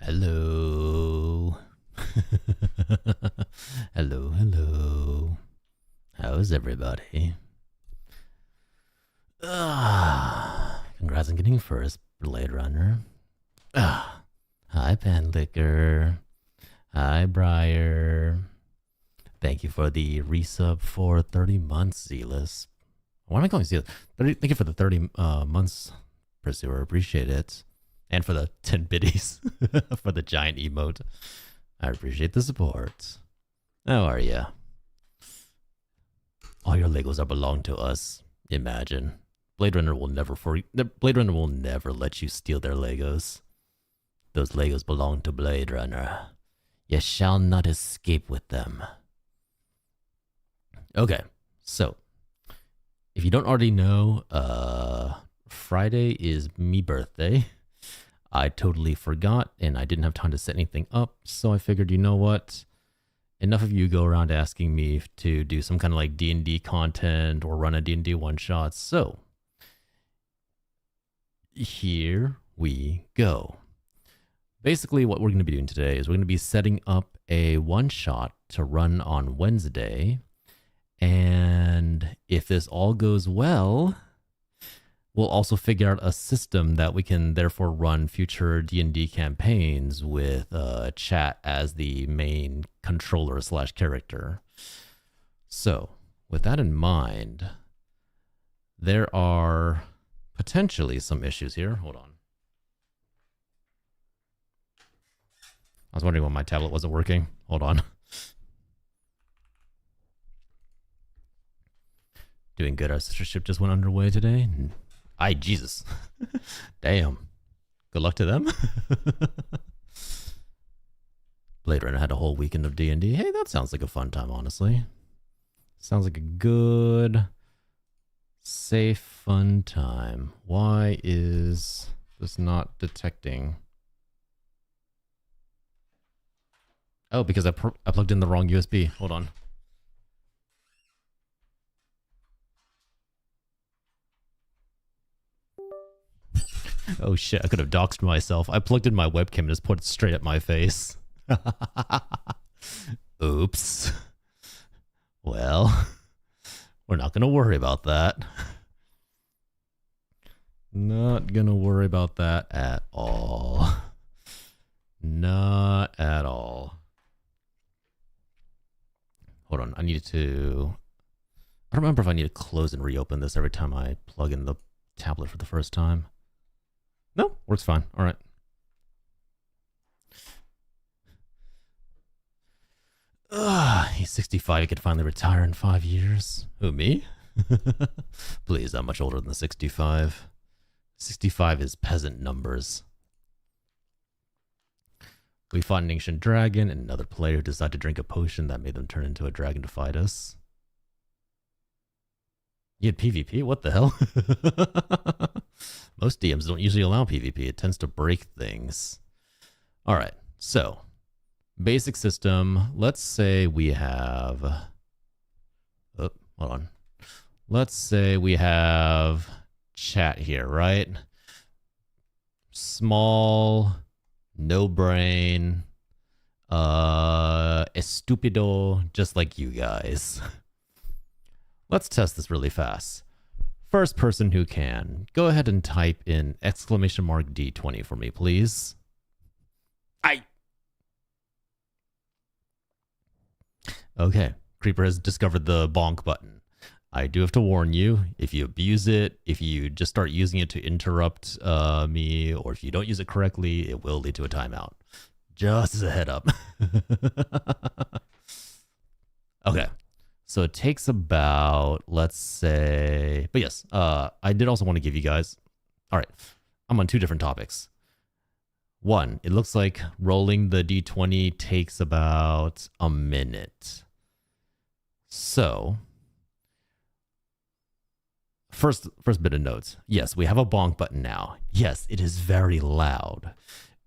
Hello. Hello, hello. How's everybody? Congrats on getting first, Blade Runner. Hi, Panlicker. Hi, Briar. Thank you for the resub for 30 months, Zealous. Why am I calling Zealous? Thank you for the 30 months, Pursuer. Appreciate it. And for the 10 biddies for the giant emote. I appreciate the support. How are ya? All your Legos are belong to us. Imagine. Blade Runner will never let you steal their Legos. Those Legos belong to Blade Runner. You shall not escape with them. Okay, so if you don't already know, Friday is me birthday. I totally forgot and I didn't have time to set anything up, so I figured, you know what? Enough of you go around asking me to do some kind of like D&D content or run a D&D one-shot, so here we go. Basically, what we're going to be doing today is we're going to be setting up a one-shot to run on Wednesday, and if this all goes well, we'll also figure out a system that we can therefore run future D&D campaigns with chat as the main controller / character. So, with that in mind, there are potentially some issues here. Hold on. I was wondering why my tablet wasn't working. Hold on. Doing good. Our sistership just went underway today. Jesus. Damn. Good luck to them. Blade Runner had a whole weekend of D&D. Hey, that sounds like a fun time, honestly. Sounds like a good, safe, fun time. Why is this not detecting? Oh, because I plugged in the wrong USB. Hold on. Oh shit, I could have doxed myself. I plugged in my webcam and just put it straight at my face. Oops. Well, we're not going to worry about that. Not going to worry about that at all. Not at all. Hold on, I need to... I don't remember if I need to close and reopen this every time I plug in the tablet for the first time. No, works fine. All right. He's 65. He could finally retire in 5 years. Who, me? Please, I'm much older than 65. 65 is peasant numbers. We fought an ancient dragon and another player who decided to drink a potion that made them turn into a dragon to fight us. You had PvP? What the hell? Most DMs don't usually allow PvP. It tends to break things. All right, so basic system. Let's say we have... Oh, hold on. Let's say we have chat here, right? Small, no brain, estupido, just like you guys. Let's test this really fast. First person who can, go ahead and type in !D20 for me, please. Okay, Creeper has discovered the bonk button. I do have to warn you, if you abuse it, if you just start using it to interrupt me, or if you don't use it correctly, it will lead to a timeout. Just as a head up. Okay. So it takes about, let's say, but yes, I did also want to give you guys, all right, I'm on two different topics. One, it looks like rolling the D20 takes about a minute. So, first bit of notes. Yes, we have a bonk button now. Yes, it is very loud.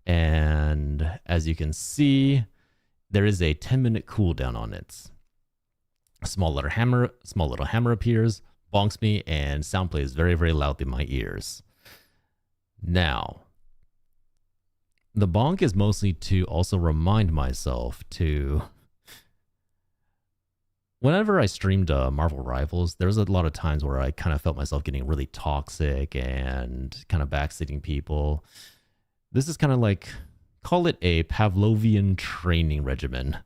And as you can see, there is a 10-minute cooldown on it. A small little hammer appears, bonks me, and sound plays very, very loudly in my ears. Now, the bonk is mostly to also remind myself to, whenever I streamed Marvel Rivals, there was a lot of times where I kind of felt myself getting really toxic and kind of backseating people. This is kind of like, call it a Pavlovian training regimen,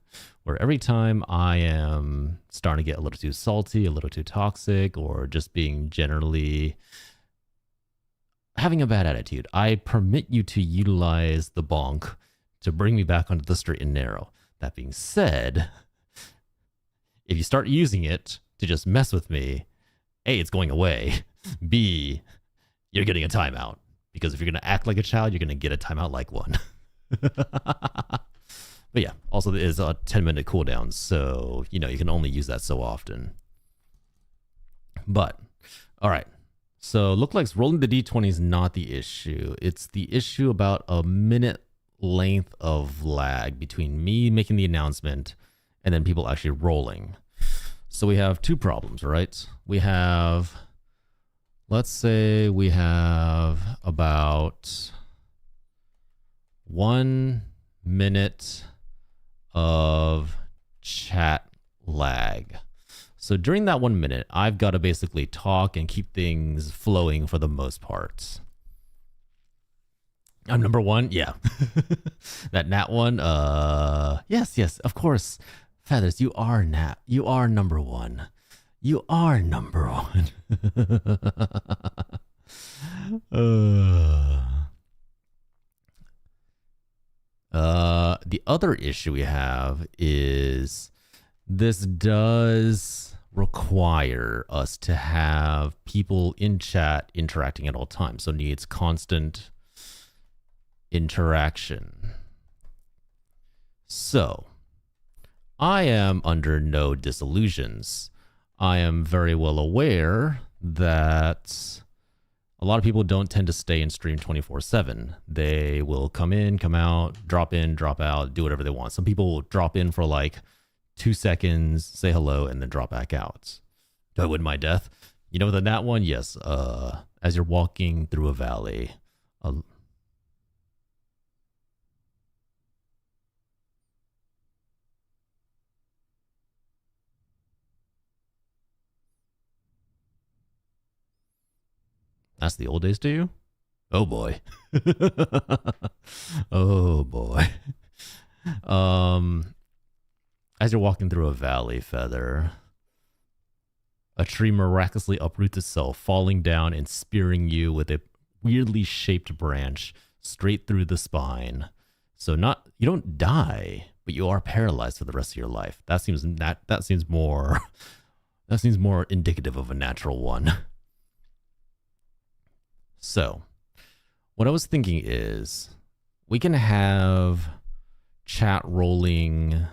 where every time I am starting to get a little too salty, a little too toxic, or just being generally having a bad attitude, I permit you to utilize the bonk to bring me back onto the straight and narrow. That being said, if you start using it to just mess with me, A, it's going away. B, you're getting a timeout. Because if you're going to act like a child, you're going to get a timeout like one. But yeah, also there is a 10-minute cooldown, so, you can only use that so often. But, all right. So, look like rolling the d20 is not the issue. It's the issue about a minute length of lag between me making the announcement and then people actually rolling. So we have two problems, right? We have, let's say we have about 1 minute of chat lag. So during that 1 minute, I've got to basically talk and keep things flowing for the most part. I'm number one? Yeah. That nat one? Yes, of course. Feathers, you are number one. You are number one. The other issue we have is this does require us to have people in chat interacting at all times. So needs constant interaction. So I am under no disillusions. I am very well aware that a lot of people don't tend to stay in stream 24/7. They will come in, come out, drop in, drop out, do whatever they want. Some people will drop in for like 2 seconds, say hello, and then drop back out. Do I win my death? You know, than that one, yes. As you're walking through a valley, that's the old days to you? Oh boy. Oh boy. As you're walking through a valley, Feather, a tree miraculously uproots itself, falling down and spearing you with a weirdly shaped branch straight through the spine. So you don't die, but you are paralyzed for the rest of your life. That seems more indicative of a natural one. So, what I was thinking is we can have chat rolling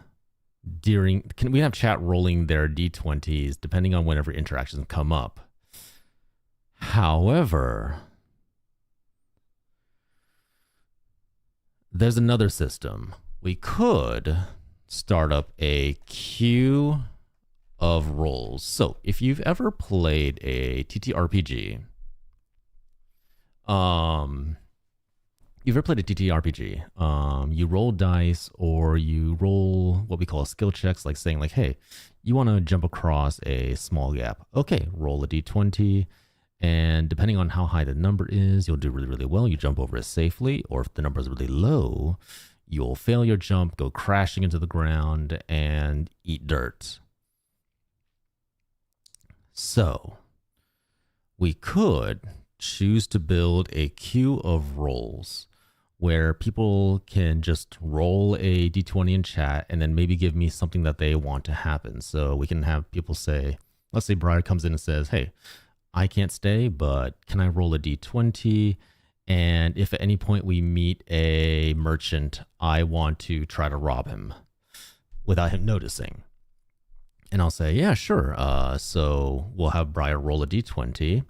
can we have chat rolling their d20s depending on whenever interactions come up. However, there's another system. We could start up a queue of rolls. So, if you've ever played a TTRPG, you roll dice or you roll what we call skill checks, like saying like, hey, you want to jump across a small gap. Okay, roll a d20, and depending on how high the number is, you'll do really, really well. You jump over it safely, or if the number is really low, you'll fail your jump, go crashing into the ground, and eat dirt. So, we could choose to build a queue of rolls where people can just roll a d20 in chat and then maybe give me something that they want to happen. So we can have people say, let's say Briar comes in and says, hey, I can't stay, but can I roll a d20? And if at any point we meet a merchant, I want to try to rob him without him noticing. And I'll say, yeah, sure. So we'll have Briar roll a d20.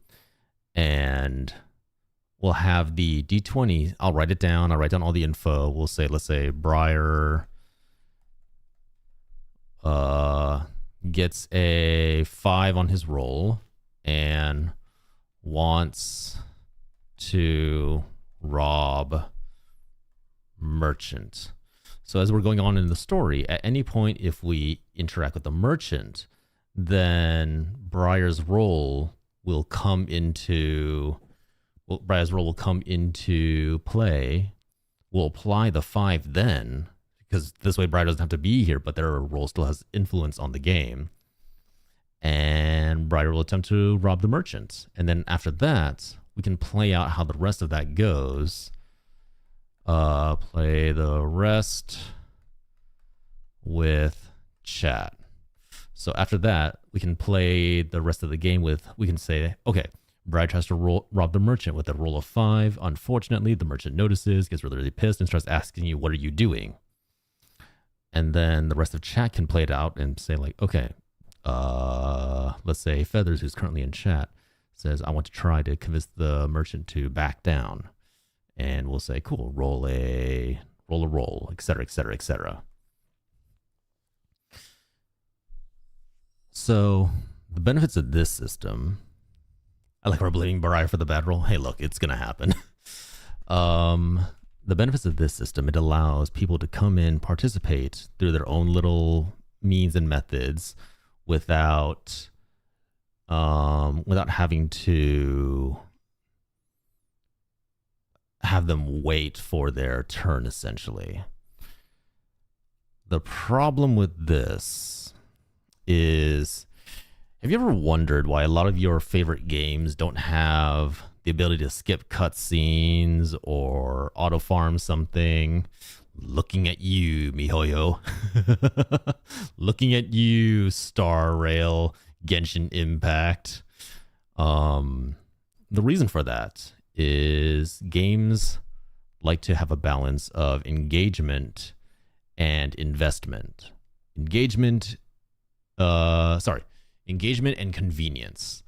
And we'll have the d20. I'll write it down. I'll write down all the info. We'll say, let's say Briar gets a 5 on his roll and wants to rob merchant. So as we're going on in the story, at any point if we interact with the merchant, then Briar's role will come into play. We'll apply the 5 then, because this way Briar doesn't have to be here, but their role still has influence on the game. And Briar will attempt to rob the merchant. And then after that, we can play out how the rest of that goes. Play the rest with chat. So after that, we can play the rest of the game with, we can say, okay, Briar tries to rob the merchant with a roll of 5. Unfortunately, the merchant notices, gets really, really pissed, and starts asking you, what are you doing? And then the rest of chat can play it out and say like, okay, let's say Feathers, who's currently in chat, says, I want to try to convince the merchant to back down. And we'll say, cool, roll, etc., etc., etc. So the benefits of this system, I like we're blaming Briar for the bad roll. Hey, look, it's going to happen. The benefits of this system, it allows people to come in, participate through their own little means and methods without having to have them wait for their turn, essentially. The problem with this is, have you ever wondered why a lot of your favorite games don't have the ability to skip cutscenes or auto farm something? Looking at you, miHoYo. Looking at you, Star Rail, Genshin Impact. The reason for that is games like to have a balance of engagement and investment. Engagement and convenience.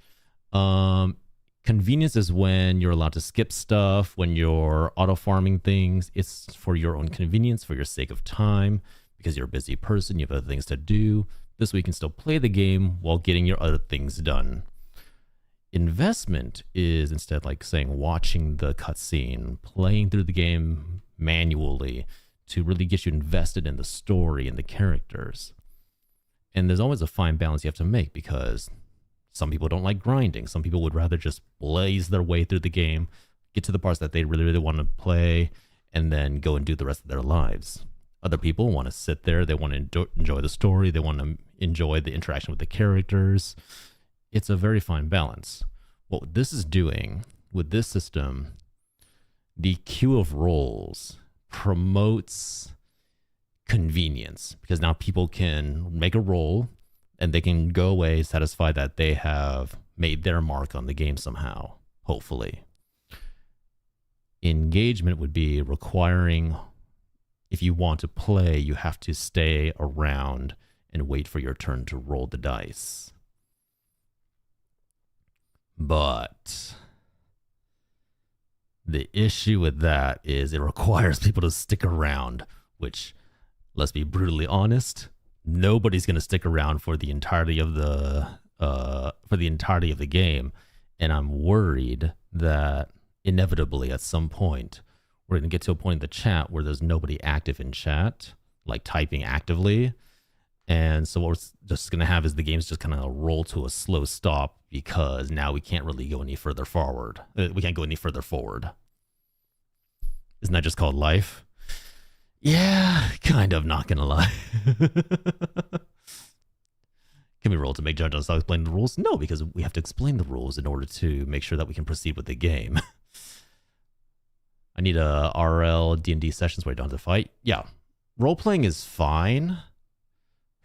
Convenience is when you're allowed to skip stuff, when you're auto farming things. It's for your own convenience, for your sake of time, because you're a busy person, you have other things to do. This way you can still play the game while getting your other things done. Investment is instead like saying watching the cutscene, playing through the game manually to really get you invested in the story and the characters. And there's always a fine balance you have to make, because some people don't like grinding. Some people would rather just blaze their way through the game, get to the parts that they really, really want to play, and then go and do the rest of their lives. Other people want to sit there. They want to enjoy the story. They want to enjoy the interaction with the characters. It's a very fine balance. What this is doing with this system, the queue of roles promotes convenience, because now people can make a roll and they can go away satisfied that they have made their mark on the game somehow, hopefully. Engagement would be requiring, if you want to play, you have to stay around and wait for your turn to roll the dice. But the issue with that is it requires people to stick around, which, let's be brutally honest, nobody's going to stick around for the entirety of the game. And I'm worried that inevitably at some point we're going to get to a point in the chat where there's nobody active in chat, like typing actively. And so what we're just going to have is the game's just kind of roll to a slow stop, because now we can't really go any further forward. We can't go any further forward. Isn't that just called life? Yeah, kind of, not gonna lie. Can we roll to make judgments without explaining the rules? No, because we have to explain the rules in order to make sure that we can proceed with the game. I need a RL D&D sessions where I don't have to fight. Yeah, role-playing is fine.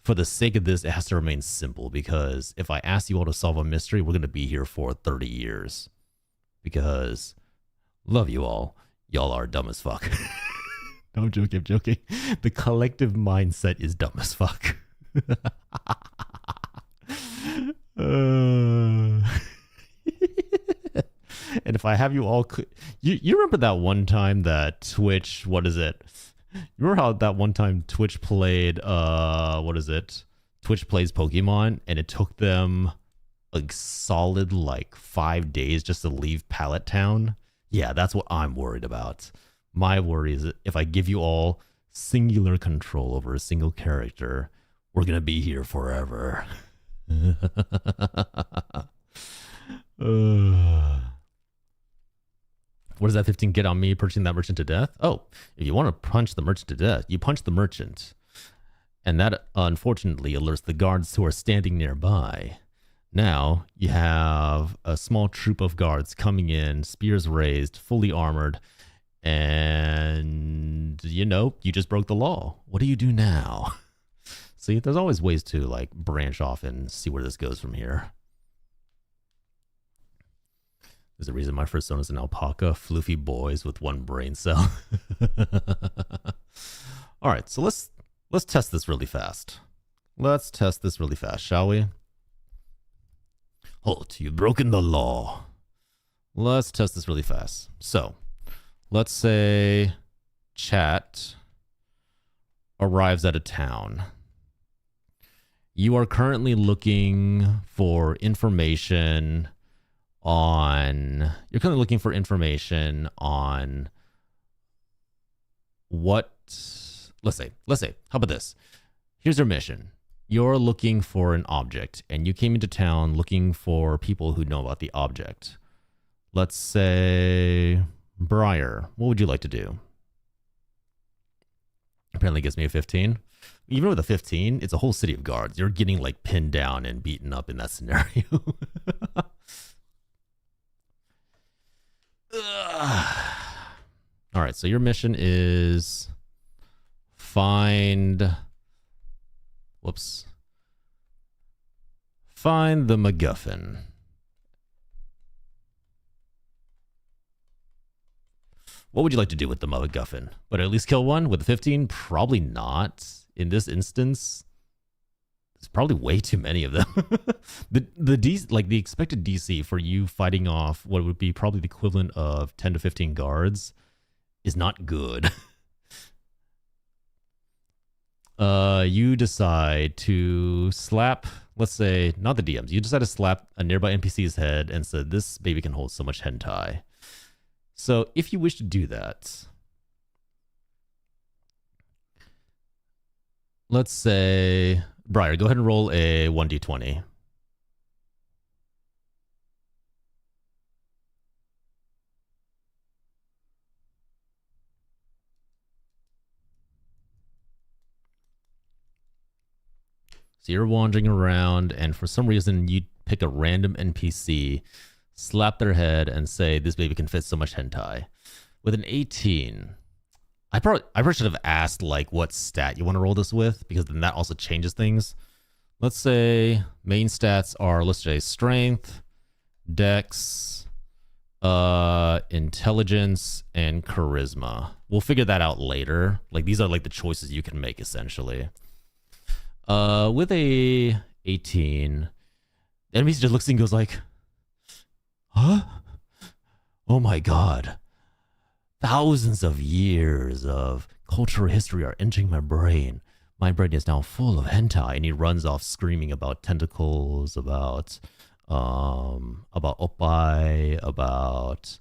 For the sake of this, it has to remain simple, because if I ask you all to solve a mystery, we're going to be here for 30 years. Because, love you all, y'all are dumb as fuck. No, I'm joking, I'm joking. The collective mindset is dumb as fuck. And if I have you all... You remember that one time that Twitch... What is it? You remember how that one time Twitch played... what is it? Twitch plays Pokemon, and it took them a solid, like, 5 days just to leave Pallet Town? Yeah, that's what I'm worried about. My worry is that if I give you all singular control over a single character, we're going to be here forever. What does that 15 get on me punching that merchant to death? Oh, if you want to punch the merchant to death, you punch the merchant. And that, unfortunately, alerts the guards who are standing nearby. Now, you have a small troop of guards coming in, spears raised, fully armored, and, you know, you just broke the law. What do you do now? See, there's always ways to, like, branch off and see where this goes from here. There's a reason my persona is an alpaca, floofy boys with one brain cell. All right, so let's test this really fast. Let's test this really fast, shall we? Halt, you've broken the law. Let's test this really fast. So, let's say chat arrives at a town. You are currently looking for information on what, let's say, how about this? Here's your mission. You're looking for an object, and you came into town looking for people who know about the object. Let's say, Briar, what would you like to do? Apparently gives me a 15. Even with a 15, it's a whole city of guards. You're getting like pinned down and beaten up in that scenario. All right, so your mission is find the MacGuffin. What would you like to do with the MacGuffin? But at least kill one with a 15? Probably not. In this instance, there's probably way too many of them. the expected DC for you fighting off what would be probably the equivalent of 10 to 15 guards is not good. You decide to slap, let's say, not the DMs, you decide to slap a nearby NPC's head and said, this baby can hold so much hentai. So if you wish to do that, let's say, Briar, go ahead and roll a 1d20. So you're wandering around, and for some reason, you pick a random NPC, slap their head, and say, this baby can fit so much hentai. With an 18, I probably should have asked like what stat you want to roll this with, because then that also changes things. Let's say main stats are, let's say, strength, dex, intelligence, and charisma. We'll figure that out later. Like, these are like the choices you can make essentially. With a 18, the enemy just looks and goes like, huh? Oh my god. Thousands of years of cultural history are entering my brain. My brain is now full of hentai, and he runs off screaming about tentacles, about oppai, about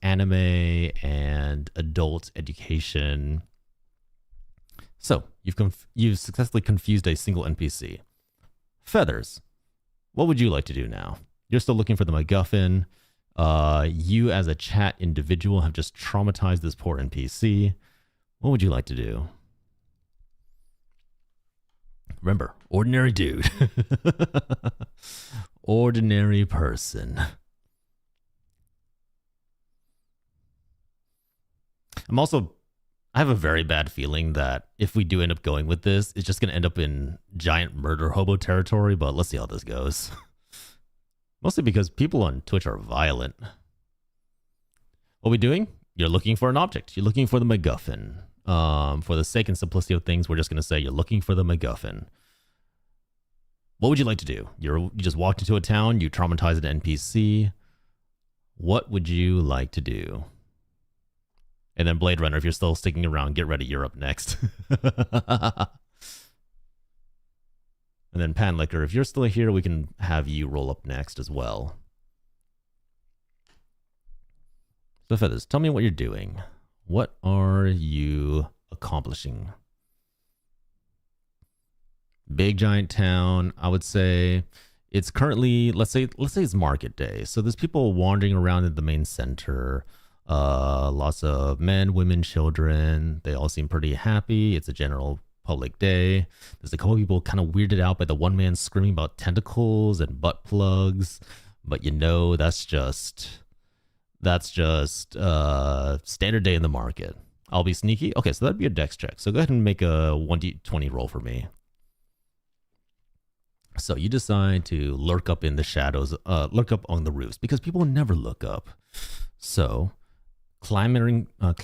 anime and adult education. So you've successfully confused a single NPC. Feathers, what would you like to do now? You're still looking for the MacGuffin. You as a chat individual have just traumatized this poor NPC. What would you like to do? Remember, ordinary dude. Ordinary person. I have a very bad feeling that if we do end up going with this, it's just going to end up in giant murder hobo territory, but let's see how this goes. Mostly because people on Twitch are violent. What are we doing? You're looking for an object. You're looking for the MacGuffin. For the sake and simplicity of things, we're just going to say you're looking for the MacGuffin. What would you like to do? You just walked into a town. You traumatized an NPC. What would you like to do? And then Blade Runner, if you're still sticking around, get ready. You're up next. And then Panlicker, if you're still here, we can have you roll up next as well. So Feathers, tell me what you're doing. What are you accomplishing? Big giant town. I would say it's currently, let's say it's market day. So there's people wandering around in the main center. Lots of men, women, children. They all seem pretty happy. It's a general public day. There's a couple of people kind of weirded out by the one man screaming about tentacles and butt plugs. But you know, that's just standard day in the market. I'll be sneaky. Okay, so that'd be a dex check. So go ahead and make a 1d20 roll for me. So you decide to lurk up in the shadows, lurk up on the roofs because people never look up. So clambering to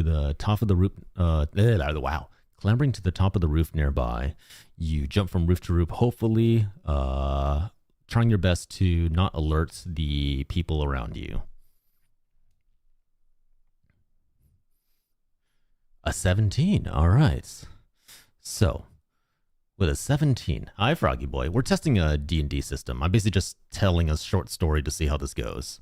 the top of the roof, clambering to the top of the roof nearby, you jump from roof to roof, hopefully trying your best to not alert the people around you. A 17, all right. So with a 17, hi Froggy Boy, we're testing a D&D system. I'm basically just telling a short story to see how this goes.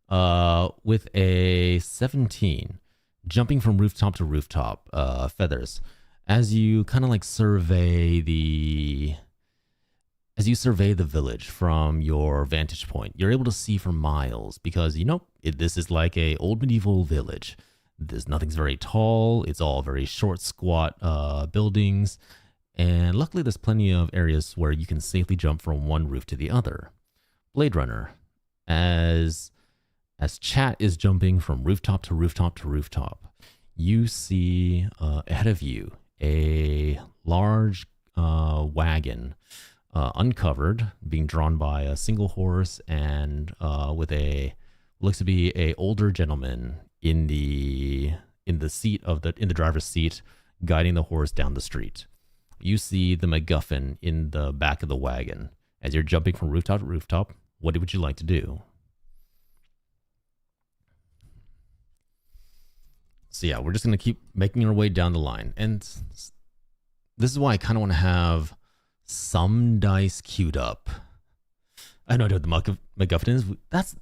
With a 17, jumping from rooftop to rooftop, Feathers, as you kind of like survey the village from your vantage point, you're able to see for miles because, you know, this is like a old medieval village. Nothing's very tall. It's all very short, squat buildings. And luckily, there's plenty of areas where you can safely jump from one roof to the other. Blade Runner, as Chat is jumping from rooftop to rooftop to rooftop, you see ahead of you a large wagon, uncovered, being drawn by a single horse and with looks to be a older gentleman in the driver's seat, guiding the horse down the street. You see the MacGuffin in the back of the wagon. As you're jumping from rooftop to rooftop, what would you like to do? So yeah, we're just going to keep making our way down the line. And this is why I kind of want to have some dice queued up. I know what the MacGuffin is. That's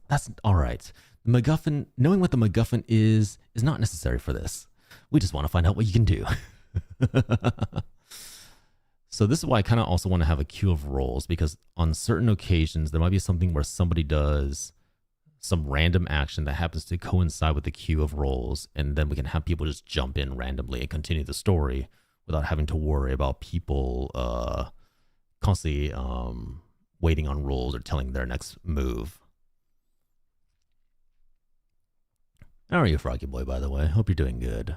all right. The MacGuffin, knowing what the MacGuffin is not necessary for this. We just want to find out what you can do. So this is why I kind of also want to have a queue of rolls, because on certain occasions, there might be something where somebody does some random action that happens to coincide with the queue of rolls, and then we can have people just jump in randomly and continue the story without having to worry about people constantly waiting on rolls or telling their next move. How are you, Froggy Boy, by the way? Hope you're doing good.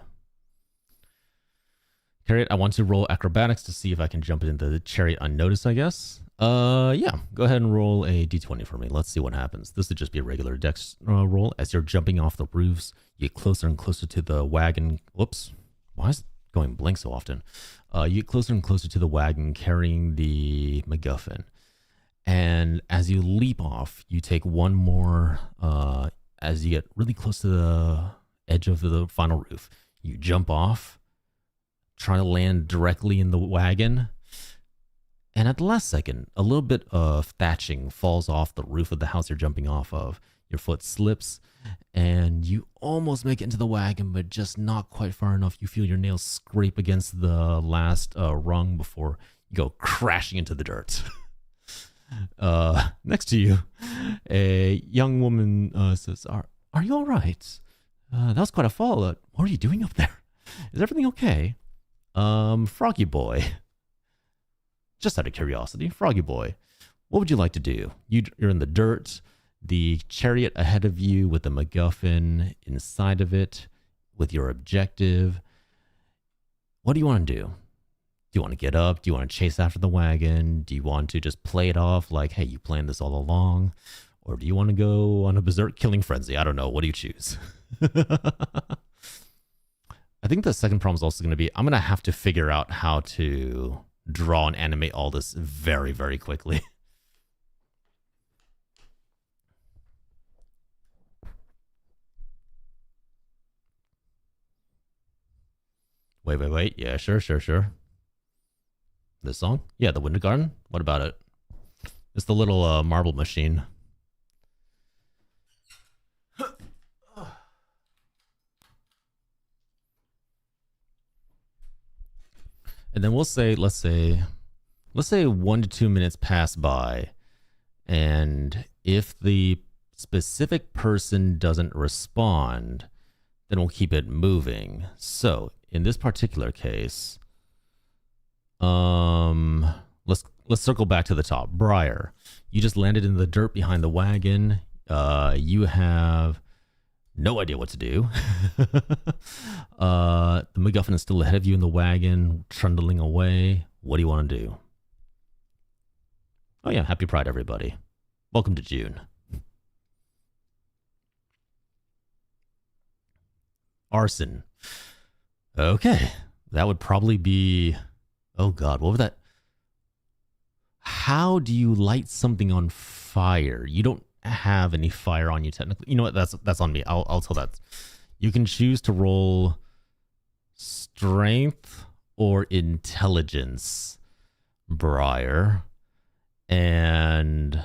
Chariot, I want to roll acrobatics to see if I can jump into the chariot unnoticed, I guess. Yeah, go ahead and roll a d20 for me. Let's see what happens. This would just be a regular dex roll. As you're jumping off the roofs, you get closer and closer to the wagon. Whoops, why is it going blank so often? You get closer and closer to the wagon carrying the MacGuffin. And as you leap off, you take one more, as you get really close to the edge of the final roof, you jump off, try to land directly in the wagon. And at the last second, a little bit of thatching falls off the roof of the house you're jumping off of. Your foot slips and you almost make it into the wagon, but just not quite far enough. You feel your nails scrape against the last rung before you go crashing into the dirt. Next to you, a young woman says, Are you all right? That was quite a fall. What are you doing up there? Is everything okay? Froggy Boy, just out of curiosity, Froggy Boy, what would you like to do? You're in the dirt, the chariot ahead of you with the MacGuffin inside of it with your objective. What do you want to do? Do you want to get up? Do you want to chase after the wagon? Do you want to just play it off like, hey, you planned this all along? Or do you want to go on a berserk killing frenzy? I don't know. What do you choose? I think the second problem is also going to be, I'm going to have to figure out how to draw and animate all this very, very quickly. Wait. Yeah, sure. This song? Yeah, the Winter Garden? What about it? It's the little marble machine. And then we'll say, let's say 1 to 2 minutes pass by, and if the specific person doesn't respond, then we'll keep it moving. So in this particular case, let's circle back to the top. Briar, you just landed in the dirt behind the wagon. You have no idea what to do. The MacGuffin is still ahead of you in the wagon, trundling away. What do you want to do? Oh yeah, happy Pride, everybody. Welcome to June. Arson. Okay, that would probably be... Oh god, what was that? How do you light something on fire? You don't have any fire on you technically. You know what? That's on me. I'll tell that. You can choose to roll strength or intelligence, Briar, and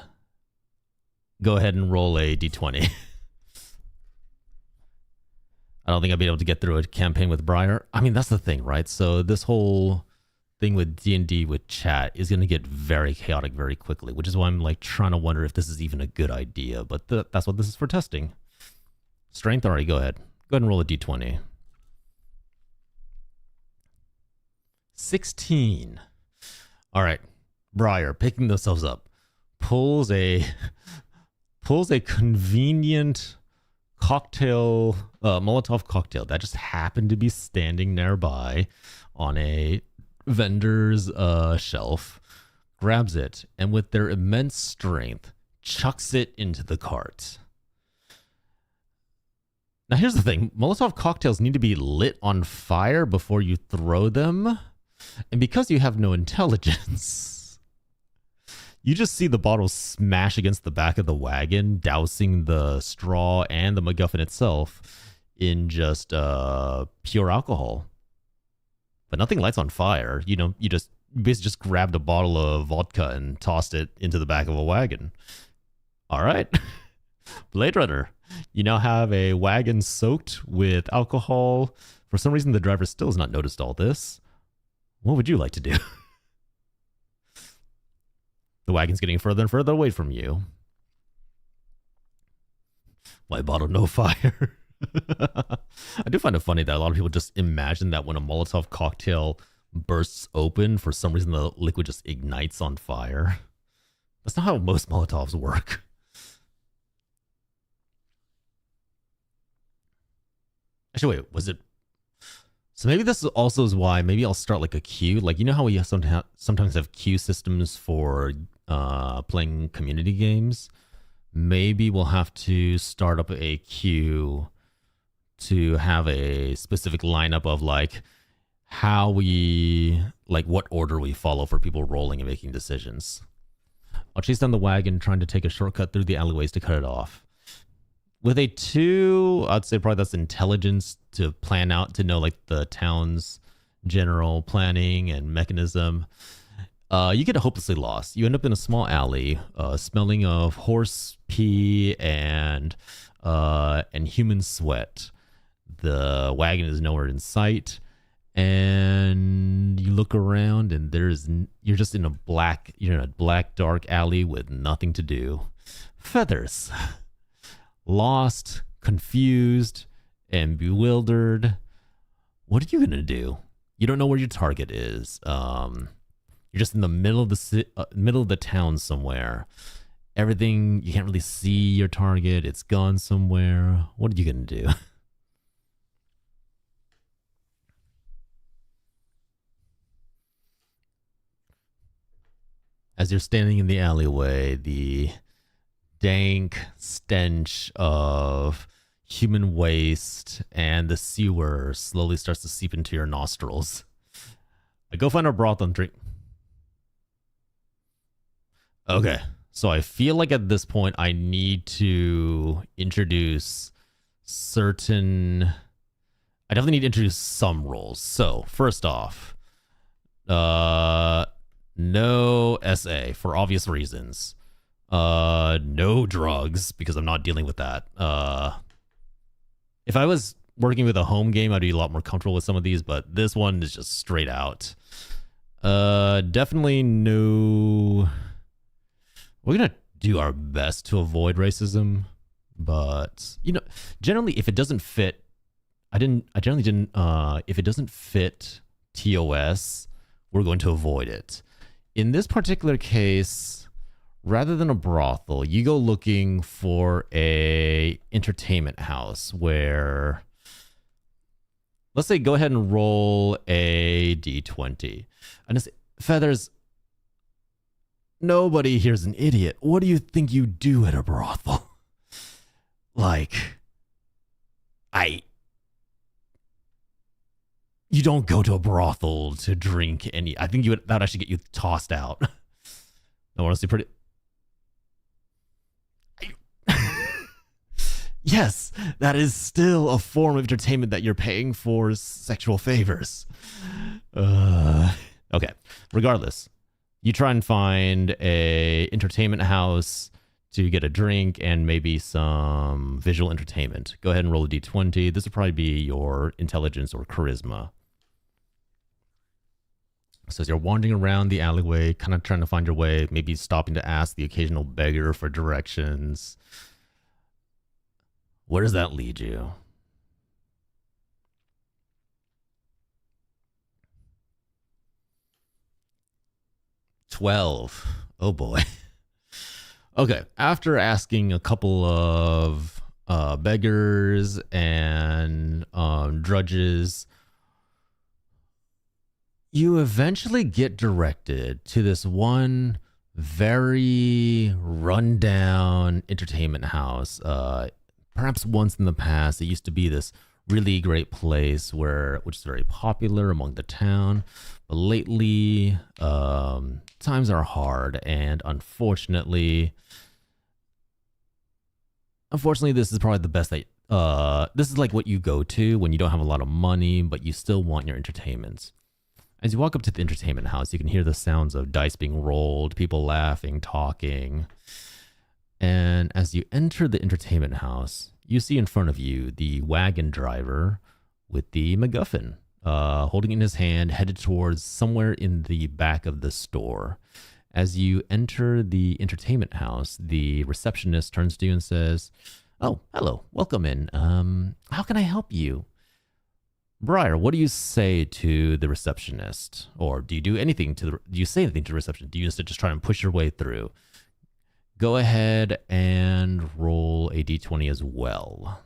go ahead and roll a d20. I don't think I'll be able to get through a campaign with Briar. I mean, that's the thing, right? So this whole thing with D&D with chat is going to get very chaotic very quickly, which is why I'm like trying to wonder if this is even a good idea. But that's what this is for, testing. Strength, all right, go ahead. Go ahead and roll a d20. 16. All right, Briar, picking themselves up, pulls a convenient cocktail, Molotov cocktail that just happened to be standing nearby on a vendor's shelf, grabs it, and with their immense strength, chucks it into the cart. Now here's the thing, Molotov cocktails need to be lit on fire before you throw them, and because you have no intelligence, you just see the bottle smash against the back of the wagon, dousing the straw and the MacGuffin itself in just pure alcohol. But nothing lights on fire. You know, you basically just grabbed a bottle of vodka and tossed it into the back of a wagon. All right. Blade Runner, you now have a wagon soaked with alcohol. For some reason, the driver still has not noticed all this. What would you like to do? The wagon's getting further and further away from you. My bottle, no fire. I do find it funny that a lot of people just imagine that when a Molotov cocktail bursts open, for some reason the liquid just ignites on fire. That's not how most Molotovs work. Actually, wait, was it? So maybe this also is why maybe I'll start like a queue. Like, you know how we sometimes have queue systems for playing community games? Maybe we'll have to start up a queue to have a specific lineup of like how we, like what order we follow for people rolling and making decisions. I'll chase down the wagon trying to take a shortcut through the alleyways to cut it off. With a 2, I'd say probably that's intelligence to plan out, to know like the town's general planning and mechanism. You get hopelessly lost. You end up in a small alley, smelling of horse pee and human sweat. The wagon is nowhere in sight, and you look around, and you're just in a black dark alley with nothing to do. Feathers. Lost, confused, and bewildered. What are you gonna do? You don't know where your target is. You're just in the middle of the town somewhere. Everything, you can't really see your target. It's gone somewhere. What are you gonna do? As you're standing in the alleyway, the dank stench of human waste and the sewer slowly starts to seep into your nostrils. I go find a broth and drink. Okay, so I feel like at this point I need to introduce certain... I definitely need to introduce some roles. So, first off, no SA for obvious reasons. No drugs, because I'm not dealing with that. If I was working with a home game, I'd be a lot more comfortable with some of these, but this one is just straight out. Definitely no. We're gonna do our best to avoid racism, but generally, if it doesn't fit, I generally didn't. If it doesn't fit TOS, we're going to avoid it. In this particular case, rather than a brothel, you go looking for a entertainment house where, let's say, go ahead and roll a d20. And it's Feathers. Nobody here's an idiot. What do you think you do at a brothel? You don't go to a brothel to drink any. I think that would actually get you tossed out. No, honestly, pretty. Yes, that is still a form of entertainment that you're paying for sexual favors. Okay, regardless, you try and find a entertainment house to get a drink and maybe some visual entertainment. Go ahead and roll a d20. This would probably be your intelligence or charisma. So as you're wandering around the alleyway, kind of trying to find your way, maybe stopping to ask the occasional beggar for directions. Where does that lead you? $12. Oh boy. Okay, after asking a couple of beggars and drudges, you eventually get directed to this one very rundown entertainment house. Perhaps once in the past, it used to be this really great place which is very popular among the town. But lately, times are hard, and unfortunately, this is probably the best that this is like what you go to when you don't have a lot of money, but you still want your entertainment. As you walk up to the entertainment house, you can hear the sounds of dice being rolled, people laughing, talking. And as you enter the entertainment house, you see in front of you the wagon driver with the MacGuffin, holding in his hand, headed towards somewhere in the back of the store. As you enter the entertainment house, the receptionist turns to you and says, "Oh, hello, welcome in. How can I help you?" Briar, what do you say to the receptionist? Or do you do anything do you say anything to the receptionist? Do you just try and push your way through? Go ahead and roll a d20 as well.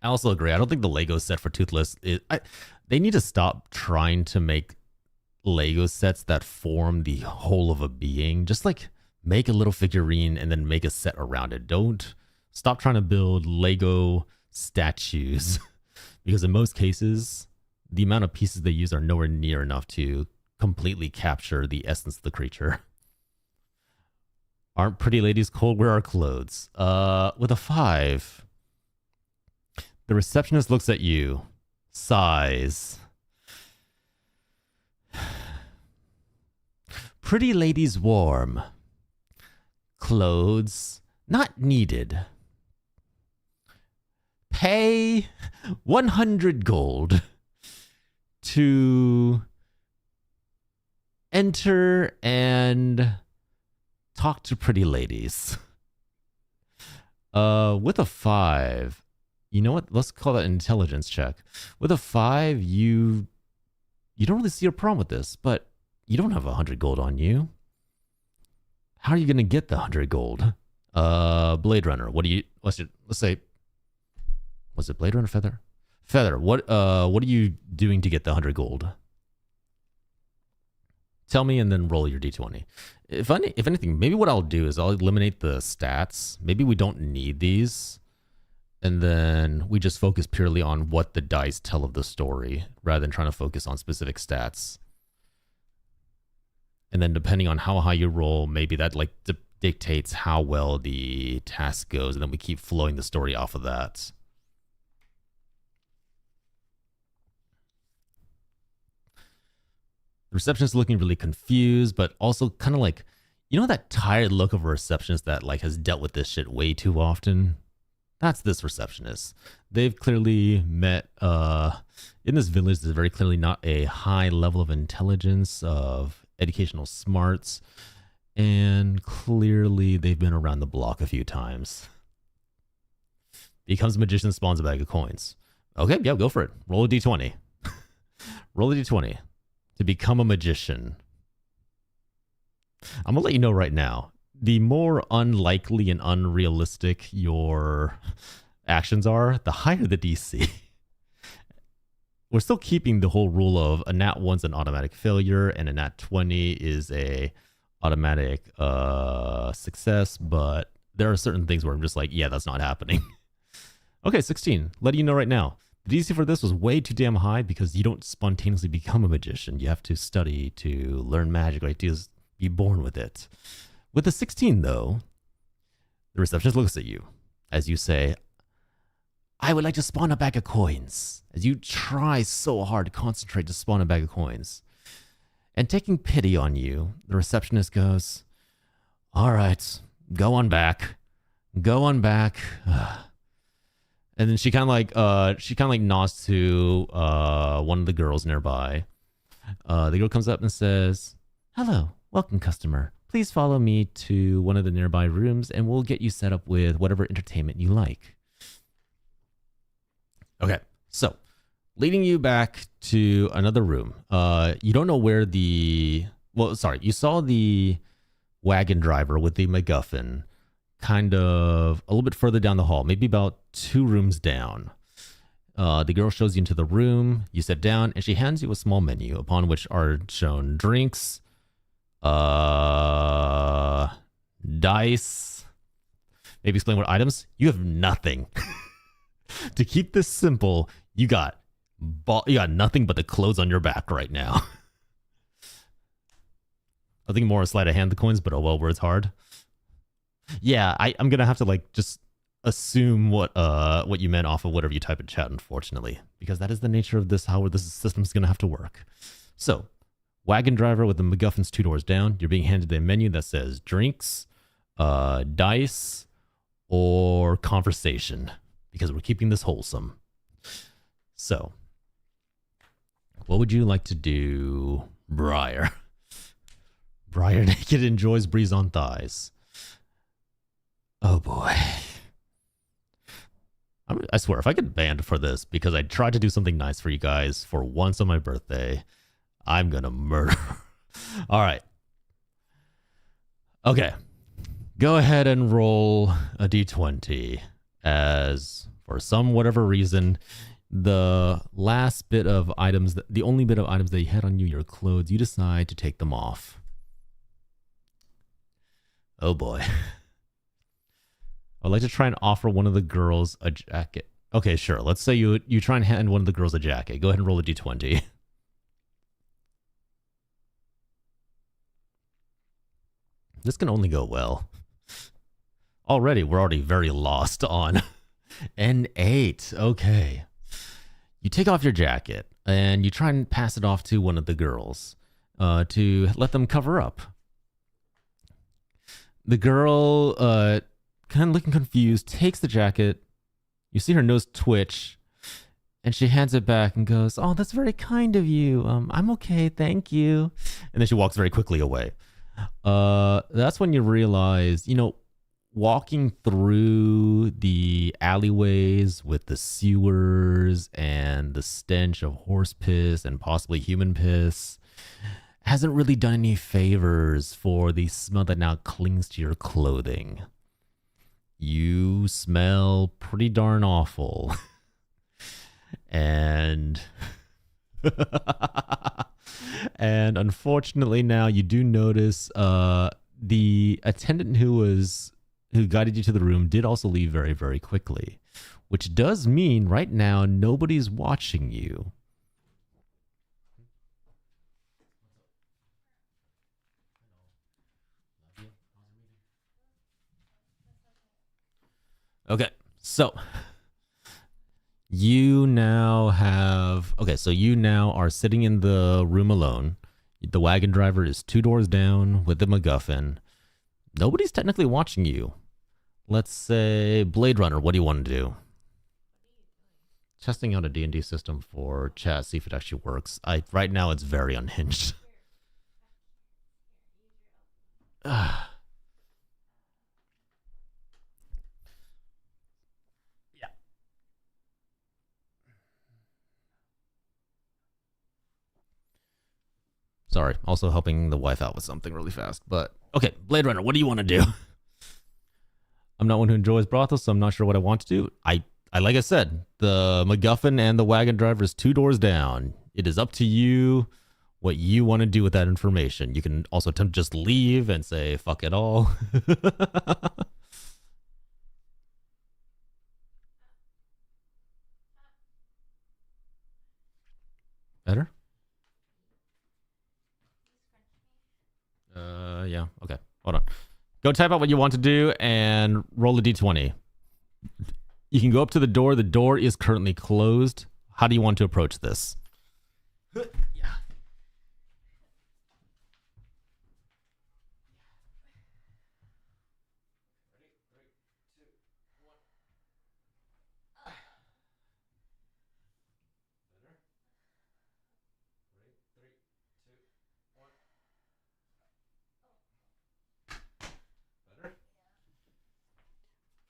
I also agree. I don't think the Lego set for Toothless they need to stop trying to make Lego sets that form the whole of a being. Just like make a little figurine and then make a set around it. Don't stop trying to build Lego statues because in most cases, the amount of pieces they use are nowhere near enough to completely capture the essence of the creature. Aren't pretty ladies cold? Where are clothes? With a 5, the receptionist looks at you, sighs. Pretty ladies warm. Clothes not needed. Pay 100 gold to enter and talk to pretty ladies. With a 5, you know what? Let's call that an intelligence check. With a 5, you don't really see a problem with this, but you don't have 100 gold on you. How are you gonna get the 100 gold? Blade Runner. Let's say, was it Blade Runner Feather? Feather, what are you doing to get the 100 gold? Tell me and then roll your d20. If anything, maybe what I'll do is I'll eliminate the stats. Maybe we don't need these. And then we just focus purely on what the dice tell of the story rather than trying to focus on specific stats. And then depending on how high you roll, maybe that dictates how well the task goes. And then we keep flowing the story off of that. The receptionist looking really confused, but also kind of that tired look of a receptionist that has dealt with this shit way too often. That's this receptionist. They've clearly met, in this village, there's very clearly not a high level of intelligence, of educational smarts, and clearly they've been around the block a few times. Becomes a magician, spawns a bag of coins. Okay, yeah, go for it. Roll a d20. Roll a d20 to become a magician. I'm gonna let you know right now, the more unlikely and unrealistic your actions are, the higher the DC. We're still keeping the whole rule of a nat 1's an automatic failure and a nat 20 is a automatic success, but there are certain things where I'm just like, yeah, that's not happening. Okay, 16. Letting you know right now, the DC for this was way too damn high because you don't spontaneously become a magician. You have to study to learn magic, right? To be born with it. With the 16, though, the receptionist looks at you as you say, I would like to spawn a bag of coins. As you try so hard to concentrate to spawn a bag of coins. And taking pity on you, the receptionist goes, all right, go on back. Go on back. And then she kind of like nods to one of the girls nearby. The girl comes up and says, hello, welcome customer. Please follow me to one of the nearby rooms and we'll get you set up with whatever entertainment you like. Okay, so leading you back to another room. You don't know where you saw the wagon driver with the MacGuffin kind of a little bit further down the hall, maybe about 2 rooms down. The girl shows you into the room, you sit down, and she hands you a small menu upon which are shown drinks, dice. Maybe explain what items. You have nothing. To keep this simple, you got nothing but the clothes on your back right now. I think more a sleight of hand the coins, but oh well, words hard. Yeah, I'm gonna have to like just assume what you meant off of whatever you type in chat, unfortunately, because that is the nature of this, how this system is gonna have to work. So, wagon driver with the MacGuffins 2 doors down. You're being handed a menu that says drinks, dice, or conversation, because we're keeping this wholesome. So, what would you like to do, Briar? Briar naked enjoys breeze on thighs. Oh boy. I swear, if I get banned for this because I tried to do something nice for you guys for once on my birthday, I'm gonna murder. All right. Okay. Go ahead and roll a d20 as, for some whatever reason, the last bit of items, the only bit of items that you had on you, your clothes, you decide to take them off. Oh boy. I'd like to try and offer one of the girls a jacket. Okay, sure. Let's say you try and hand one of the girls a jacket. Go ahead and roll a d20. This can only go well. We're already very lost on N8. Okay. You take off your jacket and you try and pass it off to one of the girls to let them cover up. The girl, kind of looking confused, takes the jacket. You see her nose twitch and she hands it back and goes, oh, that's very kind of you. I'm okay, thank you. And then she walks very quickly away. That's when you realize, walking through the alleyways with the sewers and the stench of horse piss and possibly human piss hasn't really done any favors for the smell that now clings to your clothing. You smell pretty darn awful. And and unfortunately now you do notice the attendant who guided you to the room did also leave very, very quickly, which does mean right now nobody's watching you. Okay, so you now are sitting in the room alone. The wagon driver is 2 doors down with the MacGuffin. Nobody's technically watching you, Let's say Blade Runner. What do you want to do? Testing out a D&D system for chat, see if it actually works. Right now it's very unhinged. Yeah. Sorry, also helping the wife out with something really fast. But okay, Blade Runner, what do you want to do? I'm not one who enjoys brothels, so I'm not sure what I want to do. I like I said, the MacGuffin and the wagon driver is 2 doors down. It is up to you what you want to do with that information. You can also attempt to just leave and say fuck it all. Better? Yeah. Okay. Hold on. Go type out what you want to do and roll a d20. You can go up to the door. The door is currently closed. How do you want to approach this? Yeah.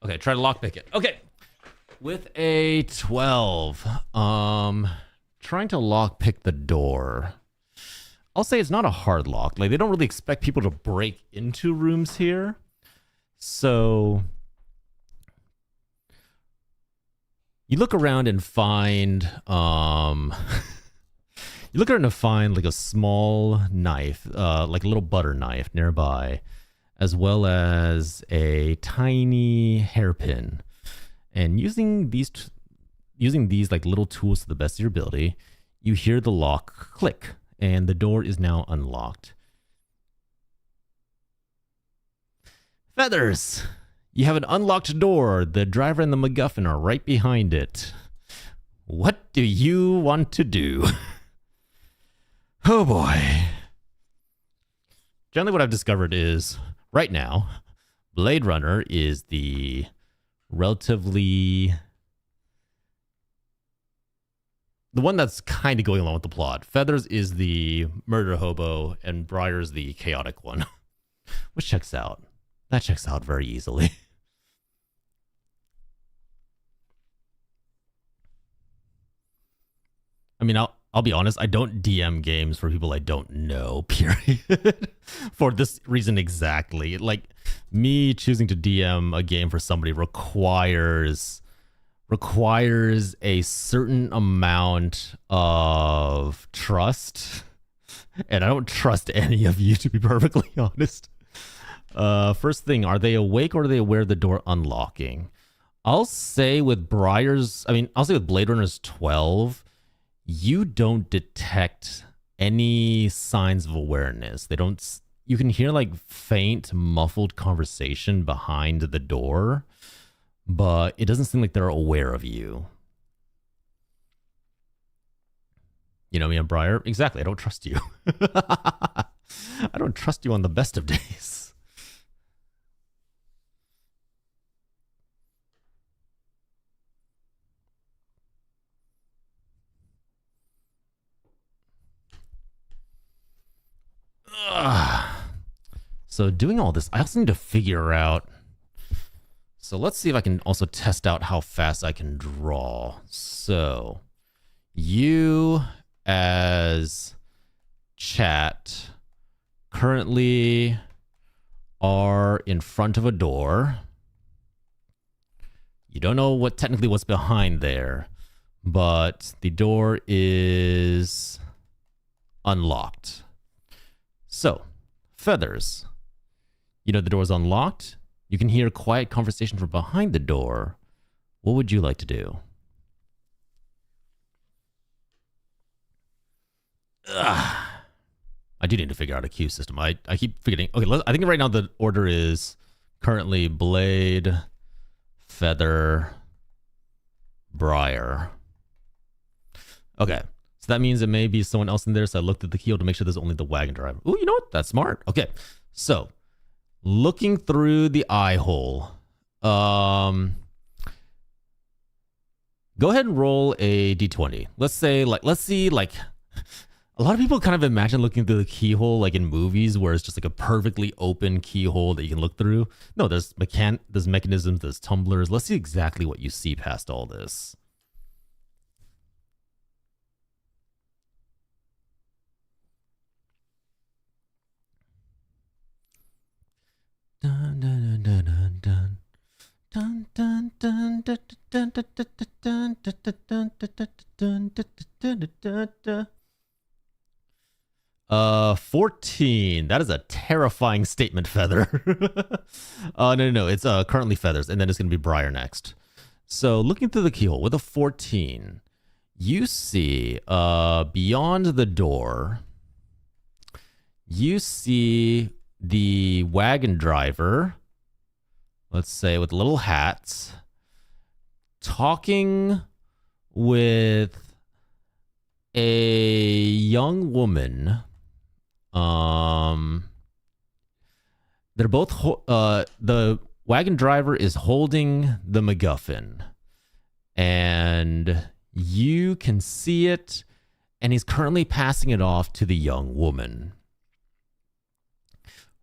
Okay, try to lockpick it. Okay. With a 12, trying to lockpick the door. I'll say it's not a hard lock. Like, they don't really expect people to break into rooms here. So you look around and find like a small knife, like a little butter knife nearby, as well as a tiny hairpin. And using these like little tools to the best of your ability, you hear the lock click, and the door is now unlocked. Feathers! You have an unlocked door. The driver and the MacGuffin are right behind it. What do you want to do? Oh boy. Generally what I've discovered is, right now, Blade Runner is the relatively... the one that's kind of going along with the plot. Feathers is the murder hobo, and Briar's the chaotic one. Which checks out. That checks out very easily. I mean, I'll be honest, I don't DM games for people I don't know, period. For this reason exactly. Like, me choosing to DM a game for somebody requires a certain amount of trust. And I don't trust any of you, to be perfectly honest. First thing, are they awake or are they aware of the door unlocking? I'll say with Blade Runner's 12, you don't detect any signs of awareness. You can hear like faint, muffled conversation behind the door, but it doesn't seem like they're aware of you. You know me and Briar? Exactly, I don't trust you. I don't trust you on the best of days. So doing all this, I also need to figure out. So let's see if I can also test out how fast I can draw. So you as chat currently are in front of a door. You don't know what's behind there, but the door is unlocked. So, Feathers, you know the door's unlocked. You can hear quiet conversation from behind the door. What would you like to do? Ugh. I do need to figure out a queue system. I keep forgetting. Okay, I think right now the order is currently Blade, Feather, Briar. Okay. So that means it may be someone else in there. So I looked at the keyhole to make sure there's only the wagon driver. Oh, you know what? That's smart. Okay. So looking through the eye hole, Go ahead and roll a d20. Let's say, like, let's see, like, a lot of people kind of imagine looking through the keyhole like in movies where it's just like a perfectly open keyhole that you can look through. No, there's mechanisms, there's tumblers. Let's see exactly what you see past all this. Dun, dun, dun, dun, dun. Dun, dun, dun, dun, dun, dun, dun, dun, dun, dun, dun, dun, dun, dun. 14. That is a terrifying statement, Feather. No. It's currently Feathers, and then it's gonna be Briar next. So looking through the keyhole with a 14, you see beyond the door, you see the wagon driver, let's say with little hats, talking with a young woman. They're both the wagon driver is holding the MacGuffin, and you can see it, and he's currently passing it off to the young woman.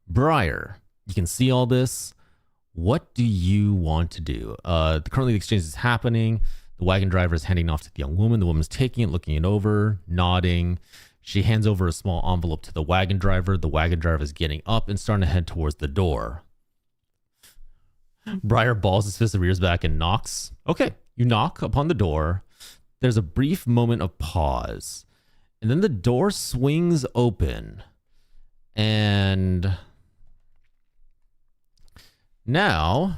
Briar, you can see all this. What do you want to do? Currently the exchange is happening. The wagon driver is handing off to the young woman. The woman's taking it, looking it over, nodding. She hands over a small envelope to the wagon driver. The wagon driver is getting up and starting to head towards the door. Briar balls his fist and rears back and knocks. Okay, you knock upon the door. There's a brief moment of pause. And then the door swings open. And now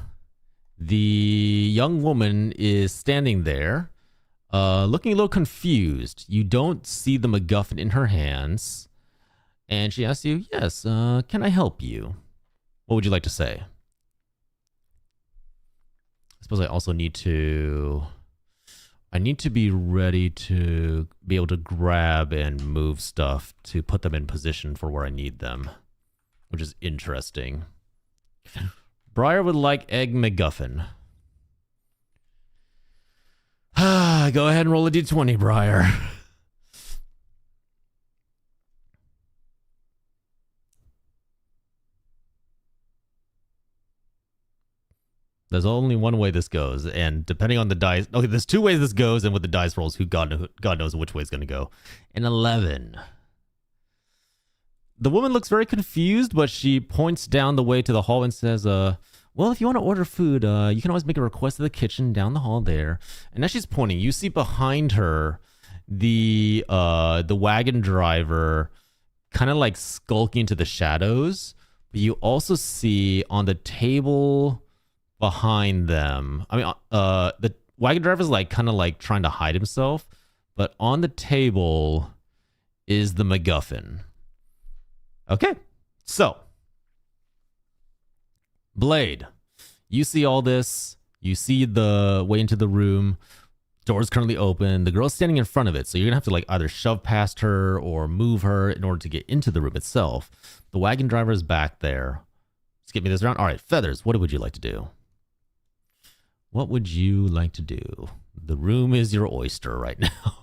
the young woman is standing there, looking a little confused. You don't see the MacGuffin in her hands. And she asks you, yes, can I help you? What would you like to say? I suppose I also need to be ready to be able to grab and move stuff to put them in position for where I need them, which is interesting. Briar would like Egg MacGuffin. Go ahead and roll a d20, Briar. There's only one way this goes, and depending on the dice... Okay, there's two ways this goes, and with the dice rolls, God knows which way it's going to go. An 11. The woman looks very confused, but she points down the way to the hall and says, well, if you want to order food, you can always make a request to the kitchen down the hall there. And as she's pointing, you see behind her the wagon driver kind of like skulking into the shadows. But you also see on the table behind them, the wagon driver's like kind of like trying to hide himself, but on the table is the MacGuffin. Okay, so Blade, you see all this. You see the way into the room. Door's currently open. The girl's standing in front of it, so you're gonna have to like either shove past her or move her in order to get into the room itself. The wagon driver is back there. Skip me this round. All right, Feathers, what would you like to do? What would you like to do? The room is your oyster right now.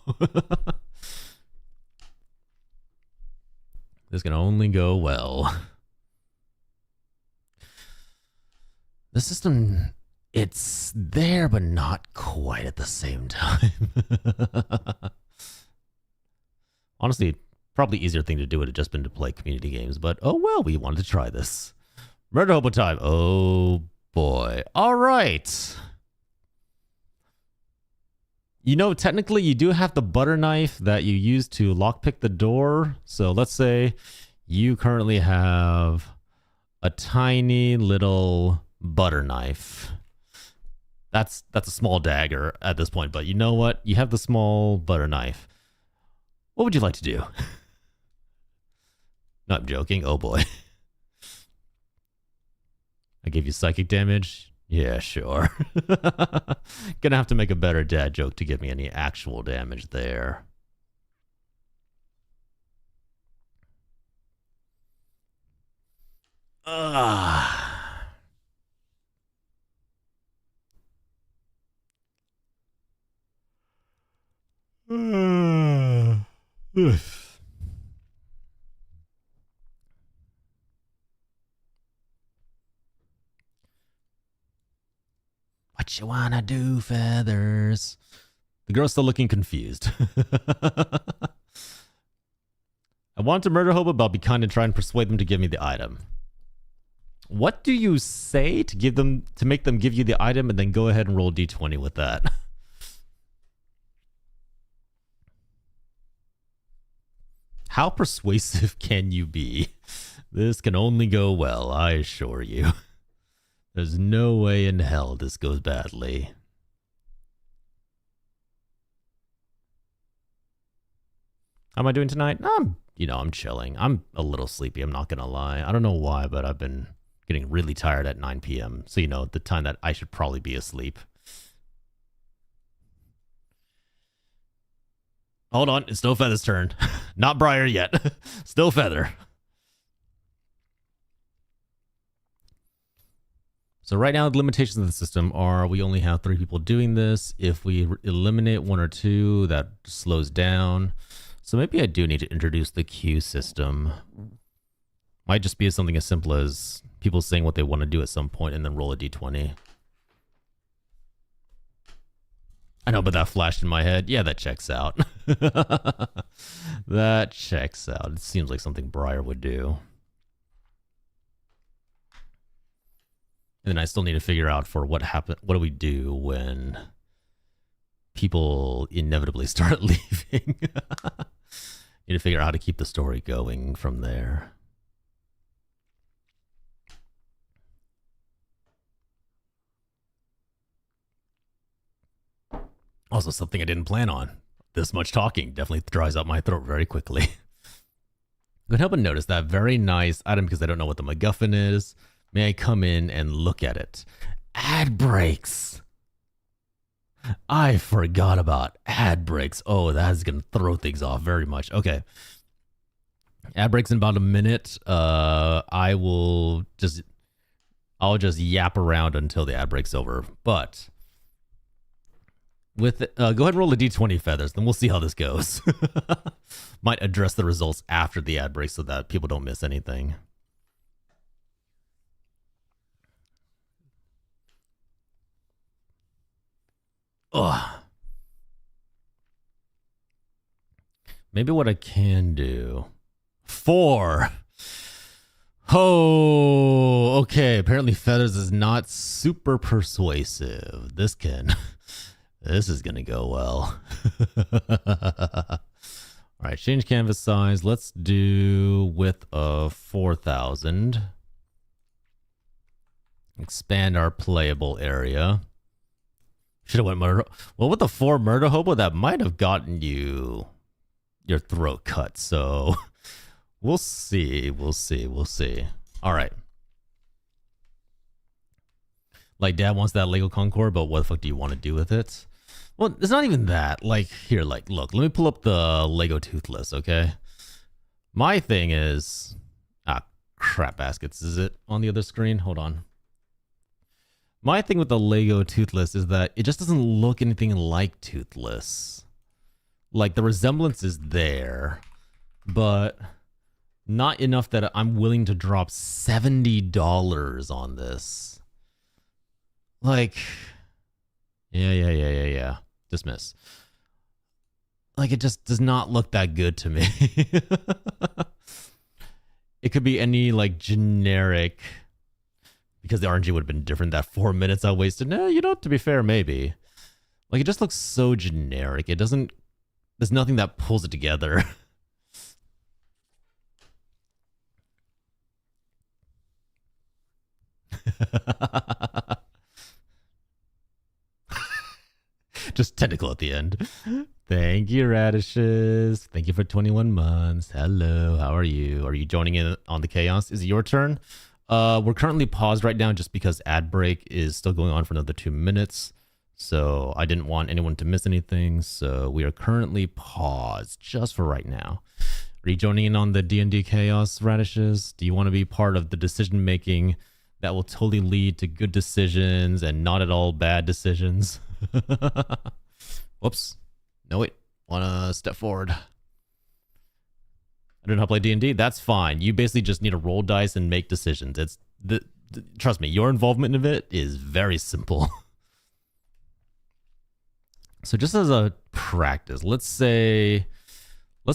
This can only go well. The system, it's there, but not quite at the same time. Honestly, probably easier thing to do would have just been to play community games, but oh well, we wanted to try this. Murder Hobo time. Oh boy. All right. You know, technically you do have the butter knife that you use to lockpick the door. So let's say you currently have a tiny little butter knife. That's a small dagger at this point, but you know what? You have the small butter knife. What would you like to do? No, I'm joking. Oh boy. I gave you psychic damage. Yeah, sure. Gonna have to make a better dad joke to give me any actual damage there. What you wanna do, Feathers? The girl's still looking confused. I want to murder Hobo, but I'll be kind and try and persuade them to give me the item. What do you say to make them give you the item and then go ahead and roll d20 with that? How persuasive can you be? This can only go well, I assure you. There's no way in hell this goes badly. How am I doing tonight? I'm chilling. I'm a little sleepy, I'm not gonna lie. I don't know why, but I've been getting really tired at 9 p.m. So, the time that I should probably be asleep. Hold on, it's still Feather's turn. Not Briar yet. Still Feather. So right now, the limitations of the system are we only have 3 people doing this. If we eliminate 1 or 2, that slows down. So maybe I do need to introduce the queue system. Might just be something as simple as people saying what they want to do at some point and then roll a d20. I know, but that flashed in my head. Yeah, that checks out. That checks out. It seems like something Briar would do. And then I still need to figure out for what do we do when people inevitably start leaving. Need to figure out how to keep the story going from there. Also, something I didn't plan on. This much talking definitely dries out my throat very quickly. I couldn't help but notice that very nice item because I don't know what the MacGuffin is. May I come in and look at it? Ad breaks. I forgot about ad breaks. Oh, that's going to throw things off very much. Okay. Ad breaks in about a minute. I'll just yap around until the ad break's over. But with go ahead and roll a d20, Feathers, then we'll see how this goes. Might address the results after the ad break so that people don't miss anything. Ugh. Maybe what I can do. 4. Oh, okay. Apparently Feathers is not super persuasive. This is gonna go well. All right, change canvas size. Let's do width of 4,000. Expand our playable area. Should have went murder. Well, with the 4 murder hobo, that might have gotten you your throat cut. So we'll see. We'll see. All right. Like, Dad wants that Lego Concord, but what the fuck do you want to do with it? Well, it's not even that. Like, here, look, let me pull up the Lego Toothless, okay? My thing is... crap baskets. Is it on the other screen? Hold on. My thing with the Lego Toothless is that it just doesn't look anything like Toothless. Like, the resemblance is there, but not enough that I'm willing to drop $70 on this. Like, yeah. Dismiss. Like, it just does not look that good to me. It could be any, like, generic... Because the RNG would have been different, that 4 minutes I wasted. No, to be fair, maybe. Like, it just looks so generic. It doesn't... There's nothing that pulls it together. Just technical at the end. Thank you, Radishes. Thank you for 21 months. Hello, how are you? Are you joining in on the chaos? Is it your turn? We're currently paused right now just because ad break is still going on for another 2 minutes. So I didn't want anyone to miss anything. So we are currently paused just for right now. Are you joining in on the DnD chaos, Radishes? Do you want to be part of the decision making that will totally lead to good decisions and not at all bad decisions? Whoops. No, wait. Wanna step forward? I don't know how to play D&D. That's fine. You basically just need to roll dice and make decisions. Trust me, your involvement in it is very simple. So just as a practice, let's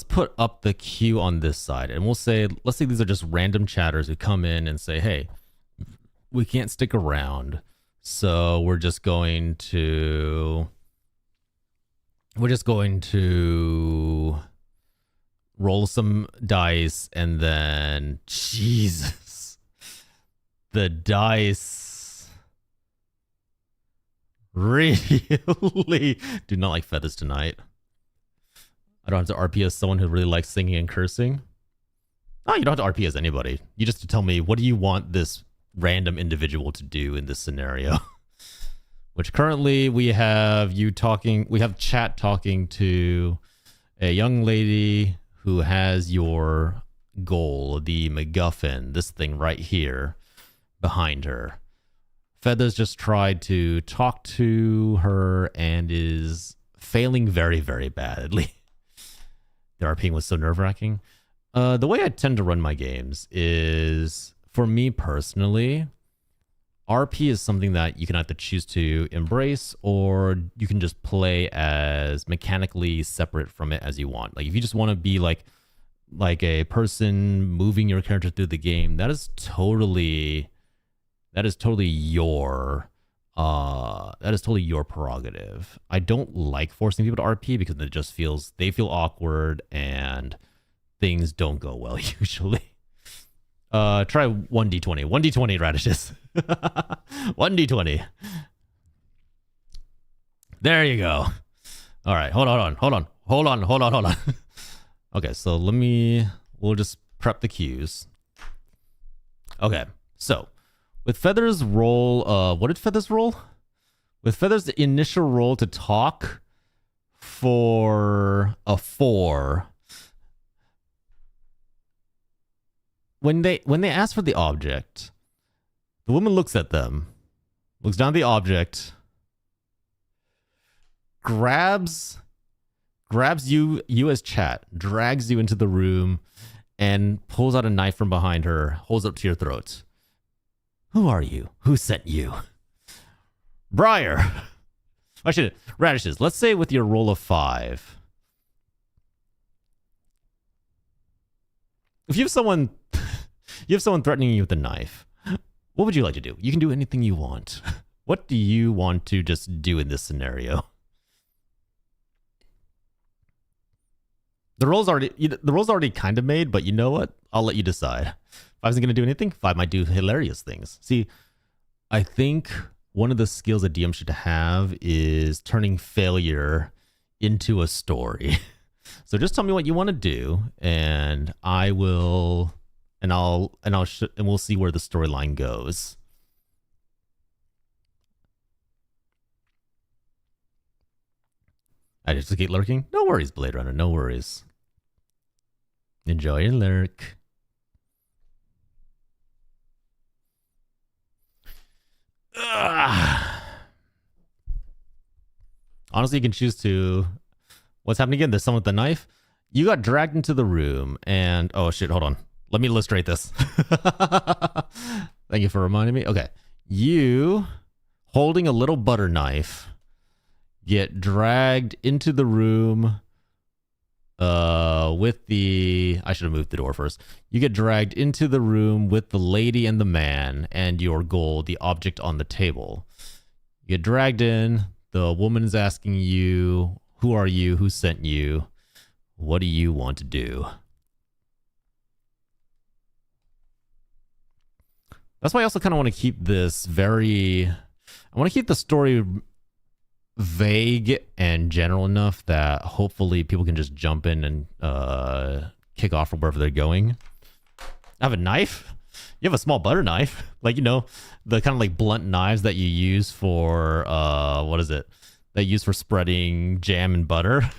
put up the queue on this side, and let's say these are just random chatters who come in and say, hey, we can't stick around, so we're just going to roll some dice, and then Jesus, the dice really do not like feathers tonight. I don't have to RP as someone who really likes singing and cursing. Oh, you don't have to RP as anybody. You just have to tell me, what do you want this random individual to do in this scenario? Which currently we have chat talking to a young lady who has your goal, the MacGuffin, this thing right here behind her. Feathers just tried to talk to her and is failing very, very badly. The RPing was so nerve-wracking. The way I tend to run my games is, for me personally, RP is something that you can either choose to embrace, or you can just play as mechanically separate from it as you want. Like if you just want to be like a person moving your character through the game, that is totally your prerogative. I don't like forcing people to RP because they feel awkward and things don't go well usually. Try 1d20. 1d20 radishes. 1d20. There you go. All right, hold on. Okay, so we'll just prep the cues. Okay, so with Feather's roll, what did Feathers roll? With Feather's initial roll to talk for a 4. When they ask for the object, the woman looks at them, looks down at the object, grabs you as chat, drags you into the room, and pulls out a knife from behind her, holds it up to your throat. Who are you? Who sent you? Briar. Radishes. Let's say with your roll of 5. If you have someone threatening you with a knife, what would you like to do? You can do anything you want. What do you want to just do in this scenario? The roll's already kind of made, but you know what? I'll let you decide. 5 isn't going to do anything. 5 might do hilarious things. See, I think one of the skills a DM should have is turning failure into a story. So just tell me what you want to do, and we'll see where the storyline goes. I just keep lurking. No worries, Blade Runner. No worries. Enjoy your lurk. Ugh. Honestly, you can choose to. What's happening again? There's someone with a knife. You got dragged into the room, and oh shit! Hold on. Let me illustrate this. Thank you for reminding me. Okay, you holding a little butter knife get dragged into the room. I should have moved the door first. You get dragged into the room with the lady and the man and your goal, the object on the table. You get dragged in. The woman is asking you, who are you? Who sent you? What do you want to do? That's why I also kind of want to keep this I want to keep the story vague and general enough that hopefully people can just jump in and kick off from wherever they're going. I have a knife. You have a small butter knife, like, the kind of like blunt knives that you use for what is it? That you use for spreading jam and butter.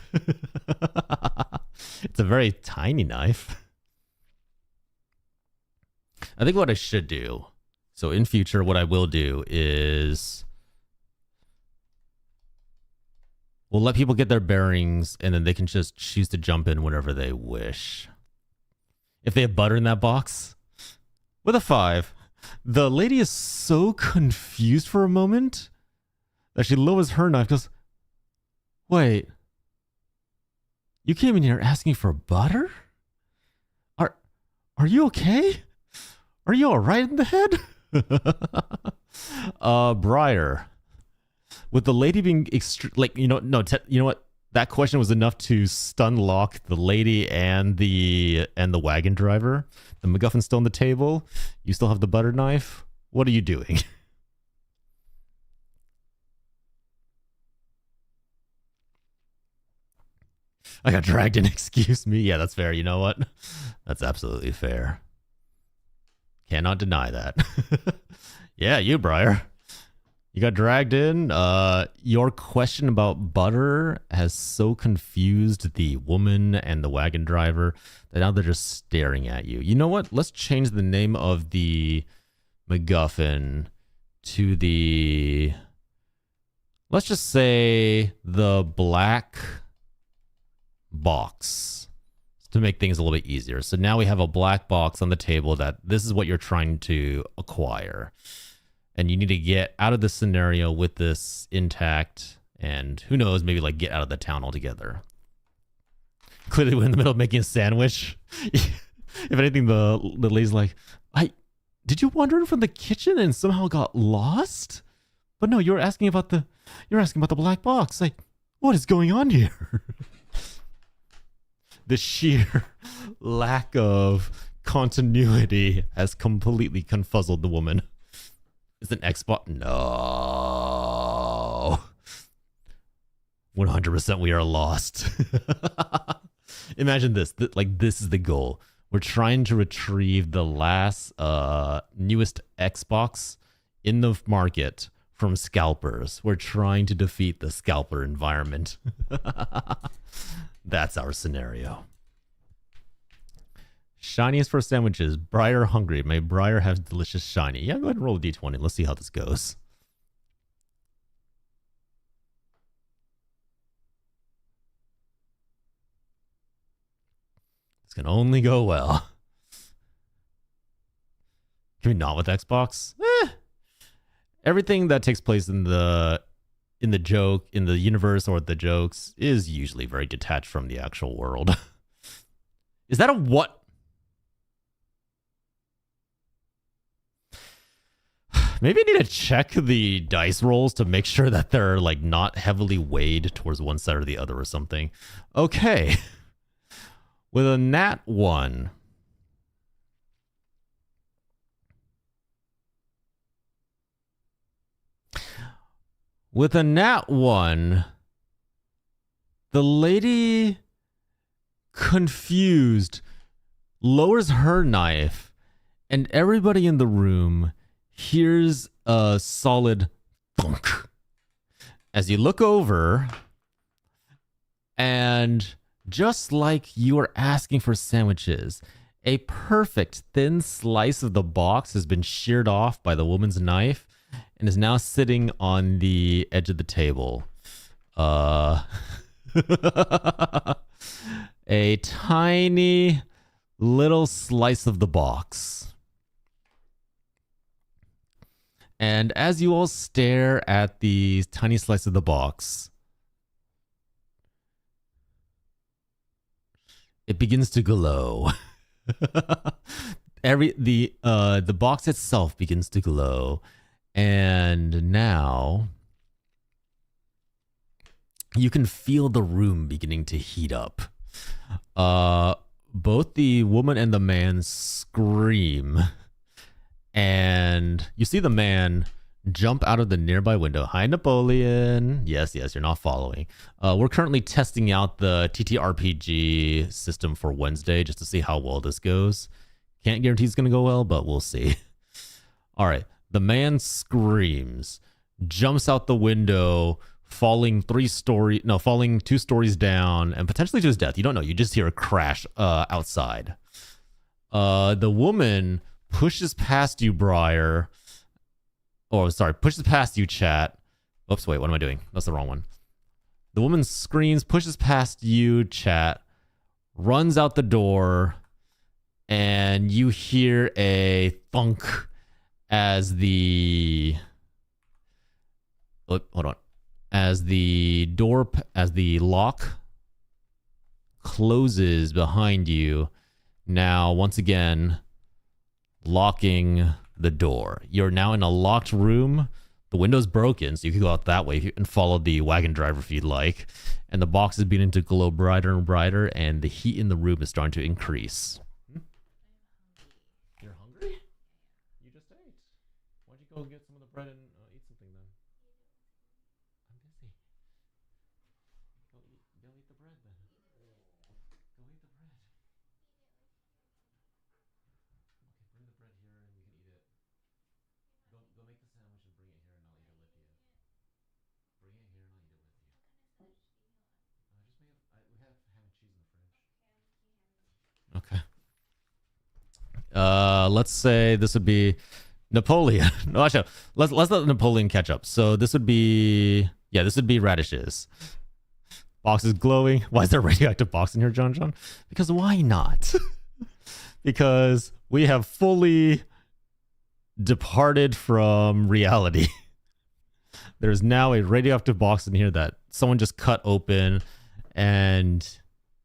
It's a very tiny knife. I think what I should do. So in future, what I will do is We'll let people get their bearings, and then they can just choose to jump in whenever they wish. If they have butter in that box, with a 5. The lady is so confused for a moment that she lowers her knife, goes, wait, you came in here asking for butter? Are you okay? Are you all right in the head? Briar, with the lady being you know what? That question was enough to stun lock the lady and the wagon driver. The MacGuffin's still on the table. You still have the butter knife. What are you doing? I got dragged in. Excuse me. Yeah, that's fair. You know what? That's absolutely fair. Cannot deny that. Yeah, you, Briar. You got dragged in. Your question about butter has so confused the woman and the wagon driver that now they're just staring at you. You know what? Let's change the name of the MacGuffin to the... Let's just say the black box to make things a little bit easier. So now we have a black box on the table that this is what you're trying to acquire. And you need to get out of the scenario with this intact, and who knows, maybe like get out of the town altogether. Clearly we're in the middle of making a sandwich. If anything, the lady's like, did you wander in from the kitchen and somehow got lost? But no, you're asking about the black box. Like, what is going on here? The sheer lack of continuity has completely confuzzled the woman. Is an Xbox? No. 100% we are lost. Imagine this. This is the goal. We're trying to retrieve the last, newest Xbox in the market from scalpers. We're trying to defeat the scalper environment. That's our scenario. Shiniest for sandwiches. Briar hungry. May Briar have delicious shiny. Yeah, go ahead and roll a d20. Let's see how this goes. This can only go well. Can we not with Xbox? Everything that takes place in the joke, in the universe or the jokes is usually very detached from the actual world. Is that a what? Maybe I need to check the dice rolls to make sure that they're like not heavily weighed towards one side or the other or something. Okay. With a nat 1. With a nat 1, the lady, confused, lowers her knife, and everybody in the room hears a solid thunk as you look over, and just like you are asking for sandwiches, a perfect thin slice of the box has been sheared off by the woman's knife and is now sitting on the edge of the table. A tiny little slice of the box. And as you all stare at the tiny slice of the box, it begins to glow. The box itself begins to glow, and now you can feel the room beginning to heat up. Both the woman and the man scream, and you see the man jump out of the nearby window. Hi, Napoleon. Yes, you're not following. We're currently testing out the TTRPG system for Wednesday just to see how well this goes. Can't guarantee it's going to go well, but we'll see. All right. The man screams, jumps out the window, falling 2 stories down, and potentially to his death. You don't know. You just hear a crash outside. The woman pushes past you, Briar. Oh, sorry. Pushes past you, chat. Oops, wait. What am I doing? That's the wrong one. The woman screams, pushes past you, chat, runs out the door, and you hear a thunk as the... Oh, hold on. As the lock closes behind you, now once again locking the door. You're now in a locked room. The window's broken, so you can go out that way and follow the wagon driver if you'd like. And the box is beginning to glow brighter and brighter, and the heat in the room is starting to increase. You're hungry? You just ate. Why'd you go get some of the bread and eat something then? I'm busy. Go eat the bread then. Go eat the bread. Okay, bring the bread here and we can eat it. Go make the sandwich and bring it here and I'll eat it with you. Bring it here and I'll eat it with you. We have ham and cheese in the fridge. Okay. Let's say this would be Napoleon. No, actually, let's let Napoleon catch up. So this would be, yeah, this would be radishes. Box is glowing. Why is there a radioactive box in here, John? Because why not? Because we have fully departed from reality. There's now a radioactive box in here that someone just cut open, and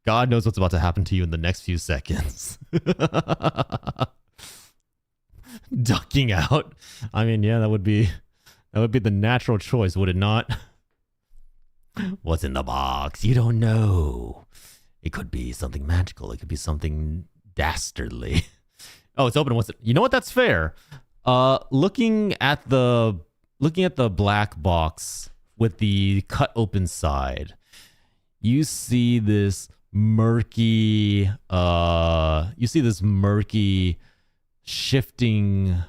God knows what's about to happen to you in the next few seconds. Ducking out. I mean, yeah, that would be the natural choice, would it not? What's in the box? You don't know. It could be something magical. It could be something dastardly. Oh, it's open. What's it? You know what? That's fair. Looking at the black box with the cut open side, you see this murky shifting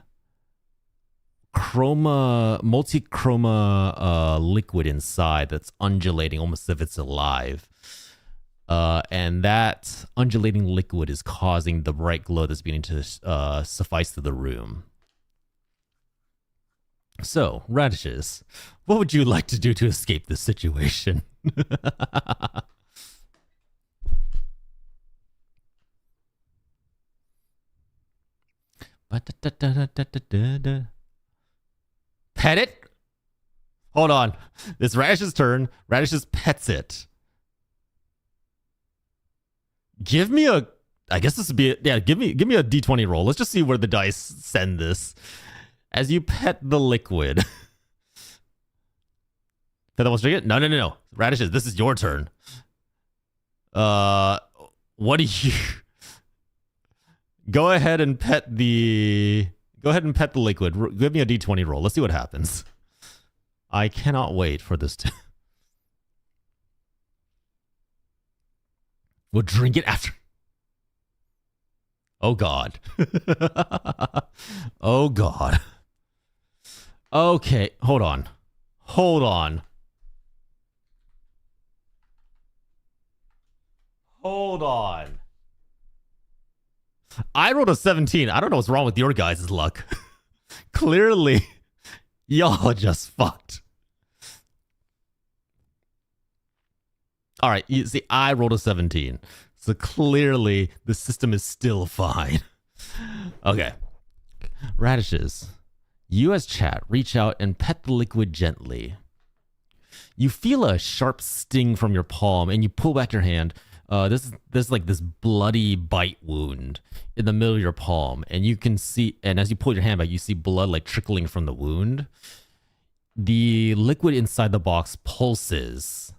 multi-chroma liquid inside that's undulating almost as if it's alive. And that undulating liquid is causing the bright glow that's beginning to suffice to the room. So, radishes, what would you like to do to escape this situation? Pet it? Hold on. It's Radish's turn. Radishes pets it. Give me a... I guess this would be... Yeah, give me a d20 roll. Let's just see where the dice send this. As you pet the liquid. That almost drink it? No. Radishes, this is your turn. What do you... Go ahead and pet the liquid. Give me a d20 roll. Let's see what happens. I cannot wait for this to... We'll drink it after. Oh, God. Oh, God. Okay, hold on. I rolled a 17. I don't know what's wrong with your guys' luck. Clearly, y'all just fucked. All right, you see, I rolled a 17. So clearly, the system is still fine. Okay. Radishes, you as chat reach out and pet the liquid gently. You feel a sharp sting from your palm and you pull back your hand. There's like this bloody bite wound in the middle of your palm, and you can see, and as you pull your hand back, you see blood like trickling from the wound. The liquid inside the box pulses,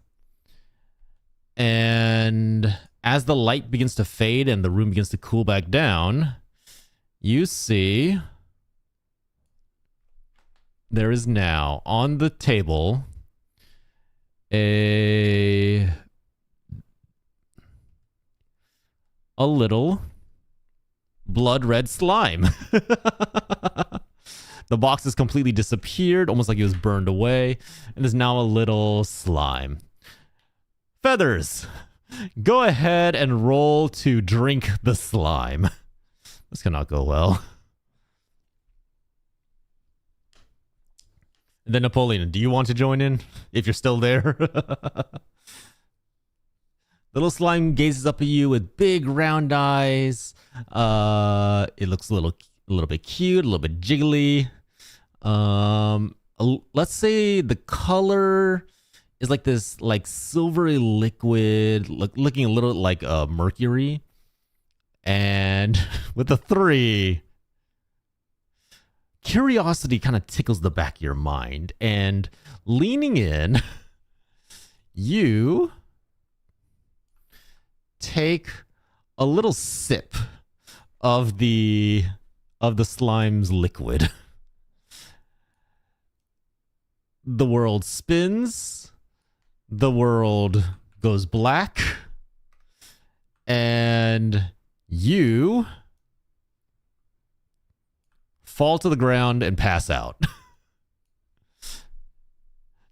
and as the light begins to fade and the room begins to cool back down, you see there is now on the table a little blood red slime. The box has completely disappeared, almost like it was burned away, and there's now a little slime. Feathers, go ahead and roll to drink the slime. This cannot go well. And then Napoleon, do you want to join in if you're still there? Little slime gazes up at you with big round eyes. It looks a little bit cute, a little bit jiggly. Let's say the color is like this like silvery liquid, looking a little like mercury. And with the 3, curiosity kind of tickles the back of your mind. And leaning in, you take a little sip of the slime's liquid. The world spins, the world goes black, and you fall to the ground and pass out.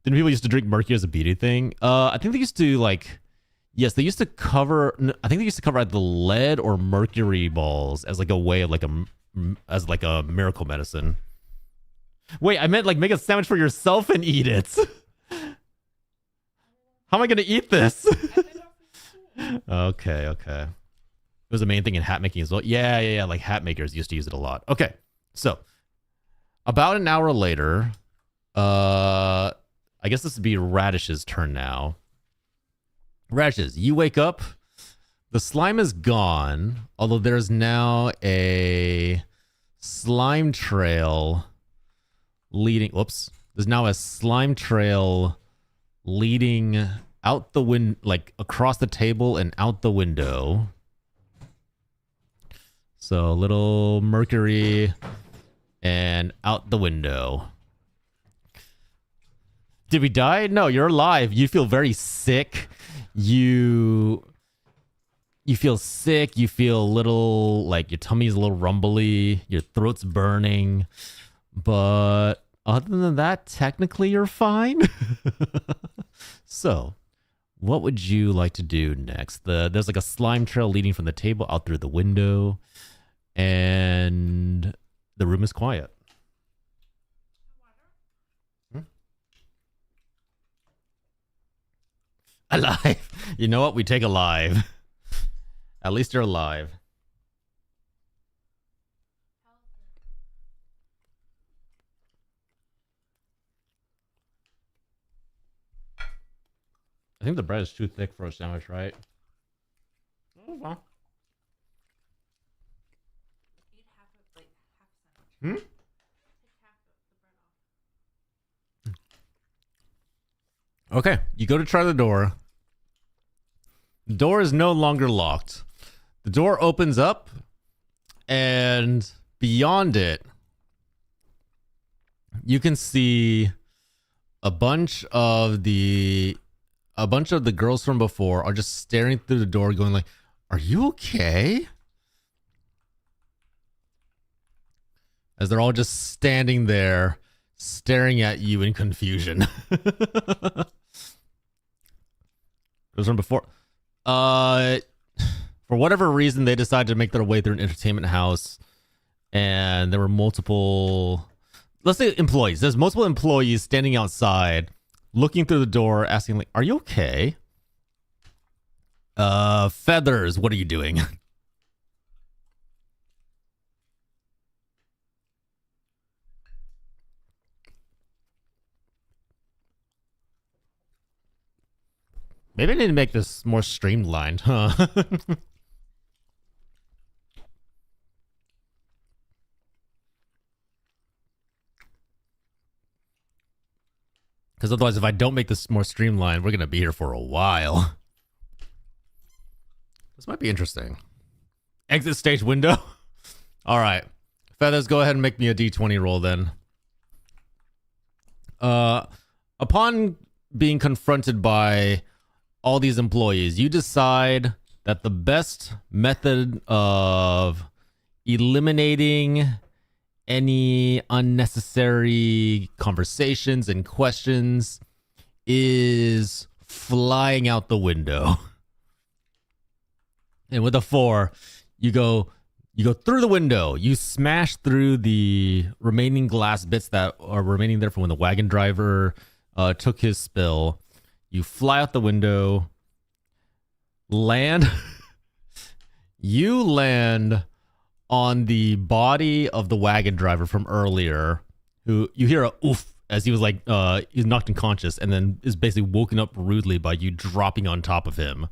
Didn't people used to drink mercury as a beauty thing? I think they used to like, yes, they used to cover, I think they used to cover the lead or mercury balls as like a way of like a miracle medicine. Wait, I meant like make a sandwich for yourself and eat it. How am I gonna eat this? Okay. It was the main thing in hat making as well. Yeah. Like hat makers used to use it a lot. Okay, so about an hour later, I guess this would be Radish's turn now. Radishes, you wake up. The slime is gone, although there's now a slime trail leading. Whoops. There's now a slime trail leading out the window, like across the table and out the window. So a little mercury and out the window. Did we die? No, you're alive. You feel very sick. You feel sick. You feel a little like your tummy's a little rumbly. Your throat's burning. But other than that, technically you're fine. So, what would you like to do next? There's like a slime trail leading from the table out through the window. And the room is quiet. Alive. You know what? We take alive. At least you're alive. I think the bread is too thick for a sandwich, right? Oh, well. Hmm? Okay, you go to try the door. The door is no longer locked. The door opens up, and beyond it, you can see a bunch of the girls from before are just staring through the door going like, "Are you okay?" As they're all just standing there staring at you in confusion. Those from before. For whatever reason, they decided to make their way through an entertainment house, and there were multiple, let's say employees. There's multiple employees standing outside, looking through the door, asking like, "Are you okay?" Feathers, what are you doing? Maybe I need to make this more streamlined, huh? Because otherwise, if I don't make this more streamlined, we're going to be here for a while. This might be interesting. Exit stage window. All right. Feathers, go ahead and make me a d20 roll then. Upon being confronted by all these employees, you decide that the best method of eliminating any unnecessary conversations and questions is flying out the window. And with a 4, you go through the window. You smash through the remaining glass bits that are remaining there from when the wagon driver took his spill. You fly out the window. land. You land on the body of the wagon driver from earlier, who you hear a oof as he was like, he's knocked unconscious and then is basically woken up rudely by you dropping on top of him,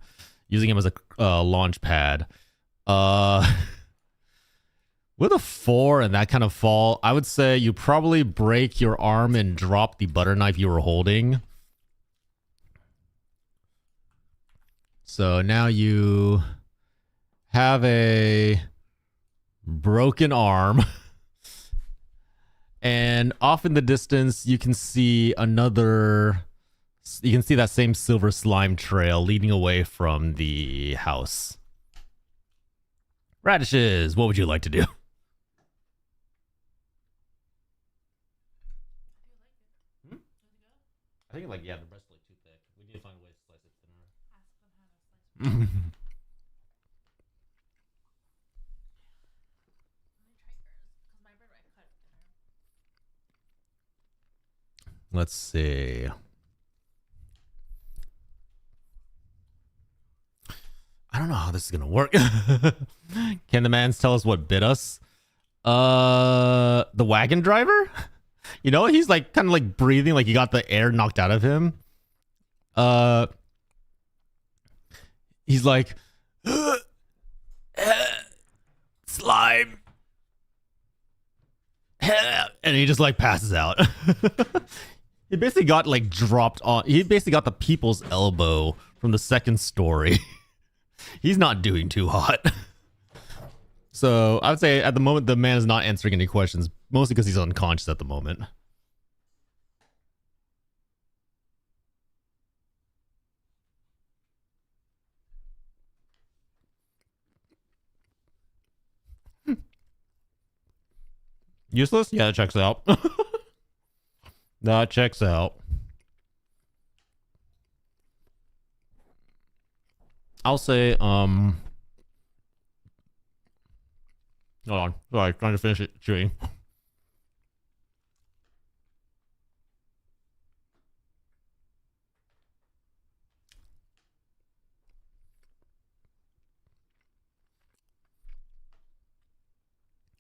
using him as a launch pad. With a 4 and that kind of fall, I would say you probably break your arm and drop the butter knife you were holding. So now you have a broken arm. And off in the distance, you can see that same silver slime trail leading away from the house. Radishes, what would you like to do? I think the breast's too thick. We need to find a way to slice it thinner. Let's see. I don't know how this is gonna work. Can the mans tell us what bit us? The wagon driver? You know, he's like kind of like breathing like he got the air knocked out of him. He's like slime. And he just like passes out. He basically got like dropped on. He basically got the people's elbow from the second story. He's not doing too hot. So I would say at the moment, the man is not answering any questions, mostly because he's unconscious at the moment. Useless? Yeah, that checks out. That checks out. I'll say, hold on. Sorry, trying to finish it chewing.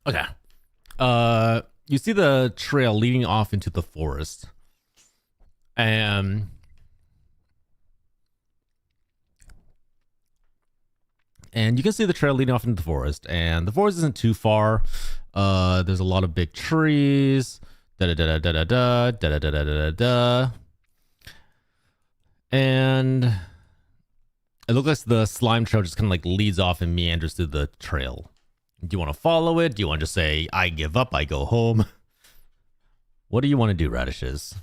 Okay. You see the trail leading off into the forest. And you can see the trail leading off into the forest, and the forest isn't too far. There's a lot of big trees. Da da da da da da da da da da da. And it looks like the slime trail just kind of like leads off and meanders through the trail. Do you want to follow it? Do you want to just say, I give up, I go home? What do you want to do, radishes?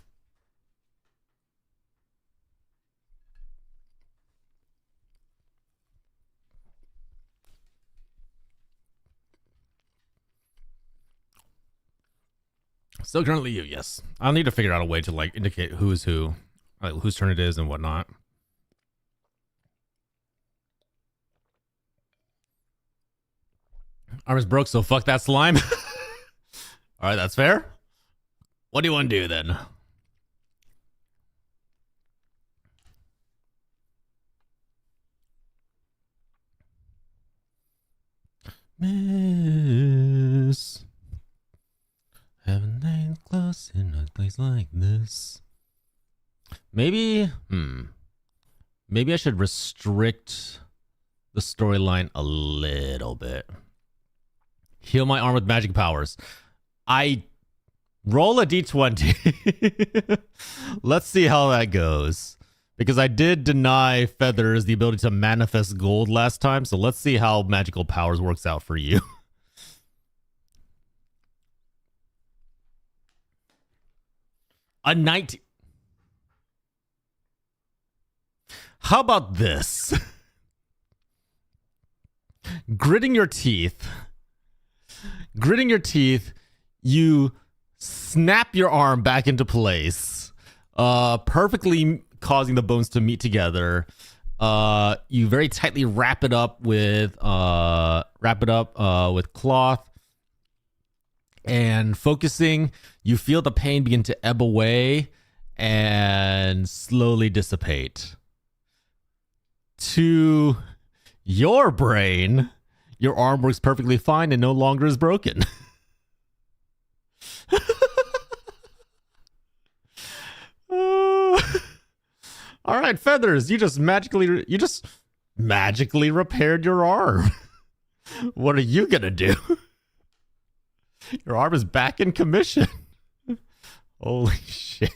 Still currently you, yes. I'll need to figure out a way to like indicate who's who, like whose turn it is and whatnot. Arm is broke, so fuck that slime. All right, that's fair. What do you want to do then? Miss, haven't they close in a place like this? Maybe, maybe I should restrict the storyline a little bit. Heal my arm with magic powers. I roll a d20. Let's see how that goes. Because I did deny Feathers the ability to manifest gold last time. So let's see how magical powers works out for you. A 19. How about this? Gritting your teeth, you snap your arm back into place, perfectly causing the bones to meet together. You very tightly wrap it up with cloth, and focusing, you feel the pain begin to ebb away and slowly dissipate to your brain, your arm works perfectly fine and no longer is broken. All right, Feathers, you just magically repaired your arm. What are you gonna do? Your arm is back in commission. Holy shit.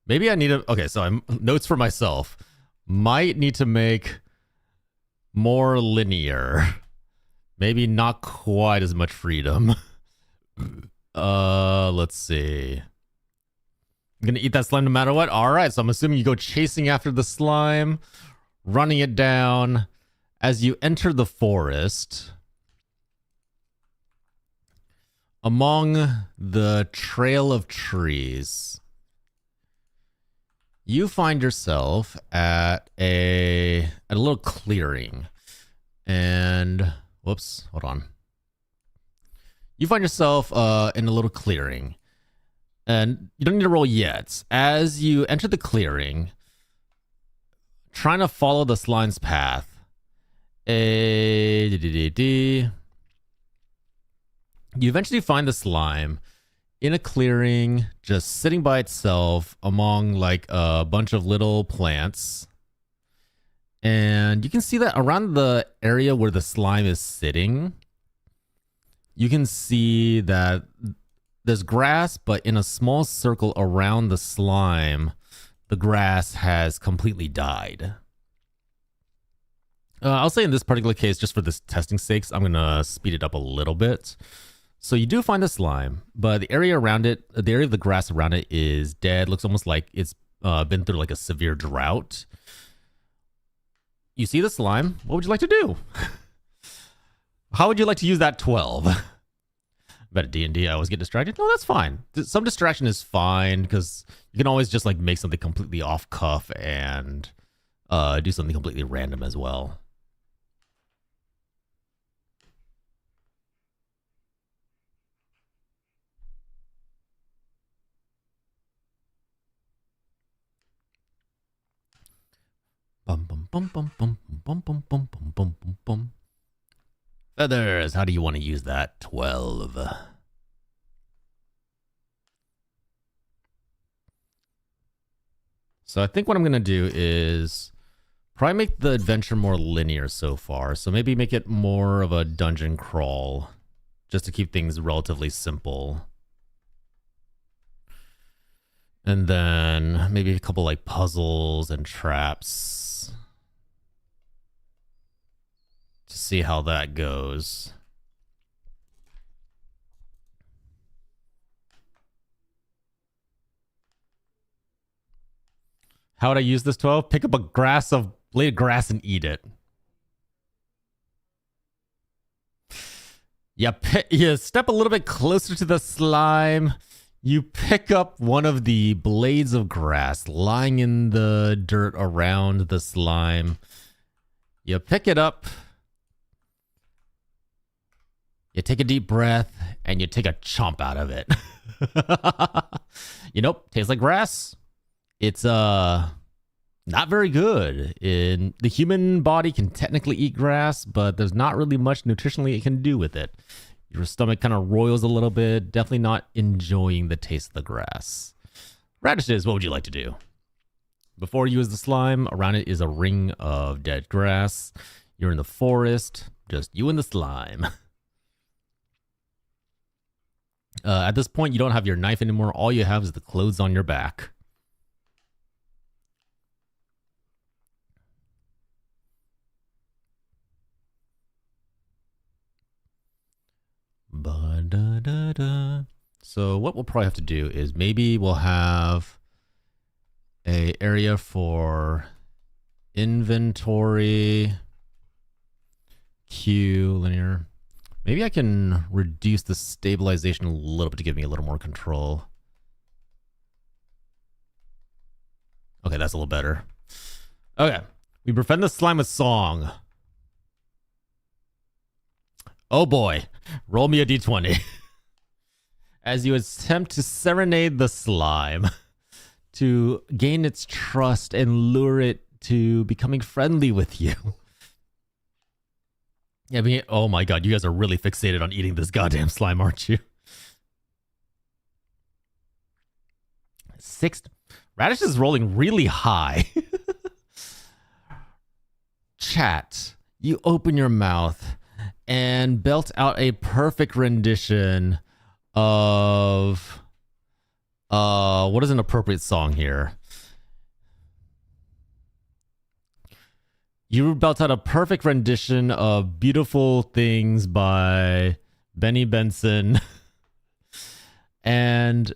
Maybe I need to... Okay, so I'm notes for myself. Might need to make more linear. Maybe not quite as much freedom. Let's see. I'm gonna eat that slime no matter what? Alright, so I'm assuming you go chasing after the slime, running it down. As you enter the forest, among the trail of trees, you find yourself at a little clearing. And whoops, hold on. You find yourself in a little clearing. And you don't need to roll yet. As you enter the clearing, trying to follow the slime's path, you eventually find the slime in a clearing, just sitting by itself among like a bunch of little plants. And you can see that around the area where the slime is sitting, you can see that there's grass, but in a small circle around the slime, the grass has completely died. I'll say in this particular case, just for this testing sakes, I'm going to speed it up a little bit. So you do find the slime, but the area around it, the area of the grass around it is dead. Looks almost like it's been through like a severe drought. You see the slime. What would you like to do? How would you like to use that 12? But at D&D, I always get distracted. No, that's fine. Some distraction is fine because you can always just like make something completely off cuff and do something completely random as well. Bum bum bum bum bum bum bum bum bum bum bum bum. Feathers, how do you want to use that 12? So I think what I'm going to do is probably make the adventure more linear so far. So maybe make it more of a dungeon crawl just to keep things relatively simple. And then maybe a couple like puzzles and traps. To see how that goes. How would I use this 12? Pick up a blade of grass and eat it. You step a little bit closer to the slime. You pick up one of the blades of grass lying in the dirt around the slime. You pick it up. You take a deep breath and you take a chomp out of it. Tastes like grass. It's not very good. The human body can technically eat grass, but there's not really much nutritionally it can do with it. Your stomach kind of roils a little bit. Definitely not enjoying the taste of the grass. Radishes, what would you like to do? Before you use the slime, around it is a ring of dead grass. You're in the forest, just you and the slime. At this point, you don't have your knife anymore. All you have is the clothes on your back. Ba-da-da-da. So what we'll probably have to do is maybe we'll have an area for inventory, queue, linear. Maybe I can reduce the stabilization a little bit to give me a little more control. Okay, that's a little better. Okay, we befriend the slime with song. Oh boy, roll me a d20. As you attempt to serenade the slime, to gain its trust and lure it to becoming friendly with you. Yeah, I mean, oh my god, you guys are really fixated on eating this goddamn slime, aren't you? Sixth. Radish is rolling really high. Chat, you open your mouth and belt out a perfect rendition of what is an appropriate song here? You belt out a perfect rendition of Beautiful Things by Benny Benson and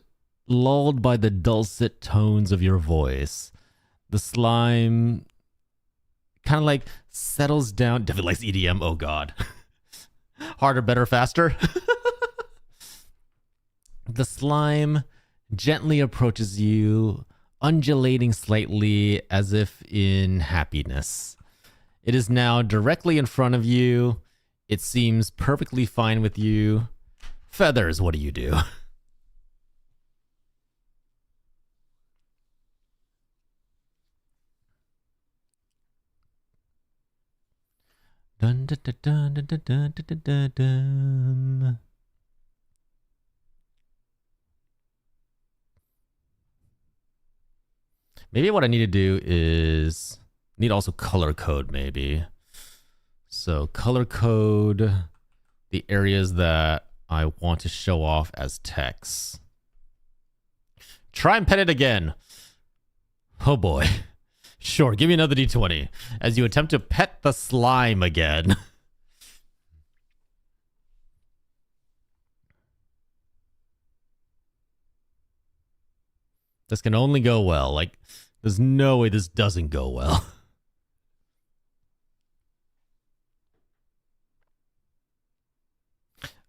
lulled by the dulcet tones of your voice, the slime kind of like settles down. Definitely likes EDM. Oh god. Harder, better, faster. The slime gently approaches you, undulating slightly as if in happiness. It is now directly in front of you. It seems perfectly fine with you. Feathers, what do you do? Dun, dun, dun, dun, dun, dun, dun, dun, dun. Maybe what I need to do is need also color code maybe. So color code the areas that I want to show off as text. Try and pet it again. Oh boy. Sure, give me another d20 as you attempt to pet the slime again. This can only go well. Like, there's no way this doesn't go well.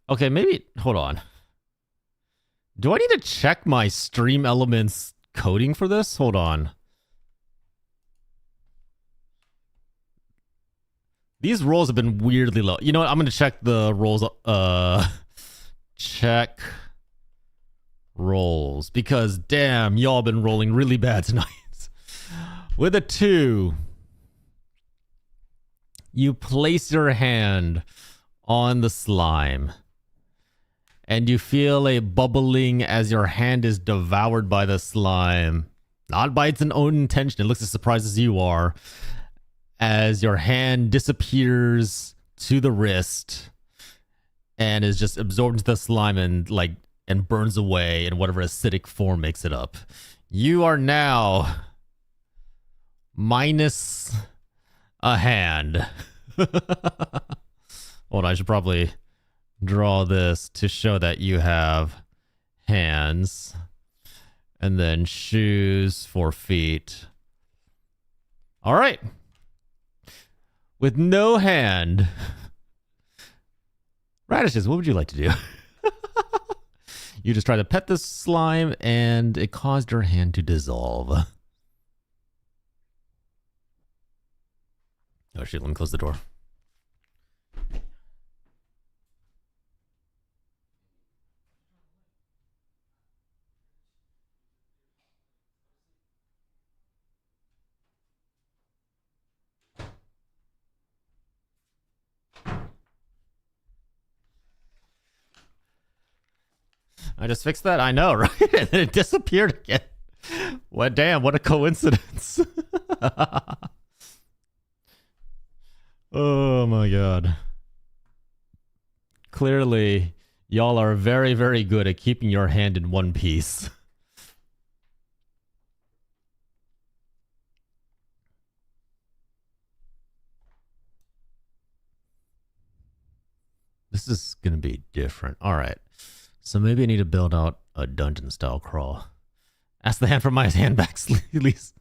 Okay, maybe, hold on. Do I need to check my stream elements coding for this? Hold on. These rolls have been weirdly low. You know what? I'm going to check the rolls. Check rolls. Because, damn, y'all been rolling really bad tonight. With a 2, you place your hand on the slime. And you feel a bubbling as your hand is devoured by the slime. Not by its own intention. It looks as surprised as you are. As your hand disappears to the wrist and is just absorbed into the slime and burns away in whatever acidic form makes it up. You are now minus a hand. Hold on, I should probably draw this to show that you have hands. And then shoes for feet. All right. With no hand. Radishes, what would you like to do? You just tried to pet this slime and it caused your hand to dissolve. Oh shit, let me close the door. I just fixed that? I know, right? And then it disappeared again. What? Damn, what a coincidence. Oh my god. Clearly, y'all are very, very good at keeping your hand in one piece. This is going to be different. All right. So maybe I need to build out a dungeon style crawl. Ask the hand for my hand back, please.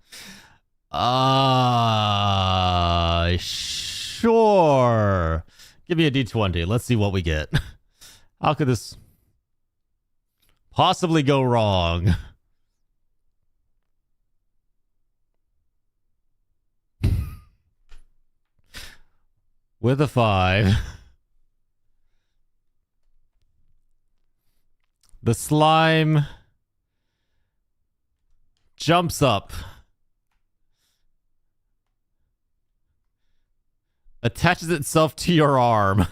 Sure. Give me a d20. Let's see what we get. How could this possibly go wrong? With a 5. The slime jumps up, attaches itself to your arm,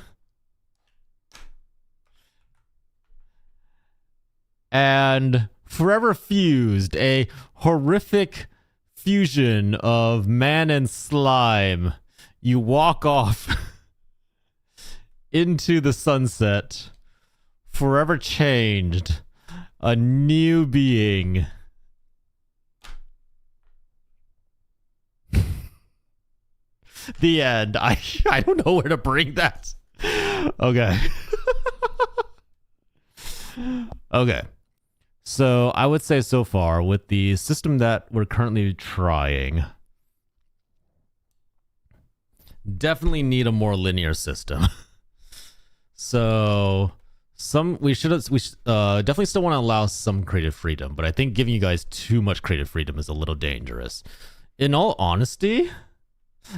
and forever fused, a horrific fusion of man and slime. You walk off into the sunset, forever changed, a new being. The end. I don't know where to bring that. Okay. Okay. So I would say so far with the system that we're currently trying, definitely need a more linear system. So we definitely still want to allow some creative freedom, but I think giving you guys too much creative freedom is a little dangerous. In all honesty,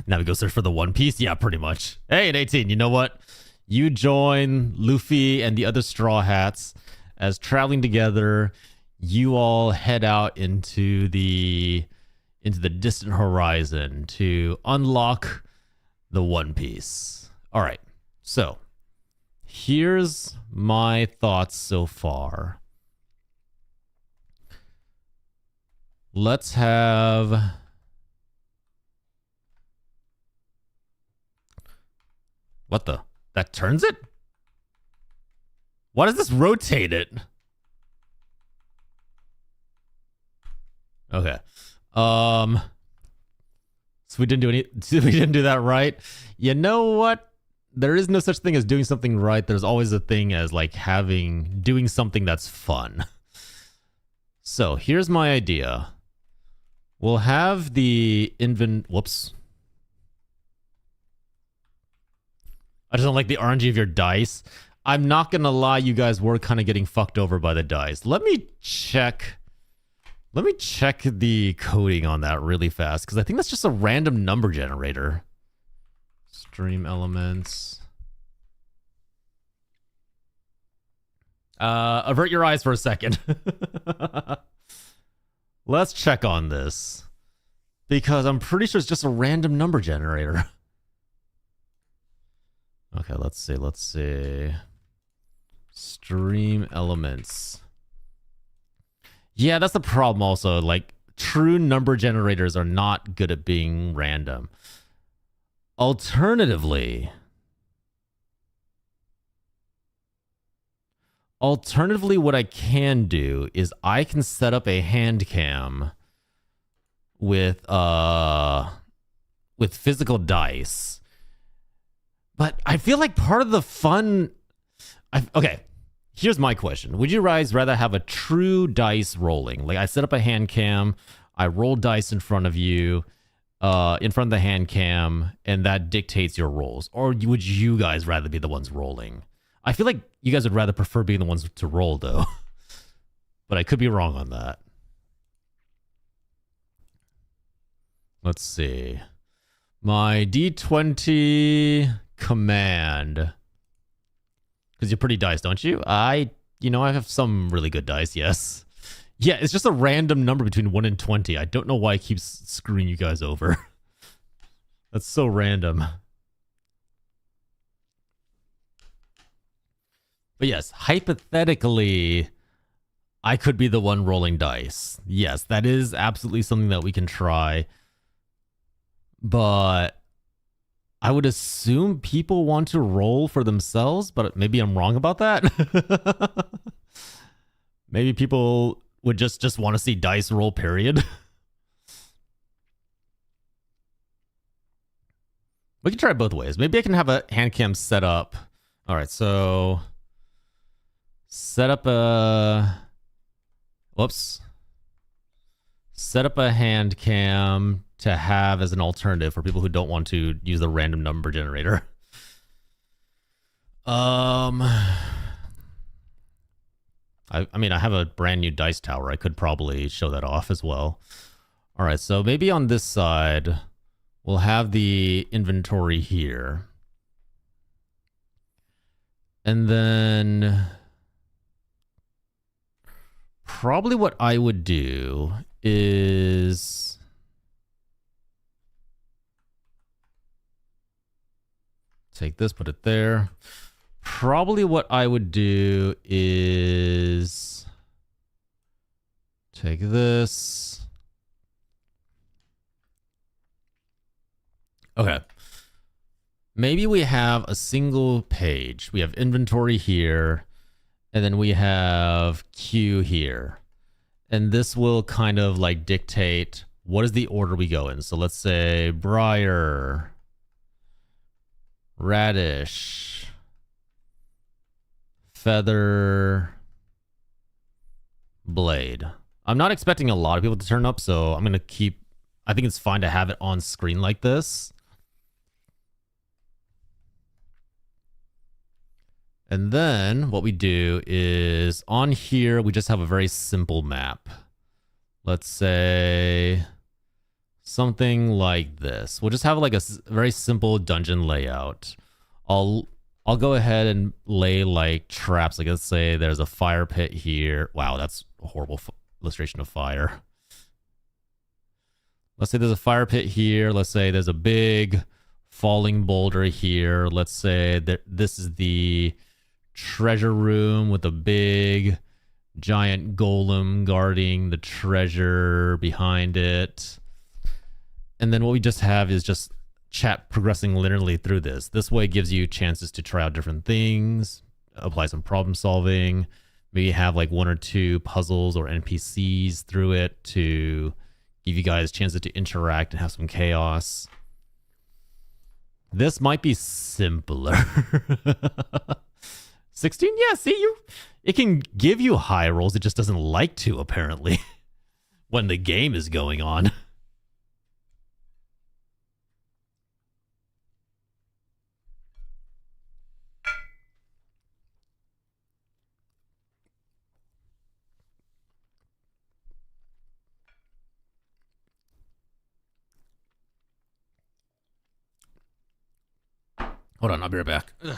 now we go search for the One Piece. Yeah, pretty much. Hey, and 18, you know what? You join Luffy and the other Straw Hats as traveling together. You all head out into the distant horizon to unlock the One Piece. All right. So here's my thoughts so far. Let's have... What the? That turns it? Why does this rotate it? Okay. So we didn't do we didn't do that right. You know what? There is no such thing as doing something right. There's always a thing as like doing something that's fun. So here's my idea. We'll have the whoops. I just don't like the RNG of your dice. I'm not gonna lie, you guys were kind of getting fucked over by the dice. Let me check the coding on that really fast, because I think that's just a random number generator. Stream elements. Avert your eyes for a second. Let's check on this, because I'm pretty sure it's just a random number generator. Okay, let's see. Stream elements. Yeah, that's the problem also. Like, true number generators are not good at being random. Alternatively, what I can do is I can set up a hand cam with physical dice. But I feel like part of the fun... Okay, here's my question. Would you guys rather have a true dice rolling? Like, I set up a hand cam, I roll dice in front of you, in front of the hand cam, and that dictates your rolls. Or would you guys rather be the ones rolling? I feel like you guys would rather prefer being the ones to roll, though. But I could be wrong on that. Let's see. My D20... command, because you're pretty dice, don't you? I have some really good dice. Yes, yeah, it's just a random number between 1 and 20. I don't know why it keeps screwing you guys over. That's so random. But yes, hypothetically, I could be the one rolling dice. Yes, that is absolutely something that we can try, but I would assume people want to roll for themselves, but maybe I'm wrong about that. Maybe people would just want to see dice roll, period. We can try both ways. Maybe I can have a hand cam set up. All right, so set up a... Whoops. Set up a hand cam to have as an alternative for people who don't want to use the random number generator. I mean, I have a brand new dice tower. I could probably show that off as well. All right, so maybe on this side, we'll have the inventory here. And then probably what I would do is take this, put it there. Probably what I would do is take this. Okay. Maybe we have a single page. We have inventory here, and then we have queue here. And this will kind of like dictate what is the order we go in. So let's say briar, radish, feather, blade. I'm not expecting a lot of people to turn up, so I'm going to keep... I think it's fine to have it on screen like this. And then what we do is on here, we just have a very simple map. Let's say something like this. We'll just have like a very simple dungeon layout. I'll go ahead and lay like traps. Like let's say there's a fire pit here. Wow, that's a horrible illustration of fire. Let's say there's a fire pit here. Let's say there's a big falling boulder here. Let's say that this is the treasure room with a big giant golem guarding the treasure behind it. And then what we just have is just chat progressing linearly through this. This way it gives you chances to try out different things, apply some problem solving, maybe have like 1 or 2 puzzles or NPCs through it to give you guys chances to interact and have some chaos. This might be simpler. 16? Yeah, see, it can give you high rolls. It just doesn't like to, apparently, when the game is going on. Hold on, I'll be right back. Ugh.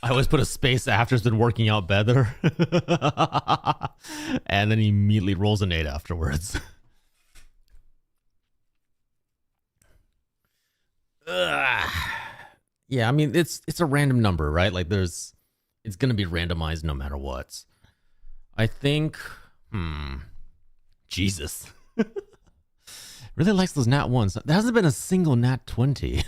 I always put a space after it's been working out better. And then he immediately rolls an 8 afterwards. Yeah, I mean, it's a random number, right? Like it's going to be randomized no matter what. I think, Jesus. Really likes those nat 1s. There hasn't been a single nat 20.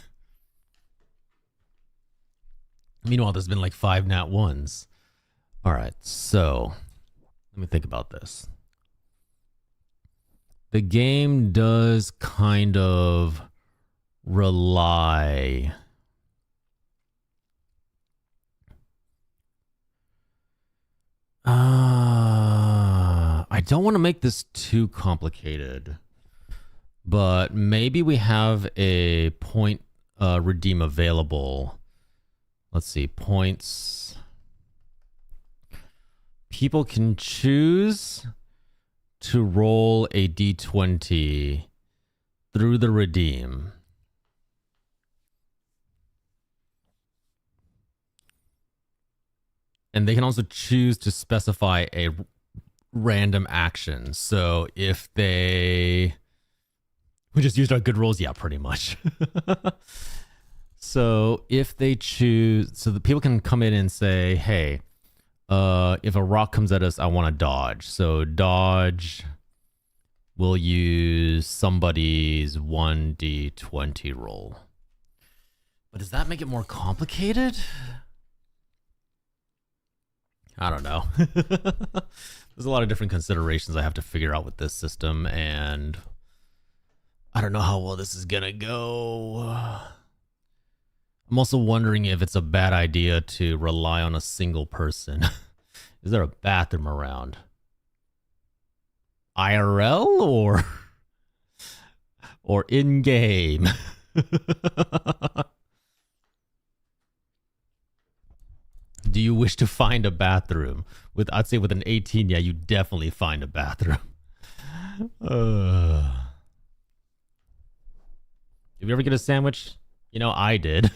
Meanwhile, there's been like 5 nat 1s. All right, so let me think about this. The game does kind of rely... I don't want to make this too complicated, but maybe we have a point redeem available. Let's see, points. People can choose to roll a d20 through the redeem. And they can also choose to specify a random action. So if we just used our good rolls, yeah, pretty much. So if they choose, so the people can come in and say, hey, if a rock comes at us, I want to dodge. So dodge will use somebody's 1d20 roll. But does that make it more complicated? I don't know. There's a lot of different considerations I have to figure out with this system, and I don't know how well this is gonna go. I'm also wondering if it's a bad idea to rely on a single person. Is there a bathroom around? IRL or in-game? Do you wish to find a bathroom? I'd say with an 18, yeah, you definitely find a bathroom. Did you ever get a sandwich? You know, I did.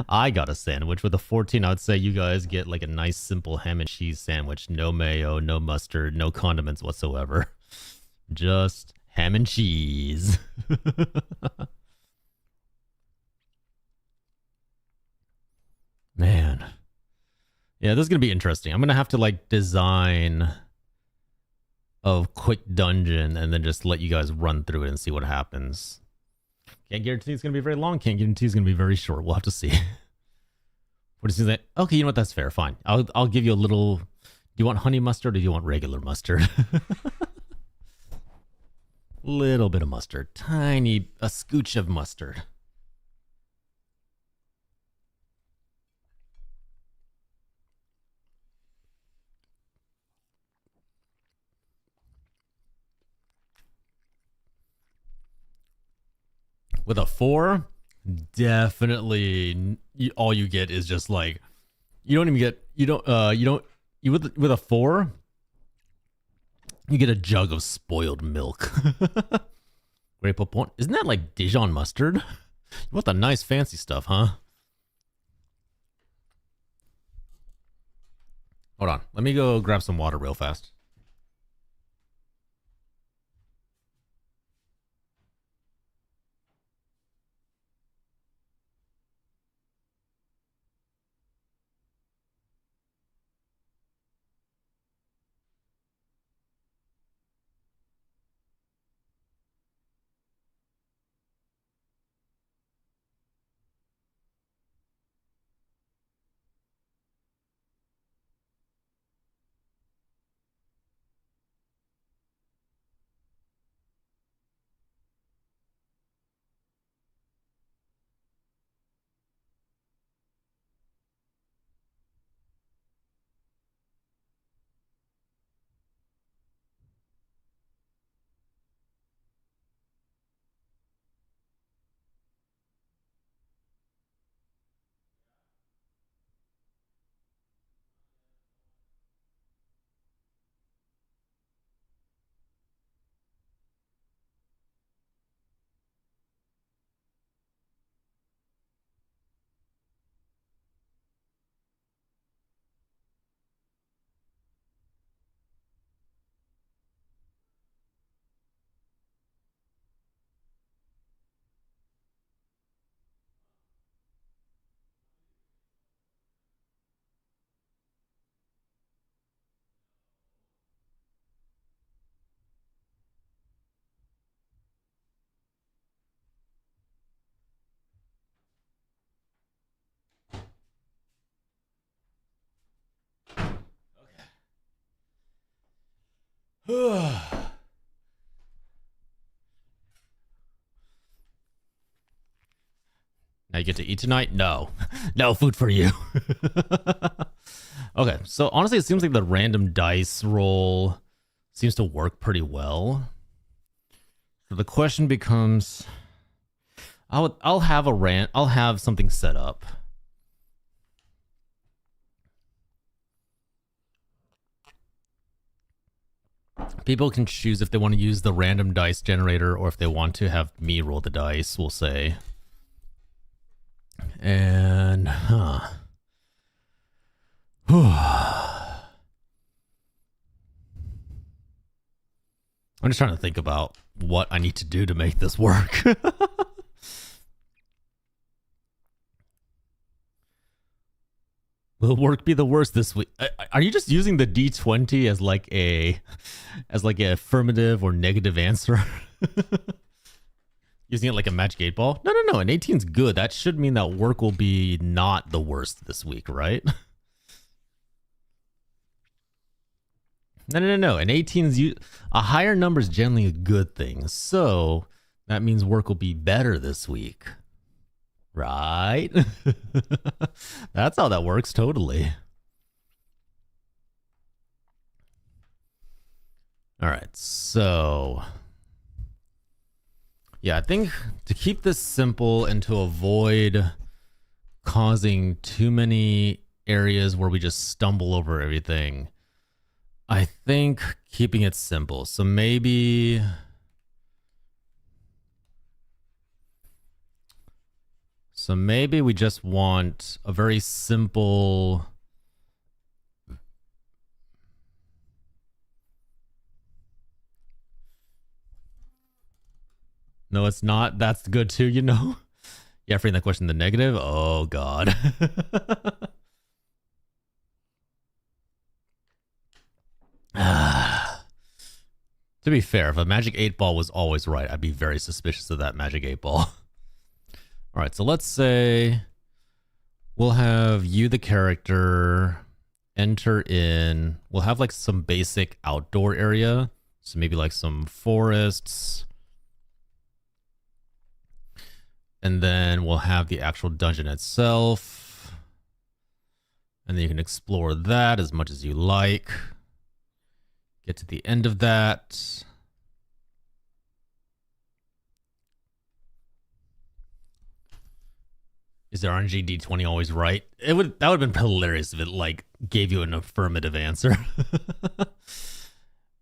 I got a sandwich with a 14. I would say you guys get like a nice simple ham and cheese sandwich. No mayo, no mustard, no condiments whatsoever. Just ham and cheese. Man. Yeah, this is going to be interesting. I'm going to have to like design a quick dungeon and then just let you guys run through it and see what happens. Can't guarantee it's going to be very long. Can't guarantee it's going to be very short. We'll have to see. What is it? Okay, you know what? That's fair. Fine. I'll give you a little. Do you want honey mustard or do you want regular mustard? Little bit of mustard. A scooch of mustard. With a 4, definitely all you get is just like with a 4 you get a jug of spoiled milk. Grape point. Isn't that like Dijon mustard? You want the nice fancy stuff, huh? Hold on. Let me go grab some water real fast. Now you get to eat tonight? No. No food for you. Okay, so honestly, it seems like the random dice roll seems to work pretty well. So the question becomes, I'll have something set up. People can choose if they want to use the random dice generator or if they want to have me roll the dice, we'll say. And, I'm just trying to think about what I need to do to make this work. Will work be the worst this week? Are you just using the D20 as like a affirmative or negative answer? Using it like a magic 8-ball? No. An 18's good. That should mean that work will be not the worst this week, right? No. An 18's a higher number is generally a good thing. So that means work will be better this week. Right? That's how that works, totally. All right, so yeah, I think to keep this simple and to avoid causing too many areas where we just stumble over everything, I think keeping it simple. So maybe... we just want a very simple... No, it's not. That's good too, you know? Yeah, framing that question in the negative? Oh, God. To be fair, if a magic 8-ball was always right, I'd be very suspicious of that magic 8-ball. All right, so let's say we'll have you, the character, enter in. We'll have like some basic outdoor area. So maybe like some forests. And then we'll have the actual dungeon itself. And then you can explore that as much as you like. Get to the end of that. Is there RNG D20 always right? That would have been hilarious if it like gave you an affirmative answer. And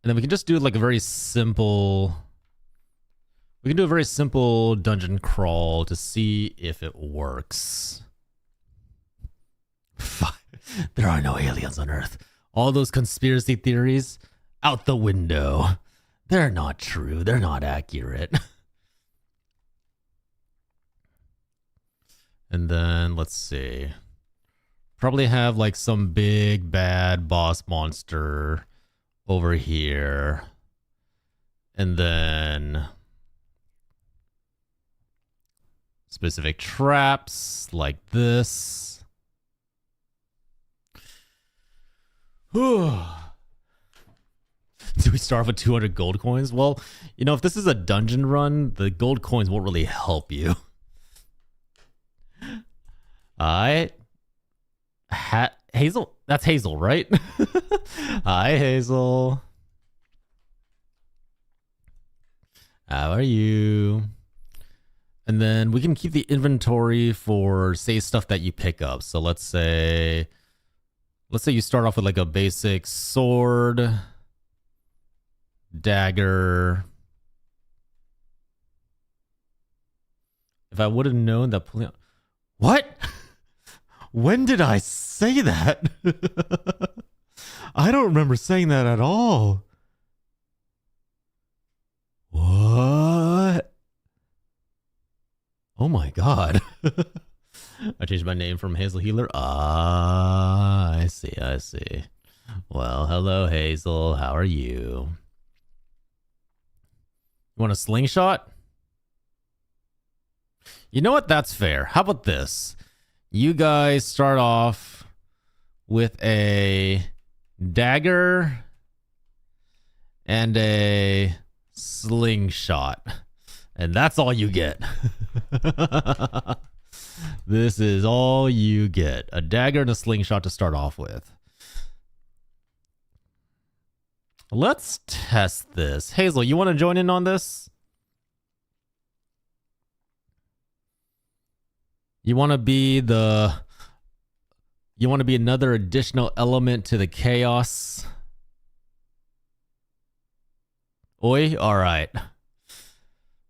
then we can just do like a very simple... We can do a very simple dungeon crawl to see if it works. There are no aliens on Earth. All those conspiracy theories, out the window. They're not true. They're not accurate. And then, let's see. Probably have like some big bad boss monster over here. And then... specific traps like this. Do we start off with 200 gold coins? Well, you know, if this is a dungeon run, the gold coins won't really help you. Hazel? That's Hazel, right? Hi, Hazel. How are you? And then we can keep the inventory for, say, stuff that you pick up. So let's say you start off with like a basic sword, dagger. If I would have known that... What? When did I say that? I don't remember saying that at all. What? Oh my God. I changed my name from Hazel Healer. Ah, I see. Well, hello, Hazel. How are you? You want a slingshot? You know what? That's fair. How about this? You guys start off with a dagger and a slingshot. And that's all you get. This is all you get. A dagger and a slingshot to start off with. Let's test this. Hazel, you want to join in on this? You want to be another additional element to the chaos? Oi? All right.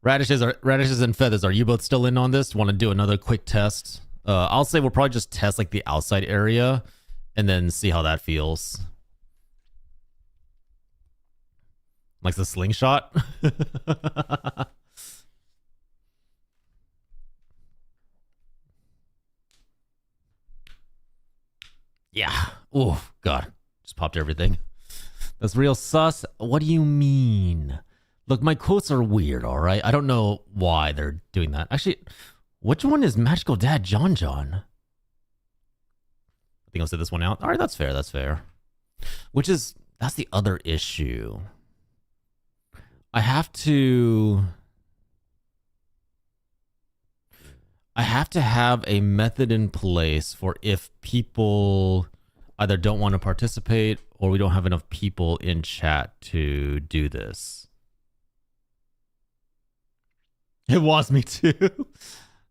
Radishes and feathers, are you both still in on this? Want to do another quick test? I'll say we'll probably just test like the outside area and then see how that feels. Like the slingshot? Yeah. Oh, God. Just popped everything. That's real sus. What do you mean? Look, my quotes are weird, all right? I don't know why they're doing that. Actually, which one is Magical Dad John John? I think I'll set this one out. All right, that's fair. That's the other issue. I have to have a method in place for if people either don't want to participate or we don't have enough people in chat to do this. It was me too.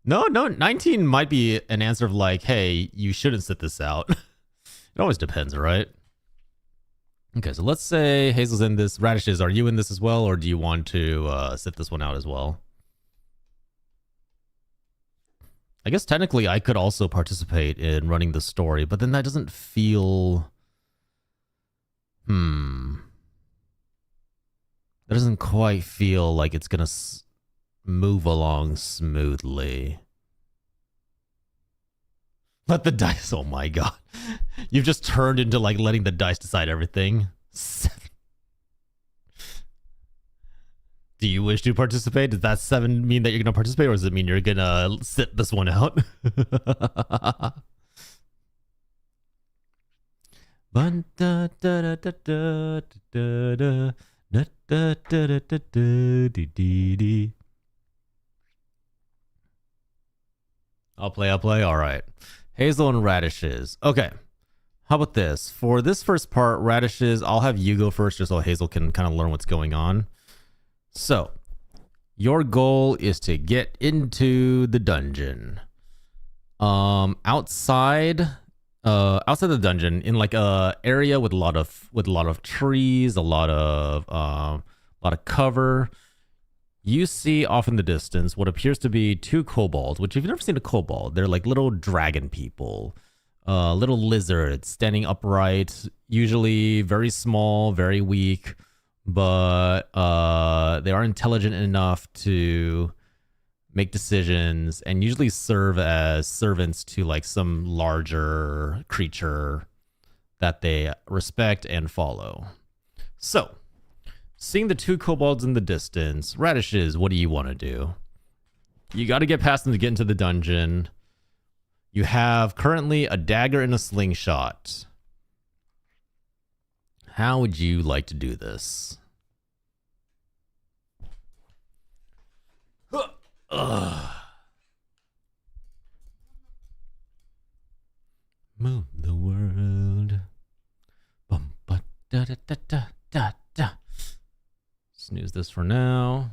No, 19 might be an answer of like, hey, you shouldn't sit this out. It always depends, right? Okay, so let's say Hazel's in this. Radishes, are you in this as well, or do you want to sit this one out as well? I guess technically I could also participate in running the story, but then that doesn't feel... That doesn't quite feel like it's gonna move along smoothly. Let the dice... Oh my god. You've just turned into like letting the dice decide everything. 7. Do you wish to participate? Does that 7 mean that you're going to participate, or does it mean you're going to sit this one out? I'll play. All right. Hazel and Radishes. Okay. How about this? For this first part, Radishes, I'll have you go first just so Hazel can kind of learn what's going on. So, your goal is to get into the dungeon. Outside the dungeon, in like a area with a lot of trees, a lot of cover, you see off in the distance what appears to be 2 kobolds. Which, if you've never seen a kobold, they're like little dragon people. Little lizards standing upright, usually very small, very weak, but they are intelligent enough to make decisions and usually serve as servants to like some larger creature that they respect and follow. So, seeing the 2 kobolds in the distance, Radishes, what do you want to do? You got to get past them to get into the dungeon. You have currently a dagger and a slingshot. How would you like to do this? Move the world. Bum, ba, da, da, da, da, da, da. Snooze this for now.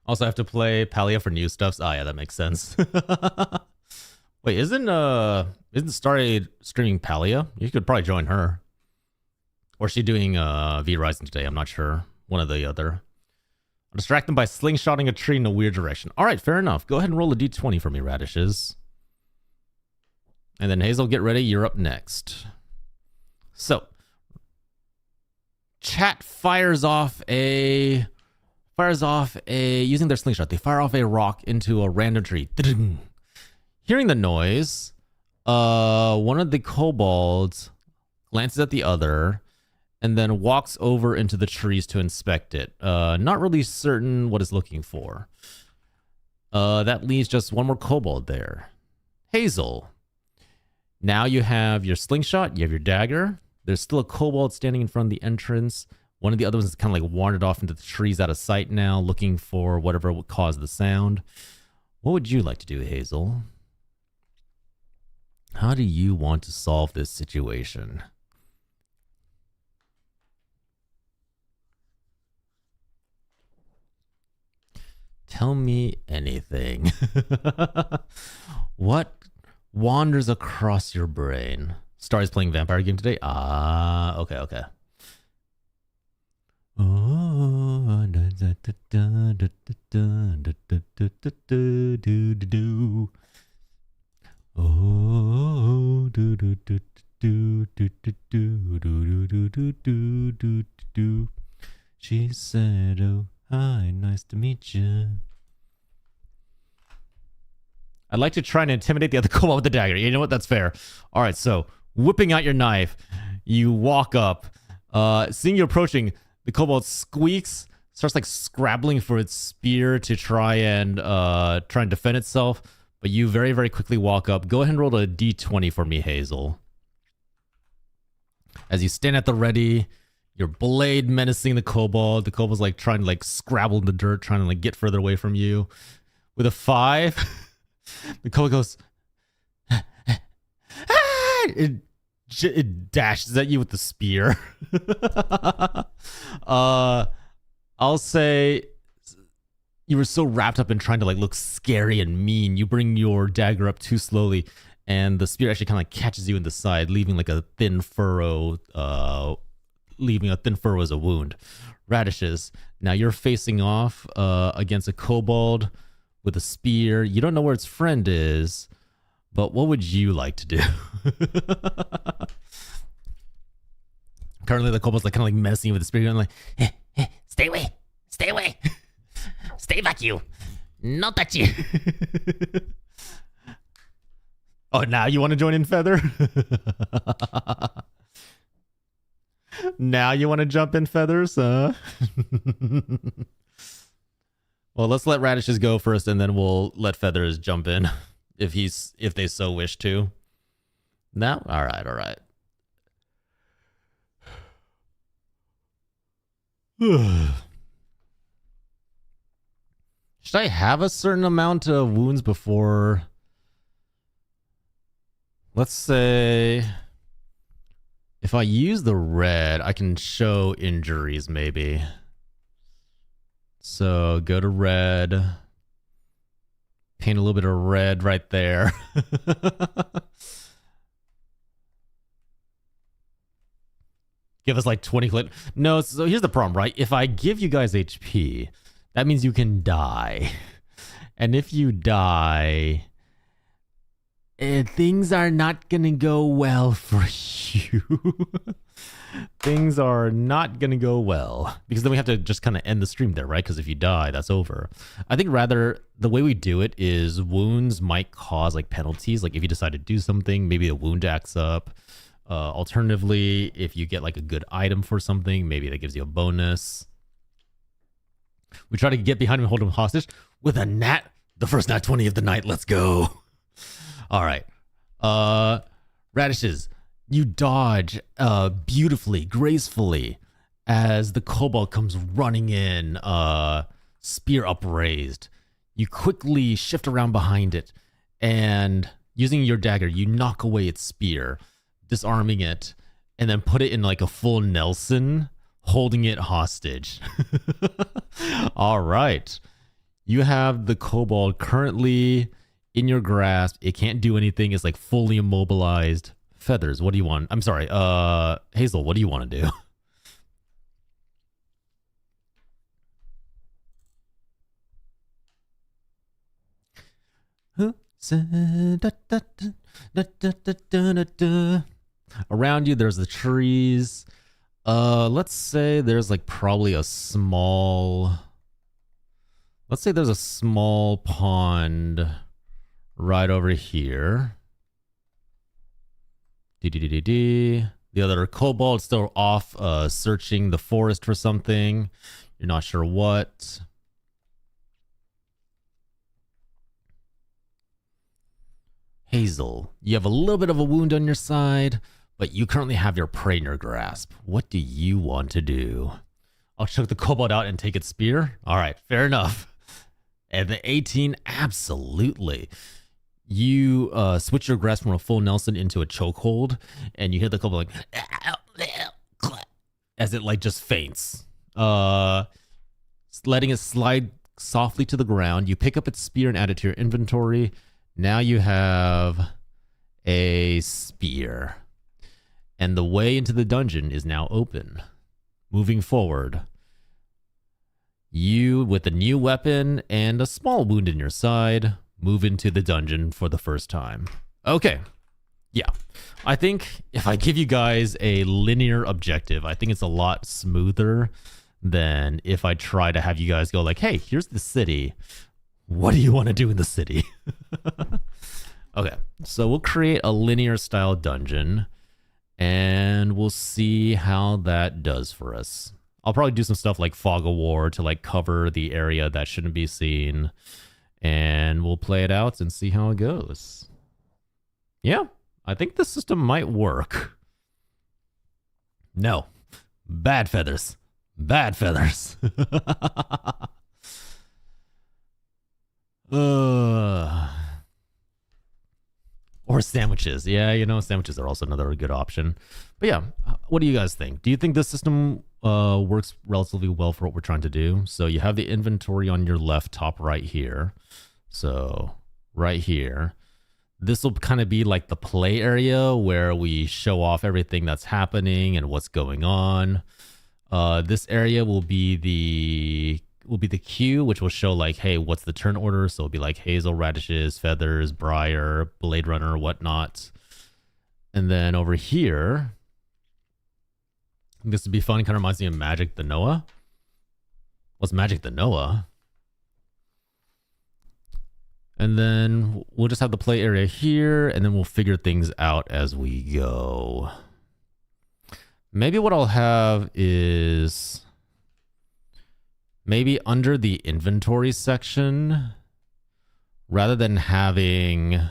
Also, I have to play Palia for new stuffs. Ah, yeah, that makes sense. Wait, isn't Starry streaming Palia? You could probably join her. Or is she doing V Rising today? I'm not sure. One or the other. I'll distract them by slingshotting a tree in a weird direction. All right, fair enough. Go ahead and roll a d20 for me, Radishes. And then Hazel, get ready. You're up next. So, chat fires off using their slingshot. They fire off a rock into a random tree. Hearing the noise, one of the kobolds glances at the other and then walks over into the trees to inspect it. Not really certain what it's looking for. That leaves just one more kobold there. Hazel. Now you have your slingshot, you have your dagger. There's still a kobold standing in front of the entrance. One of the other ones is kind of like wandered off into the trees out of sight now, looking for whatever would cause the sound. What would you like to do, Hazel? How do you want to solve this situation? Tell me anything. What wanders across your brain? Starry's playing vampire game today? Ah, okay. Oh, she said, "Oh, hi, nice to meet you." I'd like to try and intimidate the other kobold with the dagger. You know what? That's fair. All right, so whipping out your knife, you walk up. Seeing you approaching, the kobold squeaks, starts like scrabbling for its spear to try and defend itself. But you very, very quickly walk up. Go ahead and roll a d20 for me, Hazel. As you stand at the ready, your blade menacing the kobold. The kobold's like trying to like scrabble in the dirt, trying to like get further away from you. With a 5, the kobold goes, it dashes at you with the spear. I'll say you were so wrapped up in trying to like look scary and mean, you bring your dagger up too slowly, and the spear actually kind of like catches you in the side, leaving like a thin furrow, leaving a thin furrow as a wound. Radishes, now you're facing off against a kobold with a spear. You don't know where its friend is, but what would you like to do? Currently, the kobold's like kind of like messing with the spear, and like, stay away, stay away, stay back, you, no touch you. Oh, now you want to join in, Feather? Now you want to jump in, Feathers? Well, let's let Radishes go first, and then we'll let Feathers jump in if they so wish to. No? All right, all right. Should I have a certain amount of wounds before? Let's say if I use the red, I can show injuries maybe. So go to red, paint a little bit of red right there. Give us like 20 clip. No, so here's the problem, right? If I give you guys HP, that means you can die. And if you die, things are not gonna go well for you. Things are not gonna go well. Because then we have to just kind of end the stream there, right? Because if you die, that's over. I think rather, the way we do it is wounds might cause like penalties. Like if you decide to do something, maybe a wound acts up. Alternatively, if you get like a good item for something, maybe that gives you a bonus. We try to get behind him and hold him hostage with a the first nat 20 of the night. Let's go. All right. Radishes, you dodge beautifully, gracefully as the kobold comes running in, spear upraised. You quickly shift around behind it, and using your dagger, you knock away its spear, disarming it, and then put it in like a full Nelson, holding it hostage. All right. You have the kobold currently in your grasp. It can't do anything. It's like fully immobilized. Feathers, what do you want? I'm sorry. Hazel, what do you want to do? Around you, there's the trees. Let's say there's like probably a small... Let's say there's a small pond right over here. The other kobold still off searching the forest for something. You're not sure what. Hazel, you have a little bit of a wound on your side, but you currently have your prey in your grasp. What do you want to do? I'll chuck the kobold out and take its spear. All right, fair enough. And the 18, absolutely. You switch your grasp from a full Nelson into a chokehold, and you hear the kobold like as it like just faints. Letting it slide softly to the ground. You pick up its spear and add it to your inventory. Now you have a spear. And the way into the dungeon is now open. Moving forward, you, with a new weapon and a small wound in your side, move into the dungeon for the first time. Okay. Yeah. I think if I give you guys a linear objective, I think it's a lot smoother than if I try to have you guys go like, hey, here's the city. What do you want to do in the city? Okay. So we'll create a linear style dungeon, and we'll see how that does for us. I'll probably do some stuff like Fog of War to like cover the area that shouldn't be seen, and we'll play it out and see how it goes. Yeah, I think the system might work. No, bad feathers, bad feathers. Or sandwiches. Yeah, you know, sandwiches are also another good option. But yeah, what do you guys think? Do you think this system works relatively well for what we're trying to do? So you have the inventory on your left top right here. So right here. this will kind of be like the play area where we show off everything that's happening and what's going on. This area will be the queue, which will show like, hey, what's the turn order? So it'll be like hazel, radishes, feathers, briar, blade runner, whatnot. And then over here, this would be fun. Kind of reminds me of Magic the Noah. What's Magic the Noah? And then we'll just have the play area here, and then we'll figure things out as we go. Maybe what I'll have is maybe under the inventory section, rather than having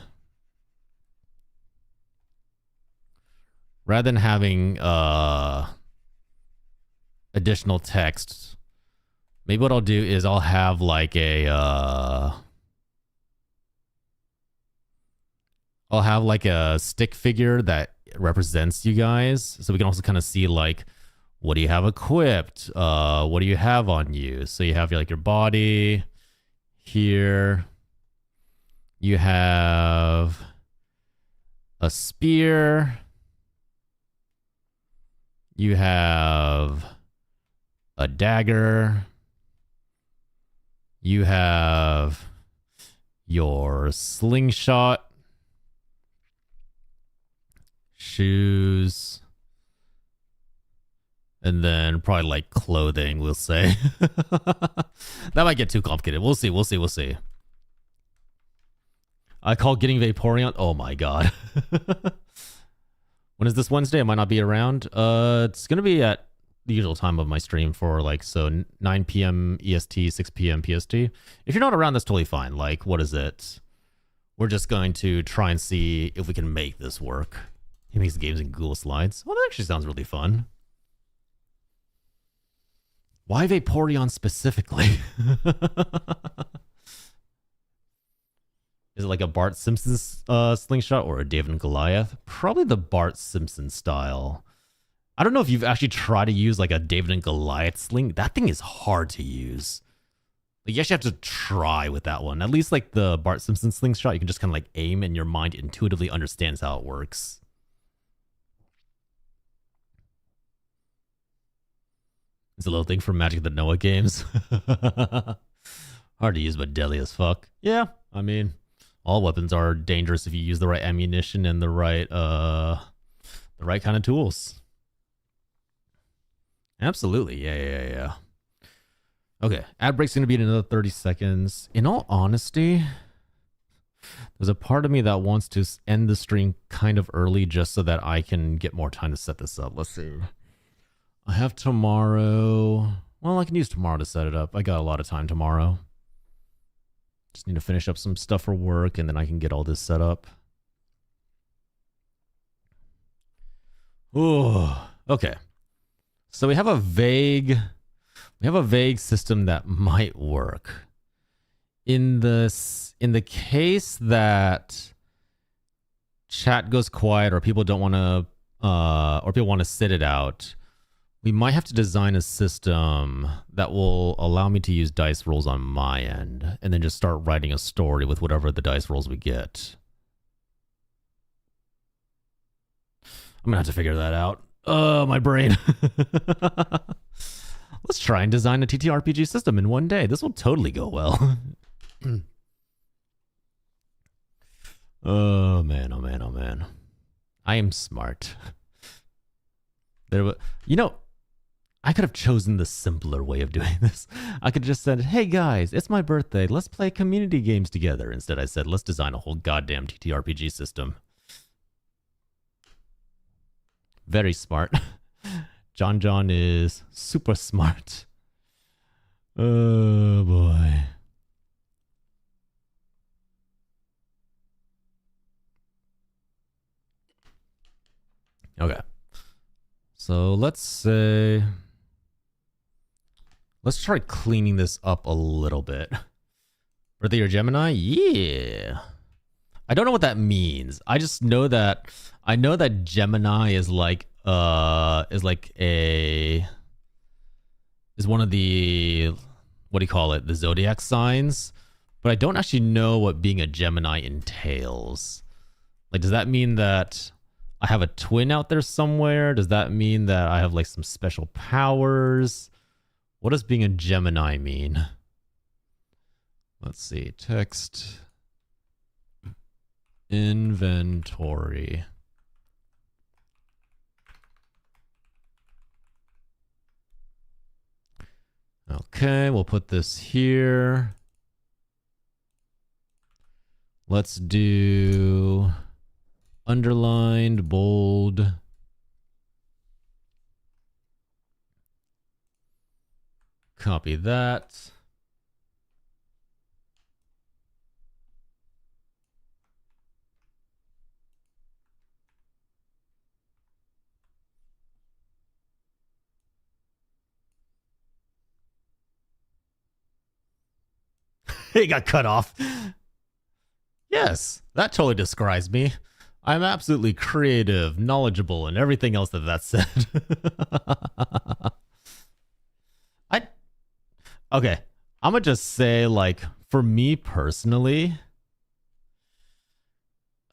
additional text, maybe what I'll do is I'll have like a stick figure that represents you guys, so we can also kind of see like, what do you have equipped? What do you have on you? So you have like your body here. You have a spear. You have a dagger. You have your slingshot. Shoes. And then probably like clothing, we'll say. That might get too complicated. We'll see. I call getting Vaporeon. Oh my god. When is this Wednesday? I might not be around. It's going to be at the usual time of my stream for like, so 9 p.m. EST, 6 p.m. PST. If you're not around, that's totally fine. Like, what is it? We're just going to try and see if we can make this work. He makes games in Google Slides. Well, that actually sounds really fun. Why Vaporeon specifically? Is it like a Bart Simpson slingshot or a David and Goliath? Probably the Bart Simpson style. I don't know if you've actually tried to use like a David and Goliath sling. That thing is hard to use. Like, you actually have to try with that one. At least like the Bart Simpson slingshot, you can just kind of like aim and your mind intuitively understands how it works. It's a little thing from Magic the Noah games. Hard to use, but deadly as fuck. Yeah, I mean, all weapons are dangerous if you use the right ammunition and the right kind of tools. Absolutely, yeah. Okay, ad break's gonna be in another 30 seconds. In all honesty, there's a part of me that wants to end the stream kind of early just so that I can get more time to set this up. Let's see. I have tomorrow. Well, I can use tomorrow to set it up. I got a lot of time tomorrow. Just need to finish up some stuff for work, and then I can get all this set up. Oh, okay. So we have a vague system that might work. In the case that chat goes quiet or people don't want to or people want to sit it out, we might have to design a system that will allow me to use dice rolls on my end and then just start writing a story with whatever the dice rolls we get. I'm gonna have to figure that out. Oh, my brain. Let's try and design a TTRPG system in one day. This will totally go well. Oh man. I am smart. I could have chosen the simpler way of doing this. I could have just said, hey guys, it's my birthday. Let's play community games together. Instead, I said, let's design a whole goddamn TTRPG system. Very smart. John is super smart. Oh boy. Okay. So let's try cleaning this up a little bit. Birthday or Gemini? Yeah. I don't know what that means. I just know that Gemini is like is one of the, what do you call it, the zodiac signs, but I don't actually know what being a Gemini entails. Like, does that mean that I have a twin out there somewhere? Does that mean that I have like some special powers? What does being a Gemini mean? Let's see. Text inventory. Okay, we'll put this here. Let's do underlined, bold. Copy that. It got cut off. Yes, that totally describes me. I'm absolutely creative, knowledgeable, and everything else that said. Okay, I'm gonna just say, like, for me personally,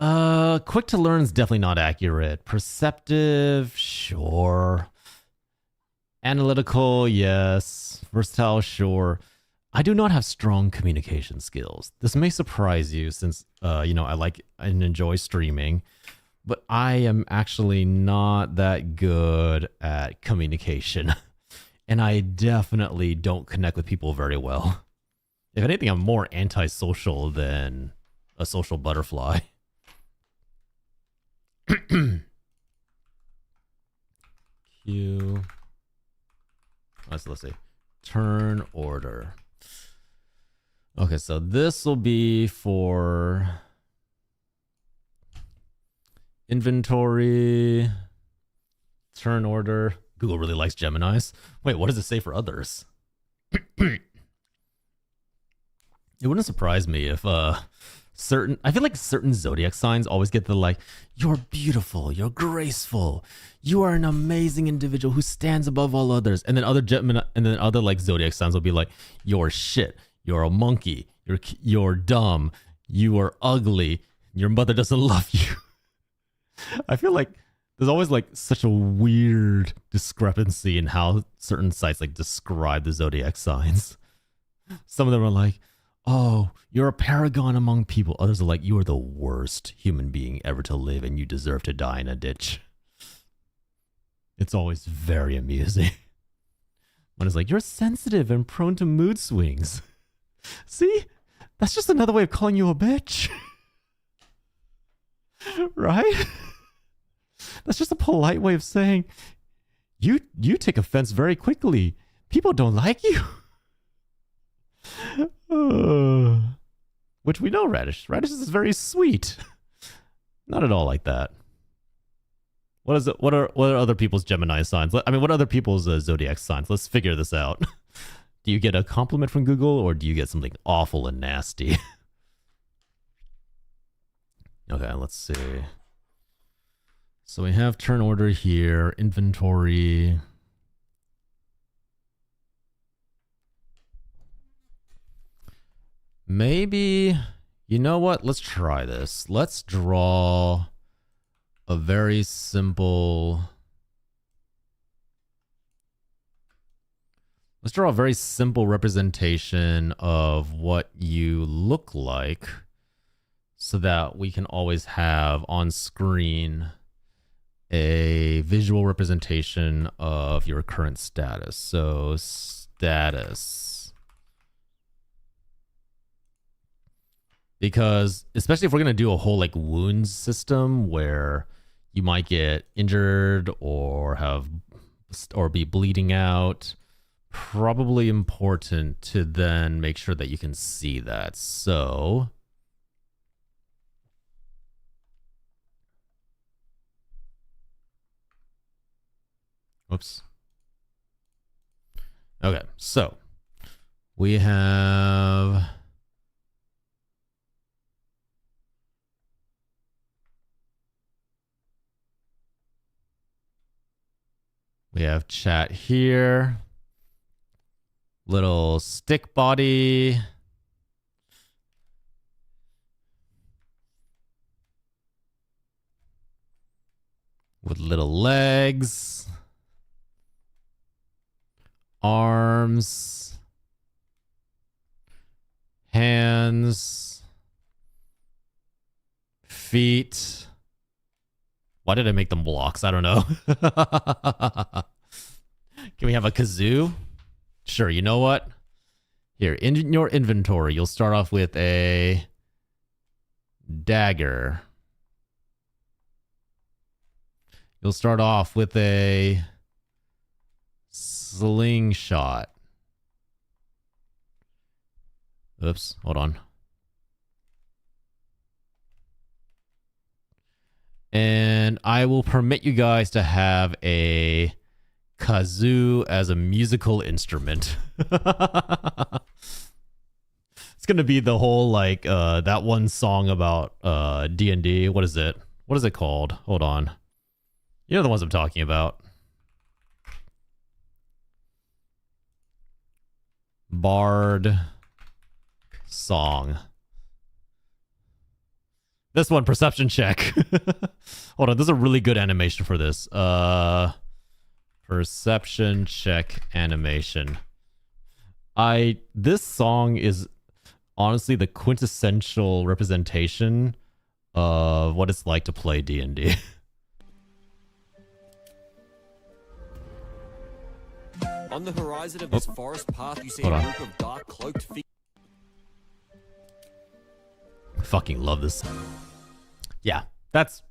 quick to learn is definitely not accurate. Perceptive, sure. Analytical, yes. Versatile, sure. I do not have strong communication skills. This may surprise you since, I like and enjoy streaming, but I am actually not that good at communication. And I definitely don't connect with people very well. If anything, I'm more antisocial than a social butterfly. Q. Let's see. Turn order. Okay, so this will be for inventory, turn order. Google really likes Geminis. Wait, what does it say for others? It wouldn't surprise me if I feel like certain zodiac signs always get the like, you're beautiful, you're graceful, you are an amazing individual who stands above all others. And then other like zodiac signs will be like, you're shit, you're a monkey, you're dumb, you are ugly, your mother doesn't love you. I feel like there's always like such a weird discrepancy in how certain sites like describe the zodiac signs. Some of them are like, oh, you're a paragon among people. Others are like, you are the worst human being ever to live and you deserve to die in a ditch. It's always very amusing. One is like, you're sensitive and prone to mood swings. See? That's just another way of calling you a bitch. Right? That's just a polite way of saying, you take offense very quickly. People don't like you. Which we know Radish. Radish is very sweet. Not at all like that. What are other people's Gemini signs? I mean, what are other people's zodiac signs? Let's figure this out. Do you get a compliment from Google or do you get something awful and nasty? Okay, let's see. So we have turn order here, inventory. Maybe, you know what? Let's try this. Let's draw a very simple... Let's draw a very simple representation of what you look like so that we can always have on screen a visual representation of your current status. So status. Because especially if we're going to do a whole like wounds system where you might get injured or be bleeding out, probably important to then make sure that you can see that. So whoops. Okay, so we have chat here. Little stick body. with little legs, arms, hands, feet. Why did I make them blocks? I don't know. Can we have a kazoo? Sure, you know what? Here, in your inventory, you'll start off with a dagger. You'll start off with a slingshot. Oops, hold on. And I will permit you guys to have a kazoo as a musical instrument. It's gonna be the whole like that one song about DnD. What is it? What is it called? Hold on. You know the ones I'm talking about. Bard song. This one, perception check. Hold on, there's a really good animation for this. Perception check animation. This song is honestly the quintessential representation of what it's like to play D&D. On the horizon of this forest path, you see a group of dark cloaked figures. Fucking love this. Yeah, that's...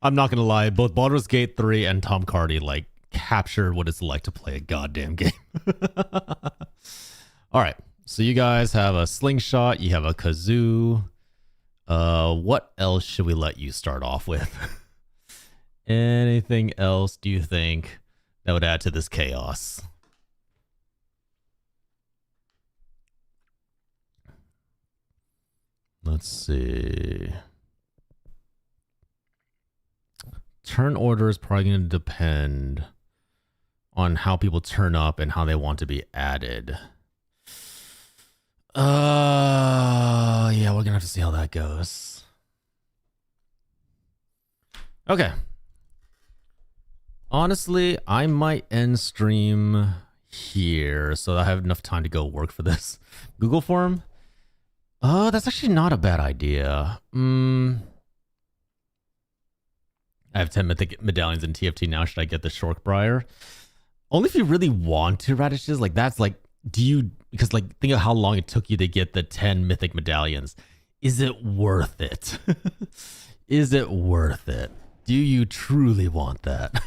I'm not gonna lie, both Baldur's Gate 3 and Tom Cardy, like, captured what it's like to play a goddamn game. Alright, so you guys have a slingshot, you have a kazoo. What else should we let you start off with? Anything else do you think that would add to this chaos? Let's see. Turn order is probably going to depend on how people turn up and how they want to be added. Yeah, we're going to have to see how that goes. Okay. Honestly, I might end stream here so I have enough time to go work for this Google form. That's actually not a bad idea. I have 10 mythic medallions in TFT now. Should I get the Shorkbriar? Only if you really want to, radishes. Like, that's like, because like, think of how long it took you to get the 10 mythic medallions. Is it worth it? Is it worth it? Do you truly want that?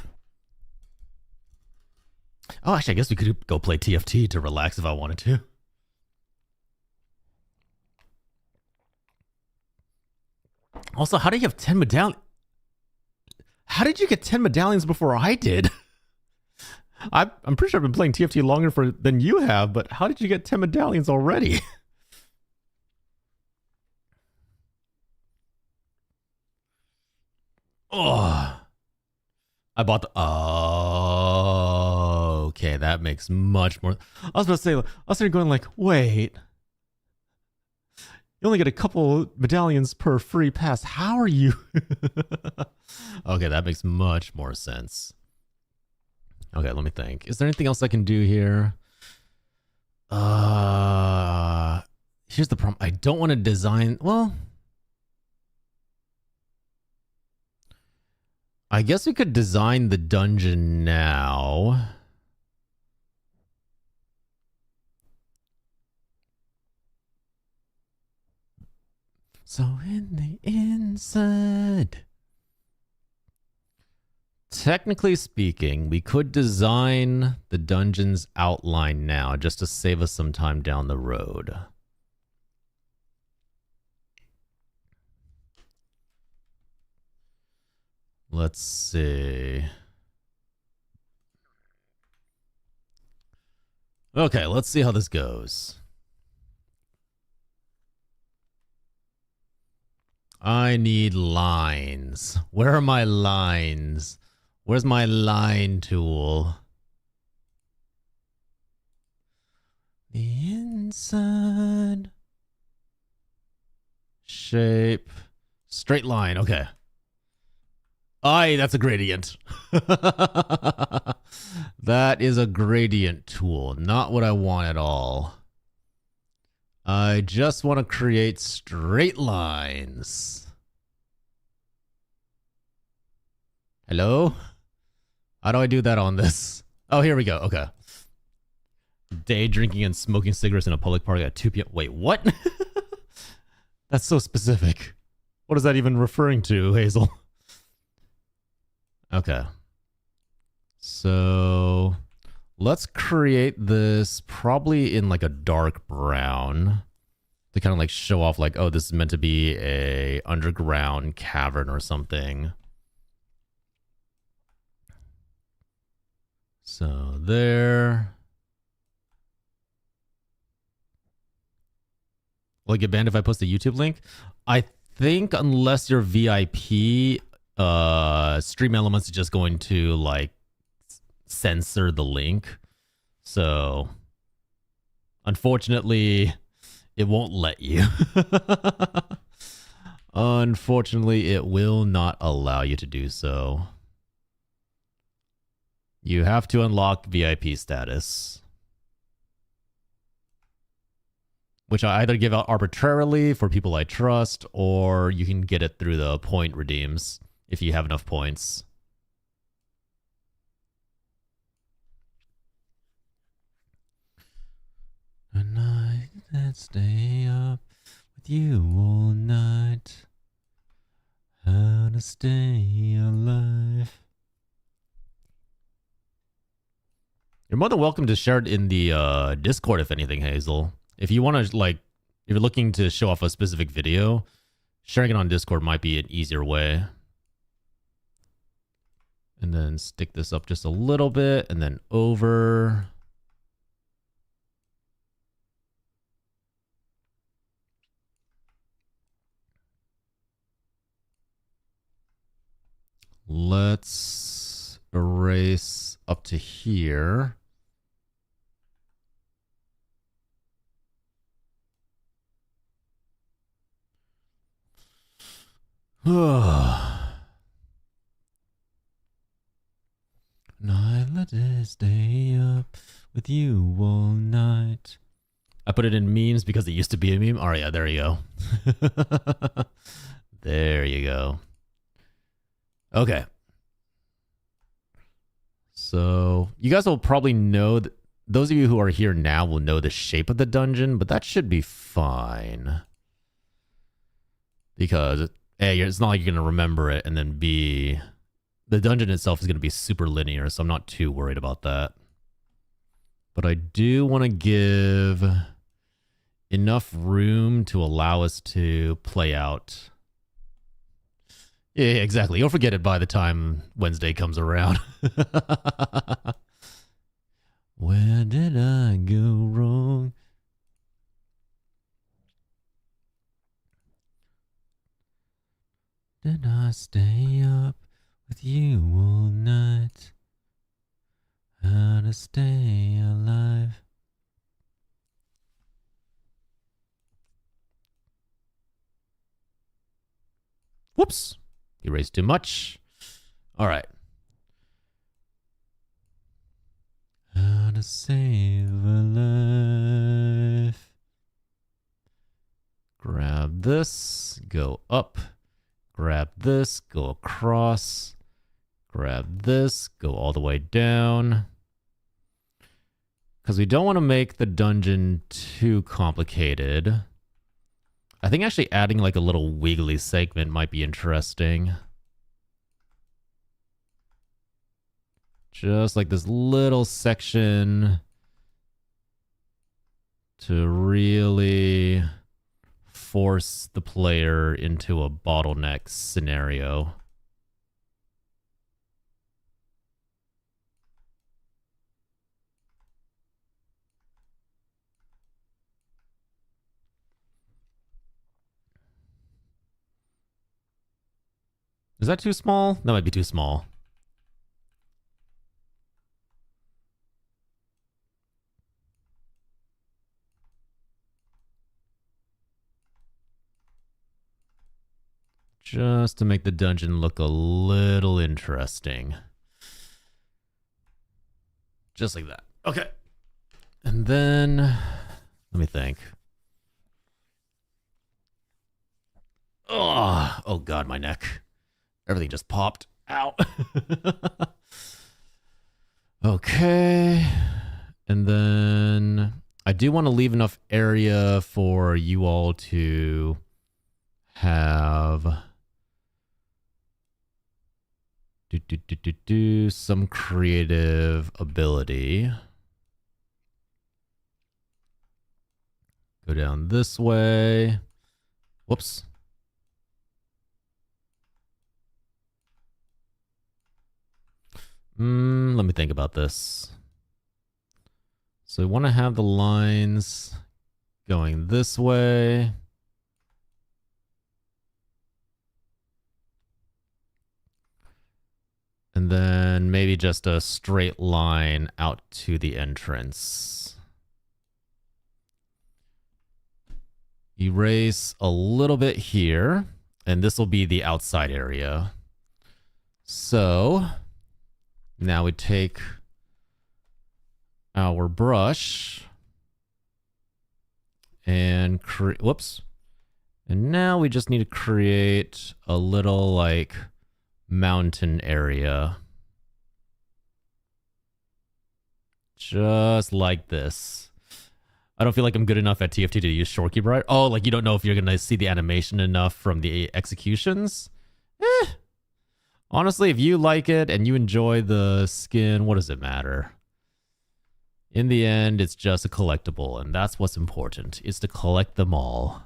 Oh, actually, I guess we could go play TFT to relax if I wanted to. Also, how do you have 10 medallions? How did you get 10 medallions before I did? I'm pretty sure I've been playing TFT longer than you have, but how did you get 10 medallions already? Oh, I bought the... Oh, okay, that makes much more... I was about to say, I was sitting going like, wait... You only get a couple medallions per free pass. How are you? Okay, that makes much more sense. Okay, let me think. Is there anything else I can do here? Here's the problem. I don't want to design... Well... I guess we could design the dungeon now. So in the inside. Technically speaking, we could design the dungeon's outline now just to save us some time down the road. Let's see. Okay, let's see how this goes. I need lines. Where are my lines? Where's my line tool? The inside. Shape. Straight line. Okay. Aye, that's a gradient. That is a gradient tool. Not what I want at all. I just want to create straight lines. Hello? How do I do that on this? Oh, here we go. Okay. Day drinking and smoking cigarettes in a public park at 2 p.m. Wait, what? That's so specific. What is that even referring to, Hazel? Okay. So let's create this probably in like a dark brown to kind of like show off like, oh, this is meant to be a underground cavern or something. So there. Will it get banned if I post a YouTube link? I think unless you're VIP, Stream Elements is just going to like censor the link. So unfortunately, it won't let you. Unfortunately, it will not allow you to do so. You have to unlock VIP status, which I either give out arbitrarily for people I trust, or you can get it through the point redeems if you have enough points. A night that stay up with you all night. How to stay alive. You're more than welcome to share it in the Discord if anything, Hazel. If you want to, like, if you're looking to show off a specific video, sharing it on Discord might be an easier way. And then stick this up just a little bit and then over. Let's erase up to here. Night, let it stay up with you all night. I put it in memes because it used to be a meme. Oh yeah, there you go. There you go. Okay. So you guys will probably know that those of you who are here now will know the shape of the dungeon, but that should be fine. Because A, it's not like you're going to remember it, and then B, the dungeon itself is going to be super linear, so I'm not too worried about that. But I do want to give enough room to allow us to play out. Yeah, exactly. You'll forget it by the time Wednesday comes around. Where did I go wrong? Did I stay up with you all night? How to stay alive? Whoops. Erased too much. All right. How to save a life. Grab this, go up. Grab this, go across. Grab this, go all the way down. Because we don't want to make the dungeon too complicated. I think actually adding like a little wiggly segment might be interesting. Just like this little section to really force the player into a bottleneck scenario. Is that too small? That might be too small. just to make the dungeon look a little interesting. Just like that. Okay. And then, let me think. Oh God, my neck. Everything just popped. Ow. Okay. And then I do want to leave enough area for you all to have some creative ability. Go down this way. Whoops. Let me think about this. So we want to have the lines going this way. And then maybe just a straight line out to the entrance. Erase a little bit here, and this will be the outside area. So now we take our brush and whoops. And now we just need to create a little like mountain area. Just like this. I don't feel like I'm good enough at TFT to use Shorekeeper, right? Oh, like you don't know if you're going to see the animation enough from the executions? Honestly, if you like it and you enjoy the skin, what does it matter? In the end, it's just a collectible, and that's what's important, is to collect them all.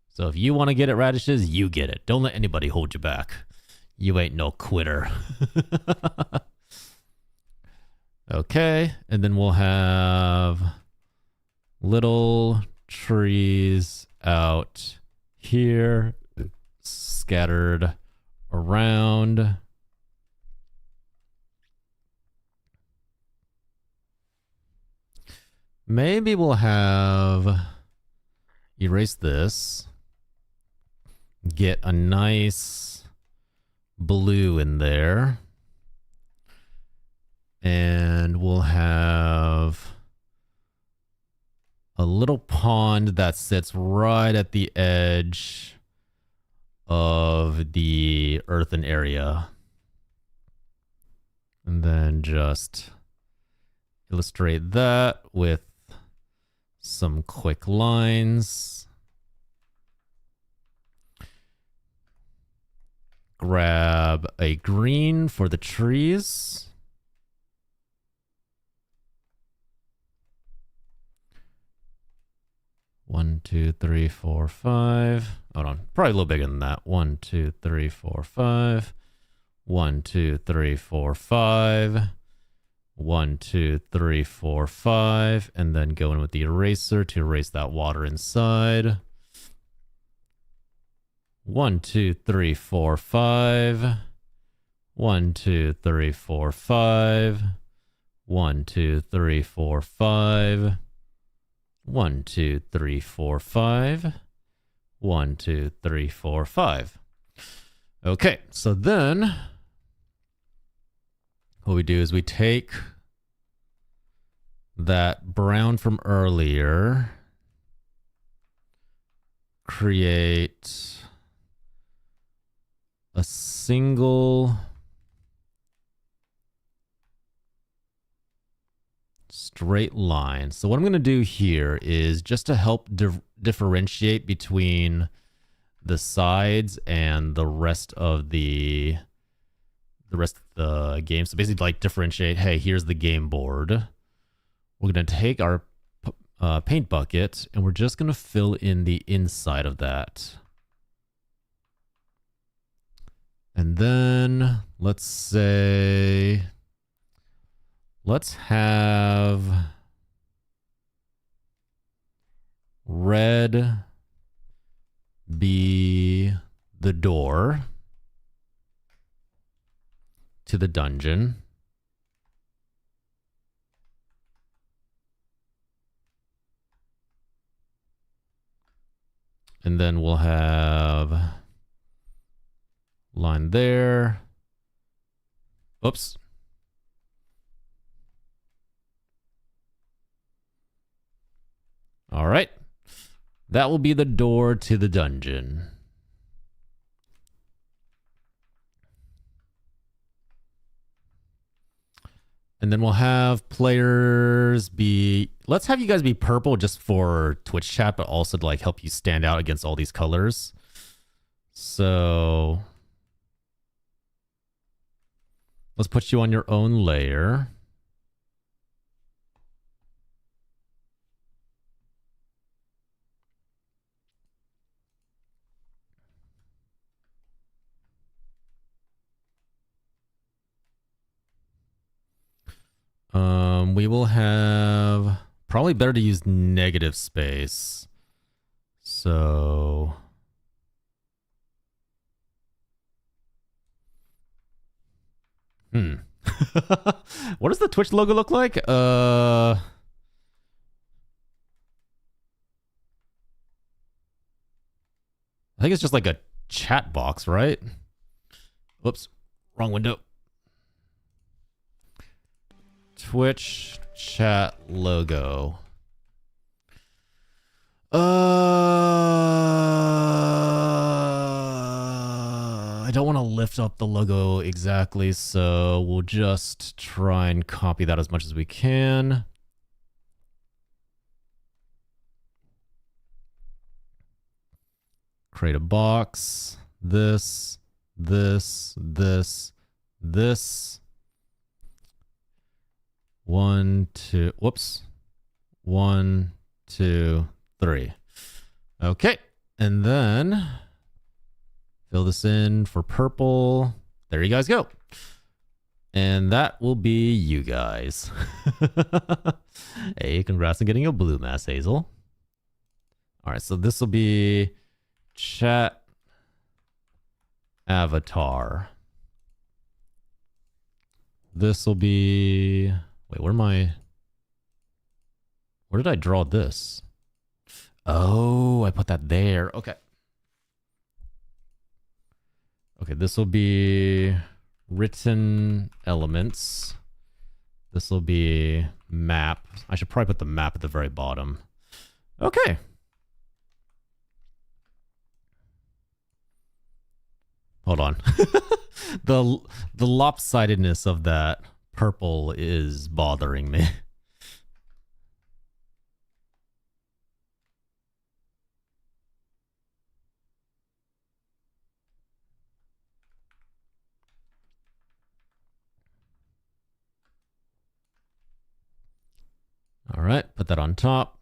So if you want to get it, Radishes, you get it. Don't let anybody hold you back. You ain't no quitter. Okay, and then we'll have little trees out here, scattered around. Maybe we'll have erase this, get a nice blue in there, and we'll have a little pond that sits right at the edge of the earthen area. And then just illustrate that with some quick lines. Grab a green for the trees. One, two, three, four, five. Hold on. Probably a little bigger than that. 1, 2, 3, 4, 5. 1, 2, 3, 4, 5. 1, 2, 3, 4, 5. And then go in with the eraser to erase that water inside. 1, 2, 3, 4, 5. 1, 2, 3, 4, 5. 1, 2, 3, 4, 5. 1, 2, 3, 4, 5. 1, 2, 3, 4, 5. Okay, so then what we do is we take that brown from earlier, create a single straight line. So what I'm going to do here is just to help differentiate between the sides and the rest of the game. So basically like differentiate, hey, here's the game board. We're going to take our paint bucket and we're just going to fill in the inside of that. And then let's say, let's have red be the door to the dungeon. And then we'll have line there. Oops. All right. That will be the door to the dungeon. And then we'll have players be... Let's have you guys be purple just for Twitch chat, but also to like help you stand out against all these colors. So... let's put you on your own layer. We will have... probably better to use negative space. So... what does the Twitch logo look like? I think it's just like a chat box, right? Whoops, wrong window. Twitch chat logo. I don't want to lift up the logo exactly, so we'll just try and copy that as much as we can. Create a box. This. 1, 2, whoops. 1, 2, 3. Okay, and then fill this in for purple. There you guys go. And that will be you guys. Hey, congrats on getting a blue mass, Hazel. All right, so this will be chat avatar. This will be... wait, where did I draw this? Oh, I put that there. Okay. Okay, this will be written elements. This will be map. I should probably put the map at the very bottom. Okay. Hold on. The lopsidedness of that purple is bothering me. All right, put that on top.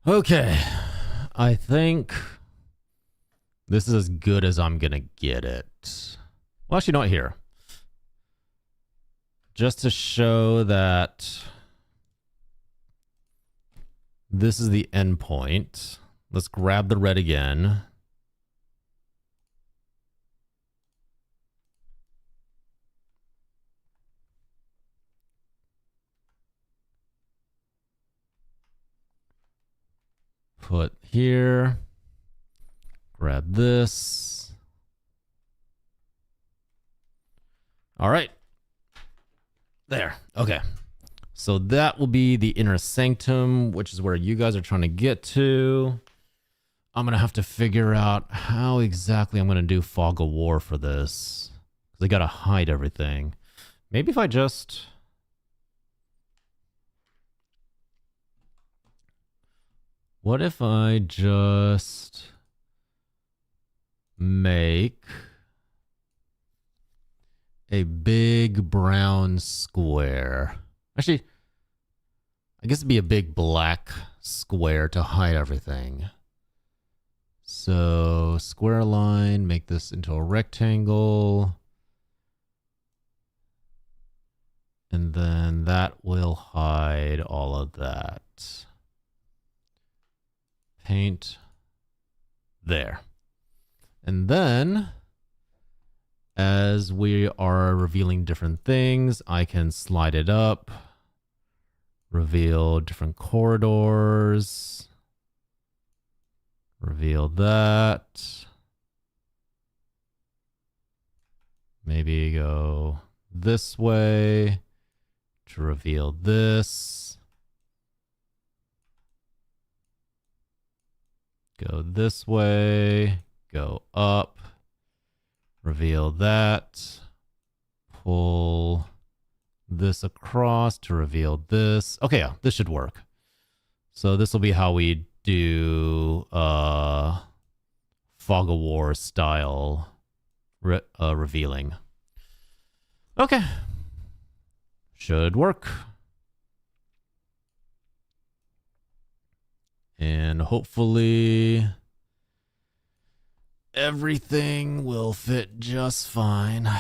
Okay, I think this is as good as I'm gonna get it. Well, actually not here. Just to show that this is the endpoint. Let's grab the red again. Put here. Grab this. All right. There. Okay. So that will be the inner sanctum, which is where you guys are trying to get to. I'm going to have to figure out how exactly I'm going to do fog of war for this. Because I got to hide everything. Maybe if I just... what if I just make a big brown square? Actually, I guess it'd be a big black square to hide everything. So square line, make this into a rectangle. And then that will hide all of that. Paint there. And then as we are revealing different things, I can slide it up, reveal different corridors, reveal that. maybe go this way to reveal this. Go this way, go up, reveal that, pull this across to reveal this. Okay, yeah, this should work. So this will be how we do Fog of War style revealing. Okay. Should work. And hopefully everything will fit just fine.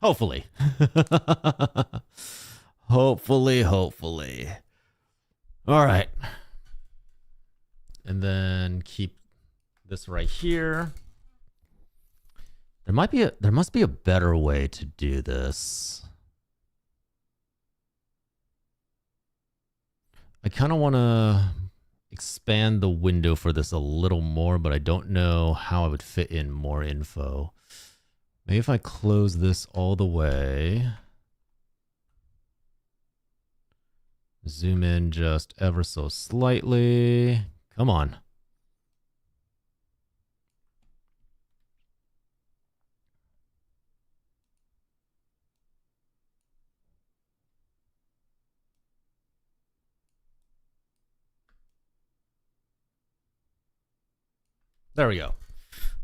Hopefully. Hopefully. All right. And then keep this right here. There must be a better way to do this. I kind of want to expand the window for this a little more, but I don't know how I would fit in more info. Maybe if I close this all the way, zoom in just ever so slightly. Come on. There we go.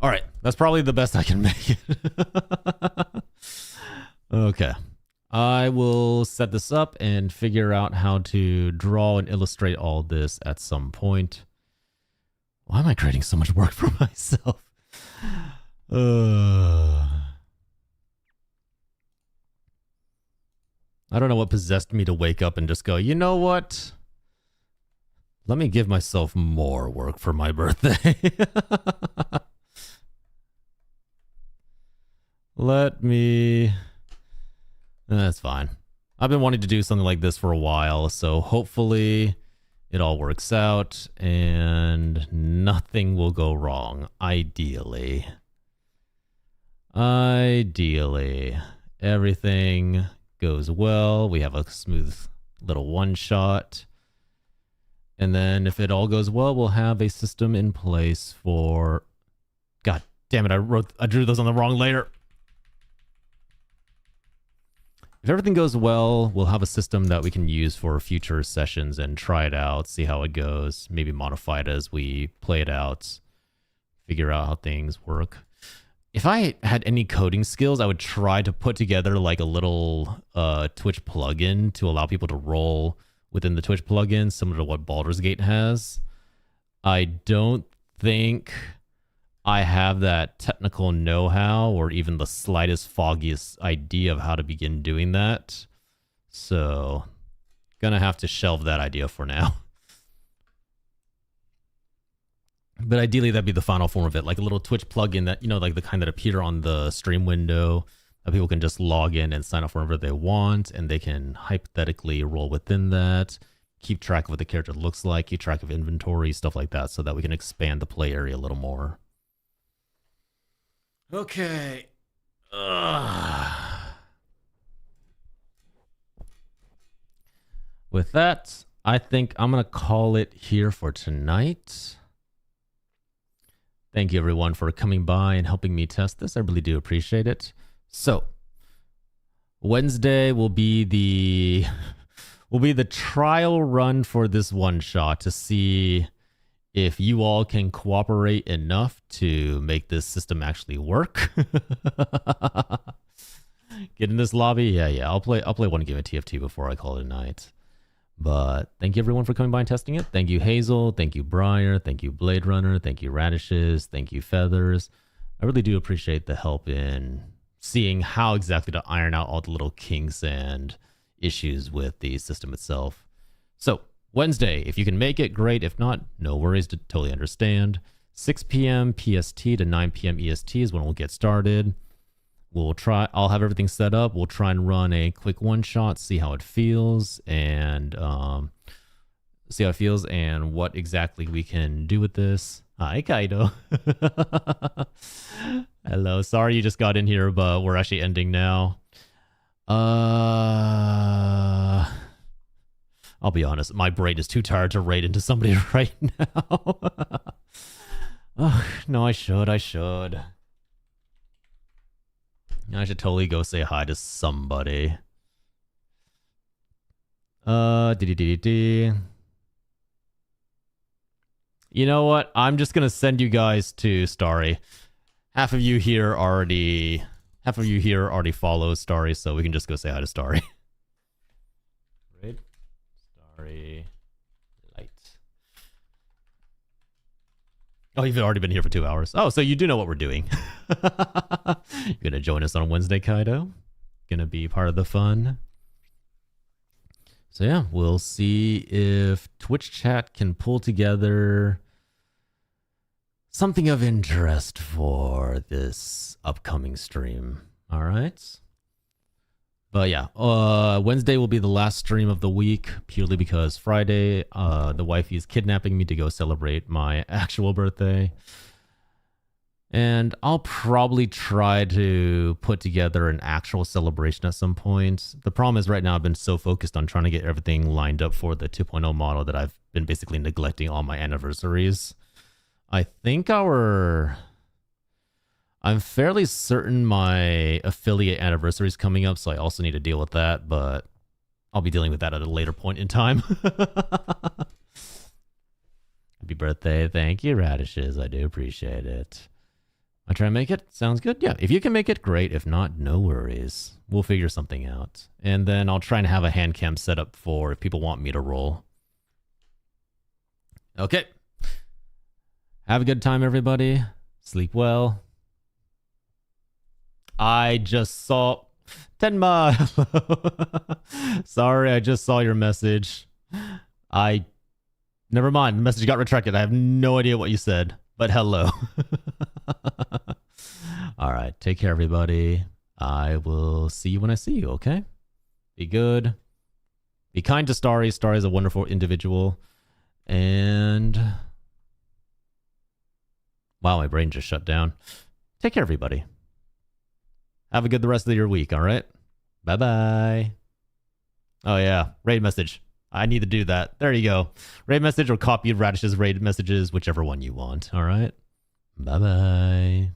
All right. That's probably the best I can make it. Okay. I will set this up and figure out how to draw and illustrate all this at some point. Why am I creating so much work for myself? I don't know what possessed me to wake up and just go, you know what? Let me give myself more work for my birthday. That's fine. I've been wanting to do something like this for a while, so hopefully it all works out and nothing will go wrong. Ideally. Everything goes well. We have a smooth little one-shot. And then if it all goes well, we'll have a system in place for... God damn it, I drew those on the wrong layer. If everything goes well, we'll have a system that we can use for future sessions and try it out, see how it goes, maybe modify it as we play it out, figure out how things work. If I had any coding skills, I would try to put together like a little Twitch plugin to allow people to roll within the Twitch plugin, similar to what Baldur's Gate has. I don't think I have that technical know-how or even the slightest foggiest idea of how to begin doing that. So, gonna have to shelve that idea for now. But ideally, that'd be the final form of it, like a little Twitch plugin that, you know, like the kind that appear on the stream window that people can just log in and sign up for whatever they want, and they can hypothetically roll within that, keep track of what the character looks like, keep track of inventory, stuff like that, so that we can expand the play area a little more. Okay. With that, I think I'm going to call it here for tonight. Thank you, everyone, for coming by and helping me test this. I really do appreciate it. So, Wednesday will be the trial run for this one shot to see if you all can cooperate enough to make this system actually work. Get in this lobby? Yeah. I'll play one game of TFT before I call it a night. But thank you everyone for coming by and testing it. Thank you Hazel, thank you Briar, thank you Blade Runner, thank you Radishes, thank you Feathers. I really do appreciate the help in seeing how exactly to iron out all the little kinks and issues with the system itself. So Wednesday, if you can make it, great. If not, no worries, to totally understand. 6 p.m. PST to 9 p.m. EST is when we'll get started. I'll have everything set up. We'll try and run a quick one-shot, see how it feels, and what exactly we can do with this. Hi, Kaido. Hello. Sorry you just got in here, but we're actually ending now. I'll be honest. My brain is too tired to raid into somebody right now. Oh, no, I should. I should totally go say hi to somebody. You know what? I'm just gonna send you guys to Starry. Half of you here already follow Starry, so we can just go say hi to Starry. Right? Starry light. Oh, you've already been here for 2 hours. Oh, so you do know what we're doing. You're gonna join us on Wednesday, Kaido? Gonna be part of the fun. So yeah, we'll see if Twitch chat can pull together something of interest for this upcoming stream. All right. But yeah, Wednesday will be the last stream of the week, purely because Friday, the wifey is kidnapping me to go celebrate my actual birthday. And I'll probably try to put together an actual celebration at some point. The problem is right now I've been so focused on trying to get everything lined up for the 2.0 model that I've been basically neglecting all my anniversaries. I think I'm fairly certain my affiliate anniversary is coming up, so I also need to deal with that, but I'll be dealing with that at a later point in time. Happy birthday. Thank you, Radishes. I do appreciate it. I try and make it. Sounds good. Yeah, if you can make it, great. If not, no worries. We'll figure something out. And then I'll try and have a hand cam set up for if people want me to roll. Okay. Have a good time, everybody. Sleep well. I just saw... Tenma! Sorry, I just saw your message. Never mind, the message got retracted. I have no idea what you said. But hello. All right. Take care, everybody. I will see you when I see you, okay? Be good. Be kind to Starry. Starry is a wonderful individual. And... wow, my brain just shut down. Take care, everybody. Have a good the rest of your week, all right? Bye-bye. Oh, yeah. Raid message. I need to do that. There you go. Raid message or copy of Radish's raid messages, whichever one you want. All right. Bye-bye.